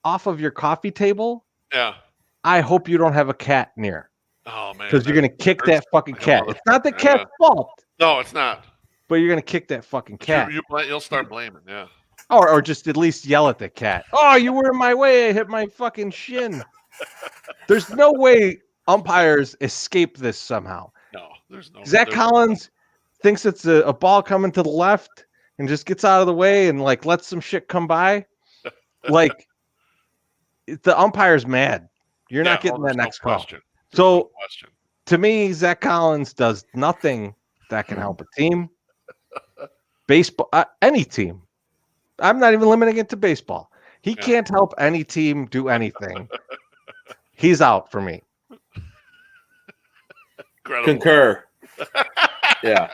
your coffee table. Yeah. I hope you don't have a cat near. Oh man. Because you're going to kick that fucking cat. It's not the cat's fault. No, it's not. But you're going to kick that fucking cat. You'll start blaming, yeah. Or just at least yell at the cat. Oh, you were in my way. I hit my fucking shin. There's no way umpires escape this somehow. No, there's no. Zach Collins thinks it's a ball coming to the left and just gets out of the way and lets some shit come by. The umpire's mad. You're not getting that next call. So to me, Zach Collins does nothing that can help a team. Baseball, any team. I'm not even limiting it to baseball. He can't help any team do anything. He's out for me. Concur. Yeah.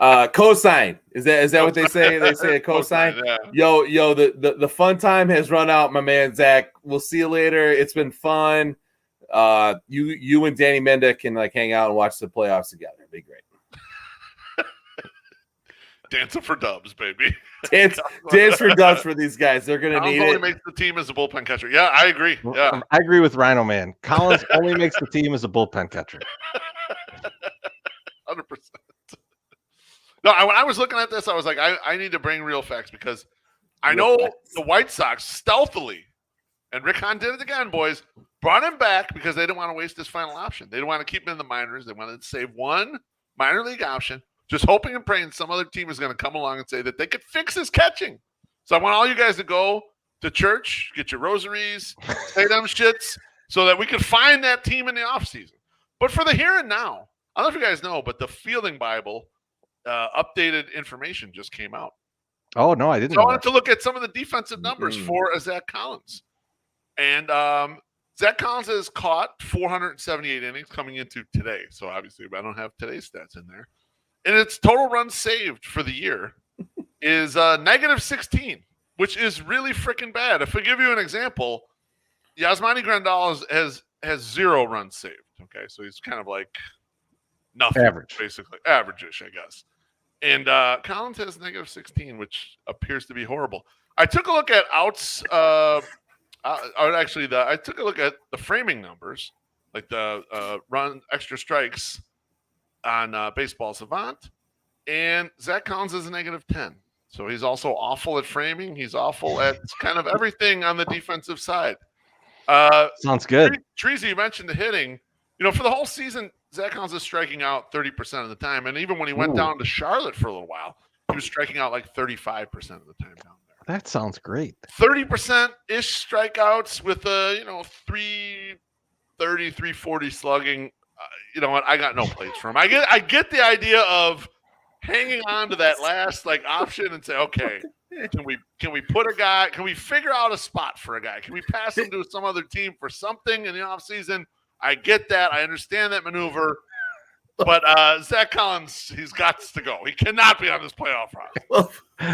Cosign. Is that what they say? They say a cosign. Yeah. Yo, the fun time has run out, my man Zach. We'll see you later. It's been fun. You and Danny Menda can hang out and watch the playoffs together. It'd be great. Dancing for dubs, baby. Dance for dubs for these guys. They're gonna need it. Only makes the team as a bullpen catcher. Yeah, I agree. Yeah, I agree with Rhino Man. Collins only makes the team as a bullpen catcher. 100%. No, when I was looking at this, I was like, I need to bring real facts because I know the White Sox stealthily, and Rick Hahn did it again, boys, brought him back because they didn't want to waste his final option. They didn't want to keep him in the minors. They wanted to save one minor league option. Just hoping and praying some other team is going to come along and say that they could fix his catching. So I want all you guys to go to church, get your rosaries, say them shits, so that we can find that team in the offseason. But for the here and now, I don't know if you guys know, but the Fielding Bible updated information just came out. Oh, no, I didn't So I know wanted that. to look at some of the defensive numbers for Zach Collins. And Zach Collins has caught 478 innings coming into today. So obviously I don't have today's stats in there. And its total runs saved for the year is -16, which is really freaking bad. If I give you an example, Yasmani Grandal has 0 runs saved. Okay, so he's kind of like nothing. Average. Basically. Average-ish, I guess. And Collins has -16, which appears to be horrible. I took a look at outs. I took a look at the framing numbers, like the run extra strikes on Baseball Savant, and Zach Collins is a -10. So he's also awful at framing. He's awful at kind of everything on the defensive side. Sounds good. Treasy, you mentioned the hitting. For the whole season, Zach Collins is striking out 30% of the time. And even when he went down to Charlotte for a little while, he was striking out like 35% of the time down there. That sounds great. 30%-ish strikeouts with 330, 340 slugging. You know what? I got no place for him. I get the idea of hanging on to that last option and say, okay, can we put a guy? Can we figure out a spot for a guy? Can we pass him to some other team for something in the offseason? I get that. I understand that maneuver. But Zach Collins, he's got to go. He cannot be on this playoff roster.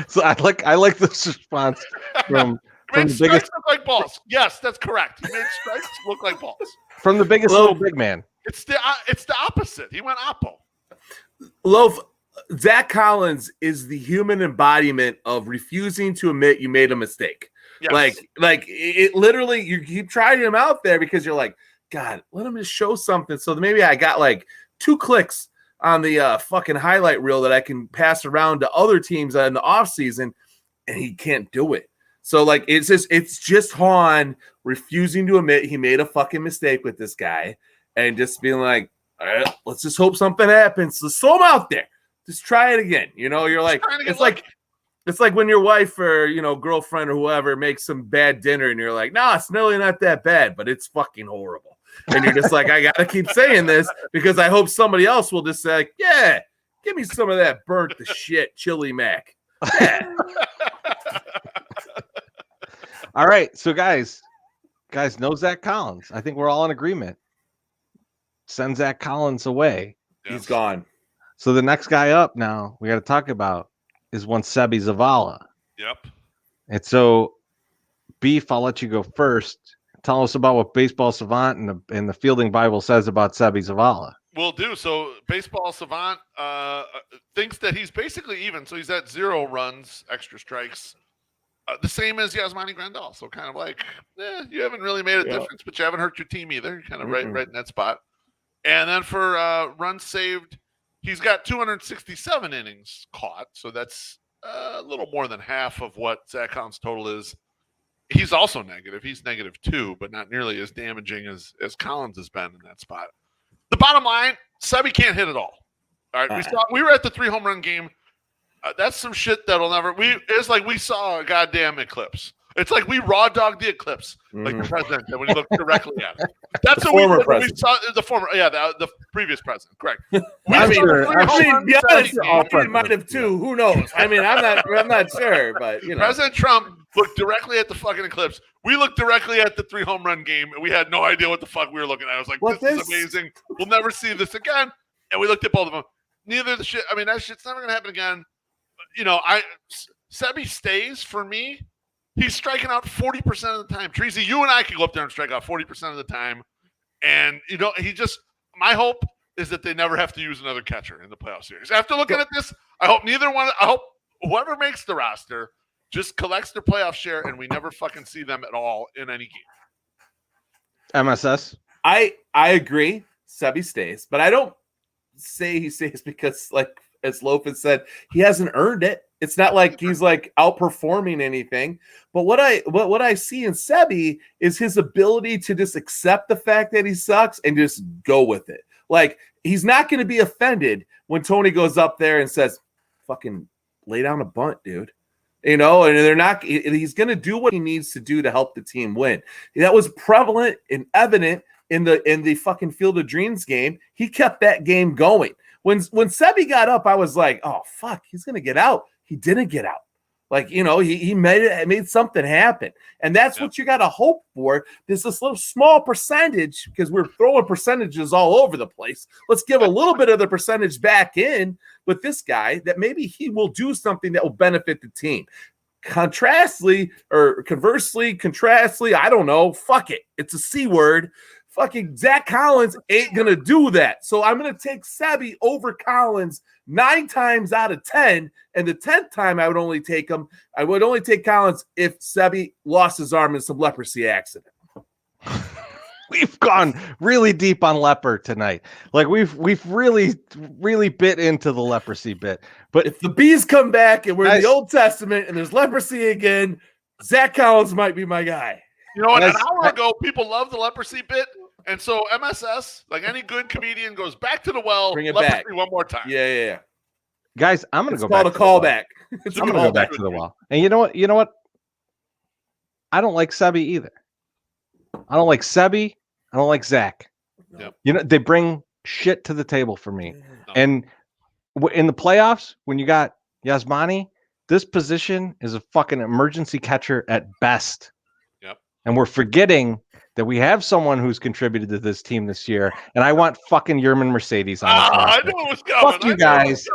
So I like this response from the strikes biggest look like balls. Yes, that's correct. He made strikes look like balls. From the biggest little big man. It's the opposite. He went oppo. Loaf, Zach Collins is the human embodiment of refusing to admit you made a mistake. Yes. Like it literally, you keep trying him out there because you're like, God, let him just show something. So maybe I got 2 clicks on the fucking highlight reel that I can pass around to other teams in the offseason, and he can't do it. So it's just Han refusing to admit he made a fucking mistake with this guy and just being like, all right, let's just hope something happens. Let's throw him out there. Just try it again. You're like, it's like when your wife or girlfriend or whoever makes some bad dinner and you're like, no, it's really not that bad, but it's fucking horrible. And you're just like, I gotta keep saying this because I hope somebody else will just say, yeah, give me some of that burnt the shit chili mac. Yeah. All right, so guys know Zach Collins. I think we're all in agreement. Send Zach Collins away. Yes. He's gone. So the next guy up now we got to talk about is one Sebi Zavala. Yep. And so, Beef, I'll let you go first. Tell us about what Baseball Savant and the Fielding Bible says about Sebi Zavala. Will do. So Baseball Savant thinks that he's basically even. So he's at 0 runs, extra strikes, the same as Yasmani Grandal. So kind of like, you haven't really made a difference, but you haven't hurt your team either. You're kind of right in that spot. And then for runs saved, he's got 267 innings caught. So that's a little more than half of what Zach Collins' total is. He's also negative. He's -2, but not nearly as damaging as Collins has been in that spot. The bottom line, Sebi can't hit at all. All right, we were at the 3 home run game. That's some shit that'll never. It's like we saw a goddamn eclipse. It's like we raw dogged the eclipse, like the president did when he looked directly at it. That's what we saw. The former, the previous president, correct. It might have too. Who knows? I mean, I'm not sure, but President Trump looked directly at the fucking eclipse. We looked directly at the 3 home run game, and we had no idea what the fuck we were looking at. I was like, this is amazing. We'll never see this again. And we looked at both of them. Neither the shit. I mean, that shit's never gonna happen again. Sebi stays for me. He's striking out 40% of the time. Treasy, you and I could go up there and strike out 40% of the time. And, my hope is that they never have to use another catcher in the playoff series. After looking at this, I hope whoever makes the roster just collects their playoff share and we never fucking see them at all in any game. MSS? I agree. Sebi stays, but I don't say he stays because, as Loaf has said, he hasn't earned it. It's not like he's outperforming anything. But what I see in Sebi is his ability to just accept the fact that he sucks and just go with it. He's not going to be offended when Tony goes up there and says, fucking lay down a bunt, dude. And they're not, he's going to do what he needs to do to help the team win. That was prevalent and evident in the fucking Field of Dreams game. He kept that game going. When Sebi got up, I was like, oh fuck, he's gonna get out. He didn't get out. Like, you know, he made something happen. And that's what you got to hope for. There's this little small percentage, because we're throwing percentages all over the place. Let's give a little bit of the percentage back in with this guy, that maybe he will do something that will benefit the team. Conversely, I don't know. Fuck it. It's a C word. Fucking Zach Collins ain't going to do that. So I'm going to take Sebi over Collins 9 times out of 10. And the 10th time I would only take him. I would only take Collins if Sebi lost his arm in some leprosy accident. We've gone really deep on leper tonight. Like we've really bit into the leprosy bit. But if the bees come back and we're in the Old Testament and there's leprosy again, Zach Collins might be my guy. You know what? An hour ago, people loved the leprosy bit. And so MSS, like any good comedian, goes back to the well. Bring it leprosy back one more time. Yeah. Guys, I'm going to go back. It's called a callback. I'm going to go back to the well. And you know what? I don't like Sebi either. I don't like Sebi. I don't like Zach. Yep. You know, they bring shit to the table for me. No. And in the playoffs, when you got Yasmani, this position is a fucking emergency catcher at best. Yep. And we're forgetting that we have someone who's contributed to this team this year, and I want fucking Yerman Mercedes on. I know what's coming. Fuck you guys.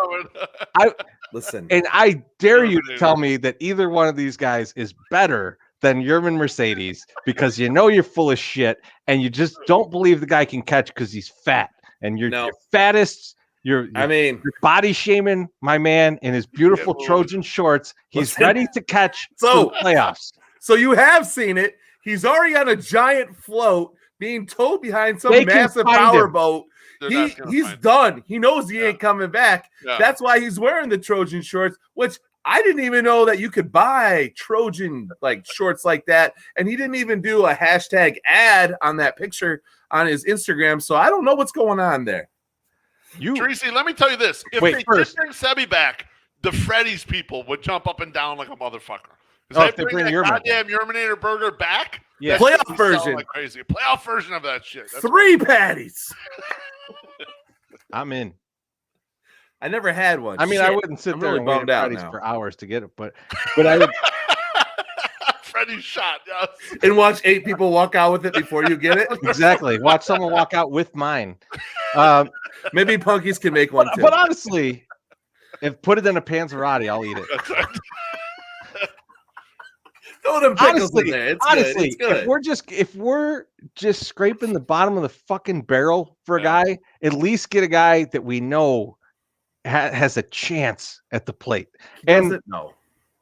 Listen, and I dare you to tell me that either one of these guys is better than Yerman Mercedes, because you know you're full of shit and you just don't believe the guy can catch because he's fat, and you're fattest. You're body shaming my man in his beautiful Trojan shorts. He's ready to catch the playoffs. So you have seen it. He's already on a giant float being towed behind some massive power boat. He's done. He knows he ain't coming back. Yeah. That's why he's wearing the Trojan shorts, which I didn't even know that you could buy Trojan like shorts like that. And he didn't even do a hashtag ad on that picture on his Instagram. So I don't know what's going on there. Tracy, let me tell you this. If they did bring Sebi back, the Freddy's people would jump up and down like a motherfucker. If they bring that goddamn Yerminator burger back, playoff version, like crazy. Playoff version of that shit. That's 3 patties. I'm in. I never had one. I mean, I wouldn't sit there and wait for hours to get it, but I would. Freddy's shot, yes. And watch 8 people walk out with it before you get it. Exactly. Watch someone walk out with mine. Maybe Punkies can make one too. But honestly, if put it in a Panzerotti, I'll eat it. Throw them pickles in there. It's good. If we're just scraping the bottom of the fucking barrel for a guy, at least get a guy that we know has a chance at the plate. And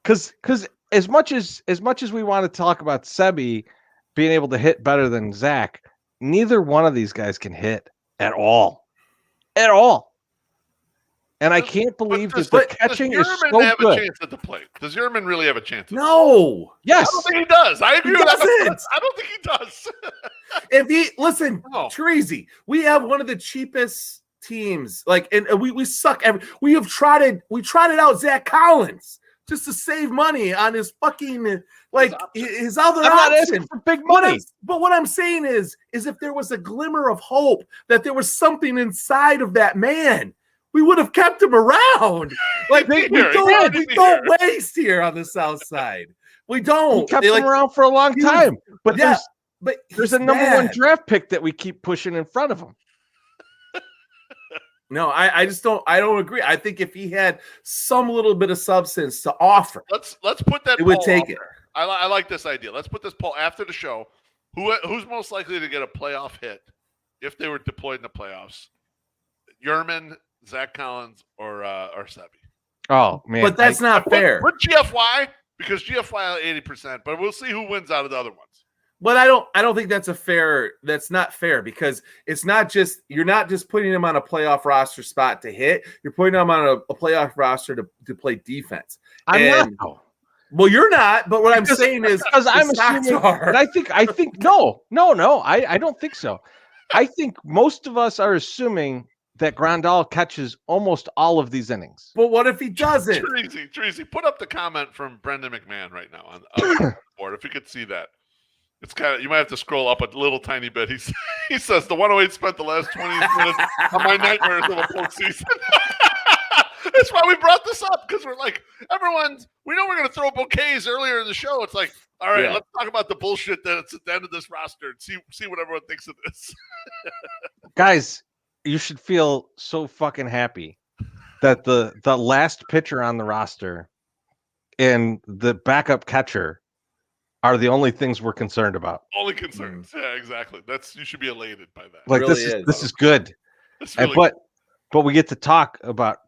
because as much as we want to talk about Sebi being able to hit better than Zach, neither one of these guys can hit at all. And I can't believe that the catching is so have good. A chance at the plate? Does Yerman really have a chance? No. Yes. I don't think he does. I agree with that. I don't think he does. Treasy, we have one of the cheapest teams. And we suck. We trotted out Zach Collins just to save money on his fucking his other option. Not asking for big money. But what I'm saying is if there was a glimmer of hope that there was something inside of that man, we would have kept him around. We don't waste here on the South Side. We don't. We kept him around for a long time. But there's a number 1 draft pick that we keep pushing in front of him. No, I just don't. I don't agree. I think if he had some little bit of substance to offer, let's put that. It would take it. I like this idea. Let's put this poll after the show. Who's most likely to get a playoff hit if they were deployed in the playoffs? Yerman, Zach Collins, or Sebi? Oh man, but that's not fair. Put GFY, because GFY 80%, but we'll see who wins out of the other ones. But I don't think that's that's not fair, because it's not just, you're not just putting him on a playoff roster spot to hit. You're putting him on a playoff roster to play defense. I'm not. Well, you're not, but what I'm saying is because I'm assuming, and I think no, I don't think so. I think most of us are assuming that Grandal catches almost all of these innings. But what if he doesn't? Tracy, put up the comment from Brendan McMahon right now on the board, if you could see that. It's kind of, you might have to scroll up a little tiny bit. He says the 108 spent the last 20 minutes on my nightmares of a postseason. That's why we brought this up, because we're like, we know we're going to throw bouquets earlier in the show. It's like, all right, let's talk about the bullshit that's at the end of this roster and see what everyone thinks of this. Guys, you should feel so fucking happy that the last pitcher on the roster and the backup catcher are the only things we're concerned about. Only concerns. Yeah, exactly. You should be elated by that. Like, really this is good. Really but we get to talk about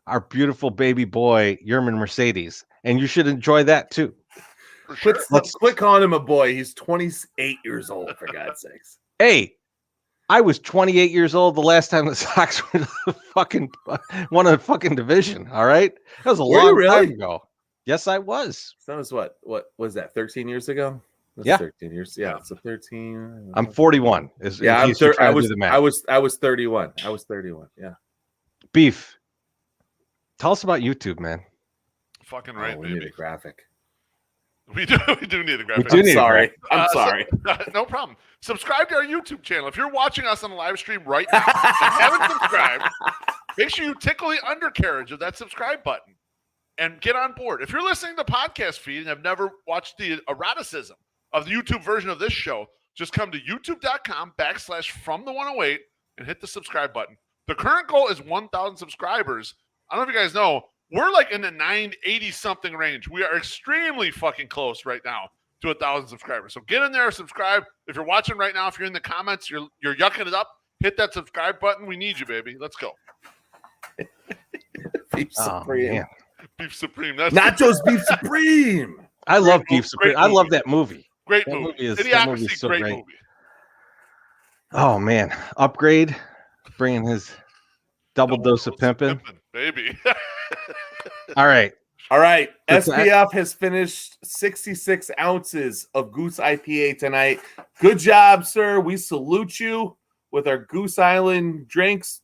our beautiful baby boy, Yerman Mercedes, and you should enjoy that too. For sure. Quit calling him a boy. He's 28 years old, for God's sakes. Hey, I was 28 years old the last time the Sox won a fucking division. All right, that was a long time ago. Yes, I was. So that was what was that? 13 years ago. Yeah, 13 years. Yeah, so 13. I'm 41. I was 31. I was 31. Yeah. Beef. Tell us about YouTube, man. Fucking right, we baby. need a graphic. We do need a graphic. I'm sorry. I'm sorry. No problem. Subscribe to our YouTube channel. If you're watching us on the live stream right now and haven't subscribed, make sure you tickle the undercarriage of that subscribe button and get on board. If you're listening to the podcast feed and have never watched the eroticism of the YouTube version of this show, just come to youtube.com/FromThe108 and hit the subscribe button. The current goal is 1,000 subscribers. I don't know if you guys know, we're like in the 980 something range. We are extremely fucking close right now to 1,000 subscribers. So get in there, subscribe. If you're watching right now, if you're in the comments, you're yucking it up, hit that subscribe button. We need you, baby. Let's go. Beef Supreme. Man. Beef Supreme. That's Nachos Beef Supreme. I love Beef Supreme. I love that movie. Great that movie. Idiocracy, so great movie. Oh man, Upgrade, bringing his double dose of pimping, baby. All right. SPF has finished 66 ounces of Goose IPA tonight. Good job, sir. We salute you with our Goose Island drinks.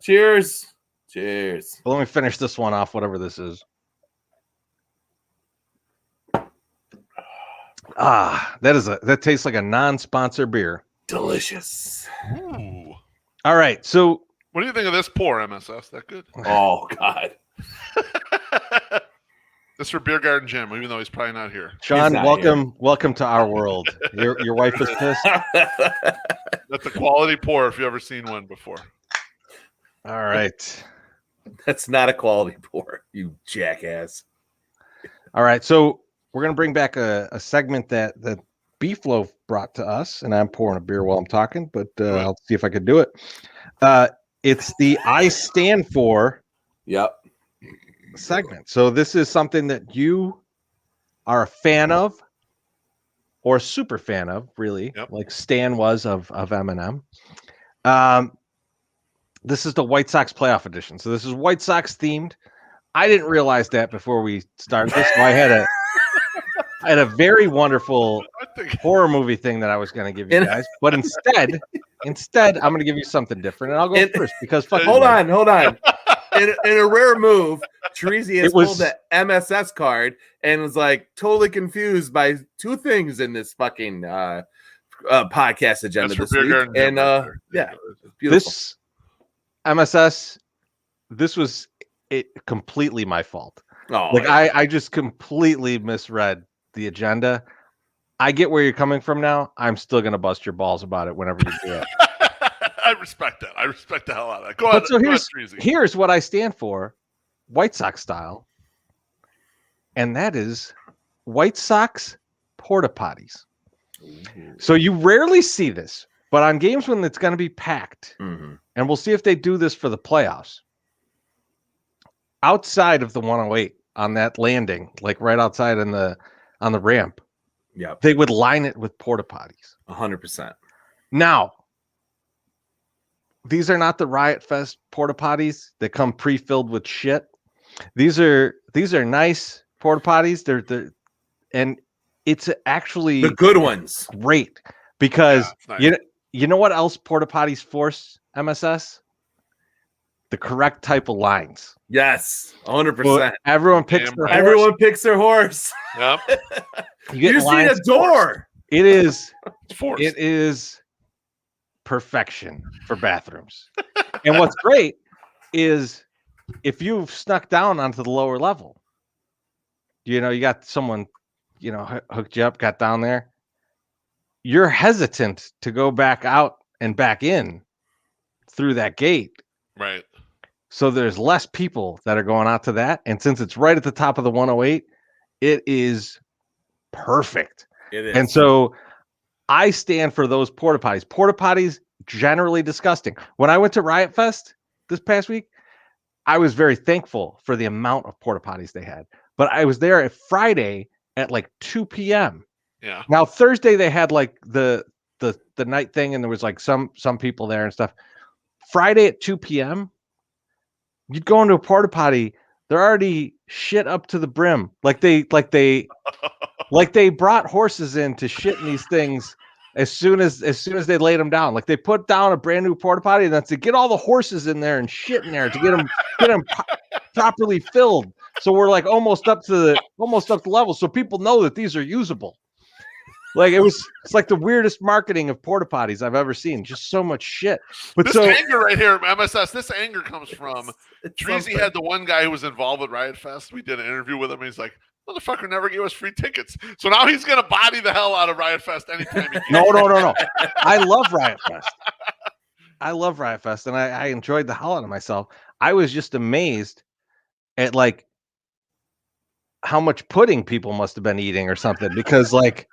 Cheers. Cheers. Well, let me finish this one off, whatever this is. That tastes like a non-sponsor beer. Delicious. Ooh. All right, so what do you think of this pour, MSS? That good? Oh God. This for Beer Garden Jim, even though he's probably not here. Sean, welcome to our world. Your wife is pissed. That's a quality pour if you've ever seen one before. All right. That's not a quality pour, you jackass. All right, so we're gonna bring back a segment that Beef Loaf brought to us, and I'm pouring a beer while I'm talking, but I'll see if I can do it. It's the I Stand For segment. So this is something that you are a fan of, or a super fan of, really, like Stan was of Eminem. This is the White Sox playoff edition. So this is White Sox themed. I didn't realize that before we started this. So I had a very wonderful horror movie thing that I was going to give you guys, but instead, I'm going to give you something different, and I'll go first because hold on. In a rare move, Teresi has pulled the MSS card and was like totally confused by two things in this fucking podcast agenda this week. And beautiful. This MSS, this was completely my fault. I just completely misread the agenda. I get where you're coming from now. I'm still gonna bust your balls about it whenever you do it. I respect that. I respect the hell out of that. Go ahead. So here's what I stand for, White Sox style, and that is White Sox porta potties. So you rarely see this, but on games when it's going to be packed, and we'll see if they do this for the playoffs. Outside of the 108 on that landing, like right outside on the ramp, they would line it with porta potties. 100%. Now, these are not the Riot Fest porta potties that come pre-filled with shit. These are nice porta potties. And it's actually the good ones. Great because nice. You know what else porta potties force, MSS? The correct type of lines. Yes, 100%. Everyone picks their horse. Everyone picks their horse. Yep. You just need a door. It is. Forced. It is perfection for bathrooms. And what's great is if you've snuck down onto the lower level, you got someone, hooked you up, got down there. You're hesitant to go back out and back in through that gate. Right. So there's less people that are going out to that. And since it's right at the top of the 108, it is perfect. It is. And so I stand for those porta potties. Porta potties, generally disgusting. When I went to Riot Fest this past week, I was very thankful for the amount of porta potties they had. But I was there at Friday at like 2 p.m. Yeah. Now Thursday they had like the night thing, and there was like some people there and stuff. Friday at 2 p.m. you'd go into a porta potty, they're already shit up to the brim. Like they brought horses in to shit in these things as soon as they laid them down. Like they put down a brand new porta potty and that's to get all the horses in there and shit in there to get them properly filled. So we're like almost up to the level, so people know that these are usable. Like it's like the weirdest marketing of porta potties I've ever seen. Just so much shit. But this anger right here, MSS. This anger comes from Treasy had the one guy who was involved with Riot Fest. We did an interview with him, and he's like, "Motherfucker never gave us free tickets." So now he's gonna body the hell out of Riot Fest anytime he can. No. I love Riot Fest. I love Riot Fest, and I enjoyed the hell out of myself. I was just amazed at like how much pudding people must have been eating or something, because like.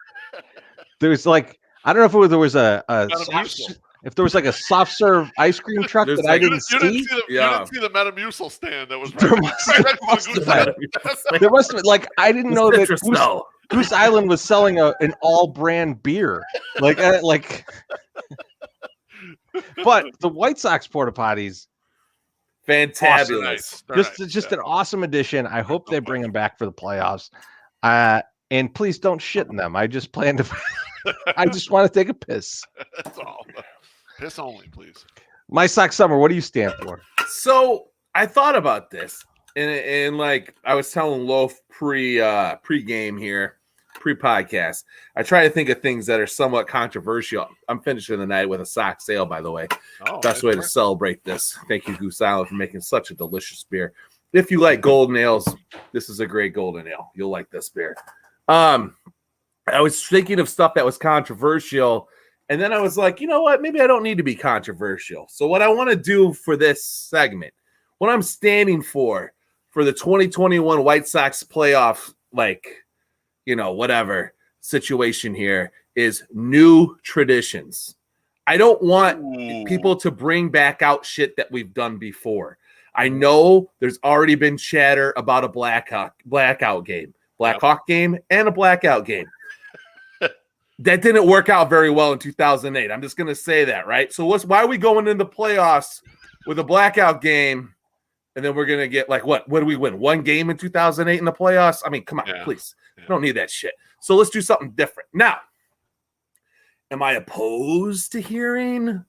There's like, I don't know if there was if there was like a soft serve ice cream truck that I didn't see. You didn't see the Metamucil stand that was right there must have been, like, I didn't know that Goose Island was selling an all brand beer. Like, but the White Sox porta potties, fantabulous. Awesome. Just an awesome addition. I hope they bring them back for the playoffs. And please don't shit in them. I just plan to. I just want to take a piss. That's all. Piss only, please. My Sock Summer. What do you stand for? So I thought about this, and like I was telling Loaf pre-game here, pre-podcast. I try to think of things that are somewhat controversial. I'm finishing the night with a sock sale, by the way. Best way to celebrate this. Thank you, Goose Island, for making such a delicious beer. If you like golden ales, this is a great golden ale. You'll like this beer. I was thinking of stuff that was controversial, and then I was like, you know what? Maybe I don't need to be controversial. So what I want to do for this segment, what I'm standing for the 2021 White Sox playoff, whatever situation here, is new traditions. I don't want people to bring back out shit that we've done before. I know there's already been chatter about a blackout game. Blackhawk game and a blackout game. That didn't work out very well in 2008. I'm just going to say that, right? So why are we going into the playoffs with a blackout game, and then we're going to get like what? What do we win? One game in 2008 in the playoffs? I mean, come on, please. I don't need that shit. So let's do something different. Now, am I opposed to hearing,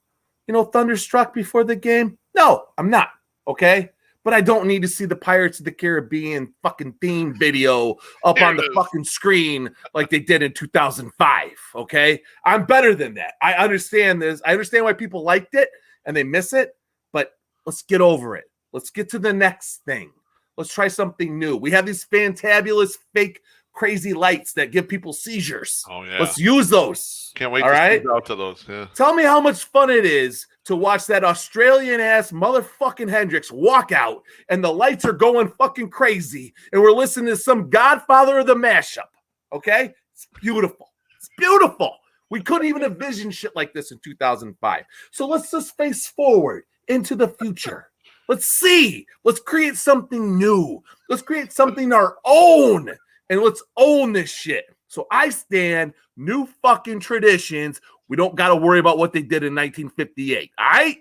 Thunderstruck before the game? No, I'm not. Okay? But I don't need to see the Pirates of the Caribbean fucking theme video up on the fucking screen like they did in 2005, okay? I'm better than that. I understand this. I understand why people liked it and they miss it, but let's get over it. Let's get to the next thing. Let's try something new. We have these fantabulous fake crazy lights that give people seizures. Oh, yeah. Let's use those. Can't wait to go out to those. Yeah. Tell me how much fun it is to watch that Australian-ass motherfucking Hendrix walk out and the lights are going fucking crazy and we're listening to some Godfather of the mashup, okay? It's beautiful. It's beautiful. We couldn't even envision shit like this in 2005. So let's just face forward into the future. Let's see. Let's create something new. Let's create something our own, and let's own this shit. So I stand new fucking traditions. We don't got to worry about what they did in 1958. All right?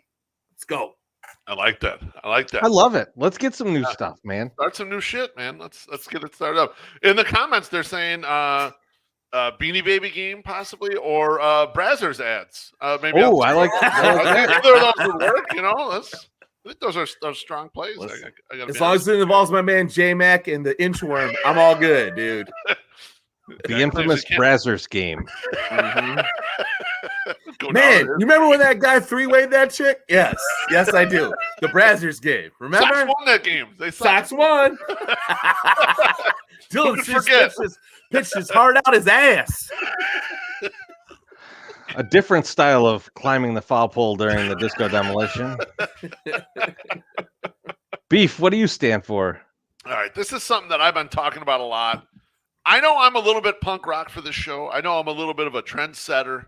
Let's go. I like that. I love it. Let's get some new stuff, man. Start some new shit, man. Let's get it started up. In the comments, they're saying Beanie Baby game possibly, or Brazzers ads. Maybe. Oh, I like that. Either of those would work. I think those are strong plays. As long as it involves my man J-Mac and the inchworm, I'm all good, dude. The infamous Brazzers game. Mm-hmm. Man, you remember when that guy three-wayed that chick? Yes, I do. The Brazzers game. Remember? Sox won that game. Sox won. Dylan pitched his heart out his ass. A different style of climbing the foul pole during the disco demolition. Beef, what do you stand for? All right, this is something that I've been talking about a lot. I know I'm a little bit punk rock for this show. I know I'm a little bit of a trendsetter.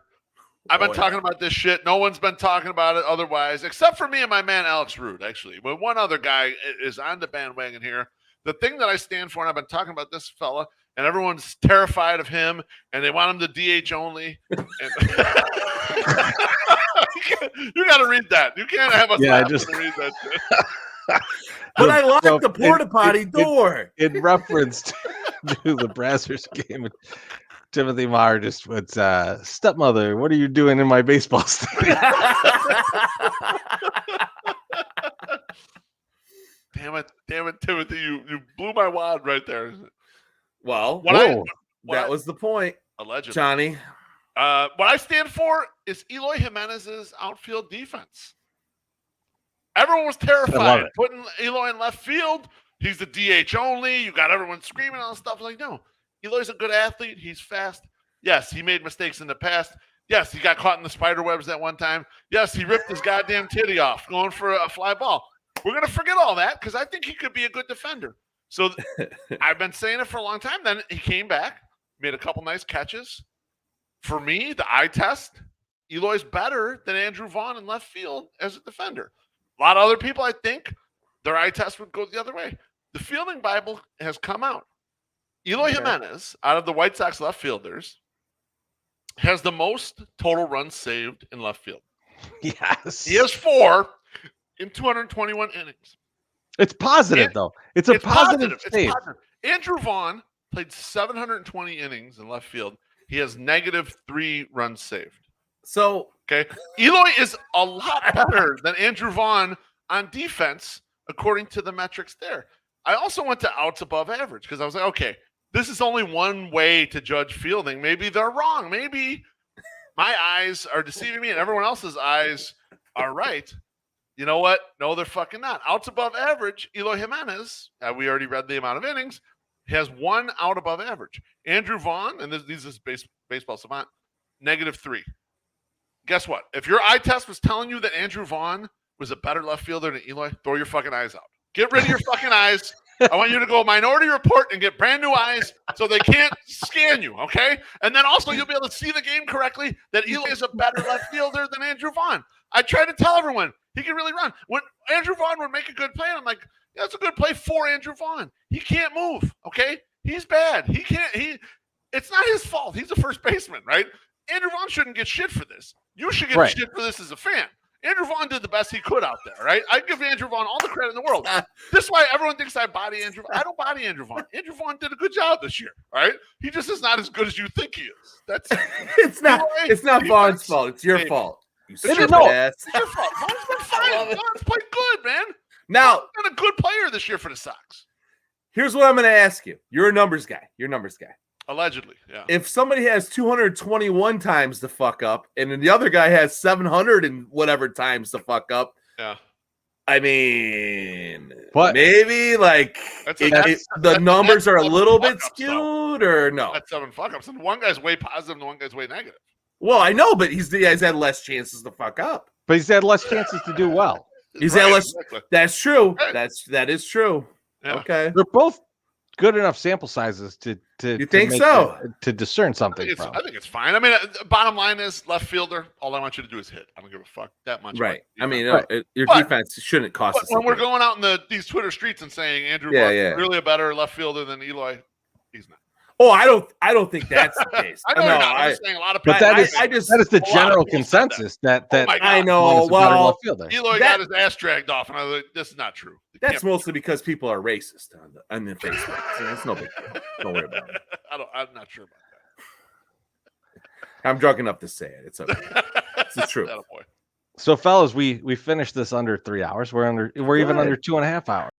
I've been talking about this shit. No one's been talking about it otherwise, except for me and my man Alex Root, actually. But one other guy is on the bandwagon here. The thing that I stand for, and I've been talking about this fella, and everyone's terrified of him, and they want him to DH only. And you got to read that. You can't have us read that shit. But I like the porta potty door. In reference to the Brazzers game, Timothy Meyer just went, stepmother, what are you doing in my baseball stadium? Damn it, Timothy, you blew my wad right there. Well, that was the point. Allegedly. Johnny. What I stand for is Eloy Jimenez's outfield defense. Everyone was terrified putting Eloy in left field. He's the DH only. You got everyone screaming and stuff. Like, no, Eloy's a good athlete. He's fast. Yes, he made mistakes in the past. Yes, he got caught in the spider webs that one time. Yes, he ripped his goddamn titty off going for a fly ball. We're going to forget all that because I think he could be a good defender. So I've been saying it for a long time. Then he came back, made a couple nice catches. For me, the eye test, Eloy's better than Andrew Vaughn in left field as a defender. A lot of other people, I think, their eye test would go the other way. The fielding Bible has come out. Eloy Jimenez, out of the White Sox left fielders, has the most total runs saved in left field. Yes. He has 4 in 221 innings. It's positive, though. It's positive save. It's positive. Andrew Vaughn played 720 innings in left field. He has -3 runs saved. So, okay, Eloy is a lot better than Andrew Vaughn on defense, according to the metrics there. I also went to outs above average because I was like, okay, this is only one way to judge fielding. Maybe they're wrong. Maybe my eyes are deceiving me and everyone else's eyes are right. You know what? No, they're fucking not. Outs above average, Eloy Jimenez, we already read the amount of innings, has 1 out above average. Andrew Vaughn, and this is baseball savant, -3. Guess what? If your eye test was telling you that Andrew Vaughn was a better left fielder than Eloy, throw your fucking eyes out. Get rid of your fucking eyes. I want you to go Minority Report and get brand new eyes so they can't scan you, okay? And then also you'll be able to see the game correctly that Eloy is a better left fielder than Andrew Vaughn. I try to tell everyone he can really run. When Andrew Vaughn would make a good play, I'm like, yeah, that's a good play for Andrew Vaughn. He can't move, okay? He's bad. It's not his fault. He's a first baseman, right? Andrew Vaughn shouldn't get shit for this. You should get shit for this as a fan. Andrew Vaughn did the best he could out there, right? I give Andrew Vaughn all the credit in the world. This is why everyone thinks I body Andrew Vaughn. I don't body Andrew Vaughn. Andrew Vaughn did a good job this year, all right? He just is not as good as you think he is. That's it's not Vaughn's fault. It's your fault. It's your fault. It's your fault. Vaughn's been fine. Vaughn's played good, man. Now, Vaughn's been a good player this year for the Sox. Here's what I'm going to ask you. You're a numbers guy. Allegedly, yeah. If somebody has 221 times to fuck up, and then the other guy has 700 and whatever times to fuck up, yeah. I mean, maybe like the numbers are a little bit skewed, or no? That's 7 fuck ups, and one guy's way positive, and one guy's way negative. Well, I know, but he's had less chances to fuck up. But he's had less chances to do well. He's had less. Exactly. That's true. Right. That is true. Yeah. Okay, they're both good enough sample sizes to you think so to discern something I think it's fine. I mean, bottom line is left fielder. All I want you to do is hit. I don't give a fuck that much. Right. I mean, your defense shouldn't cost us. When we're going out in these Twitter streets and saying Andrew Vaughn is really a better left fielder than Eloy, he's not. Oh, I don't think that's the case. I know you're not. I'm saying a lot of people. But that is the general consensus that I know. Well, Eloy got his ass dragged off, and I was like, this is not true. That's mostly because people are racist on the Facebook. So that's no big deal. Don't worry about it. I'm not sure about that. I'm drunk enough to say it. It's okay. It's the truth. So, fellas, we finished this under 3 hours. We're even under 2.5 hours.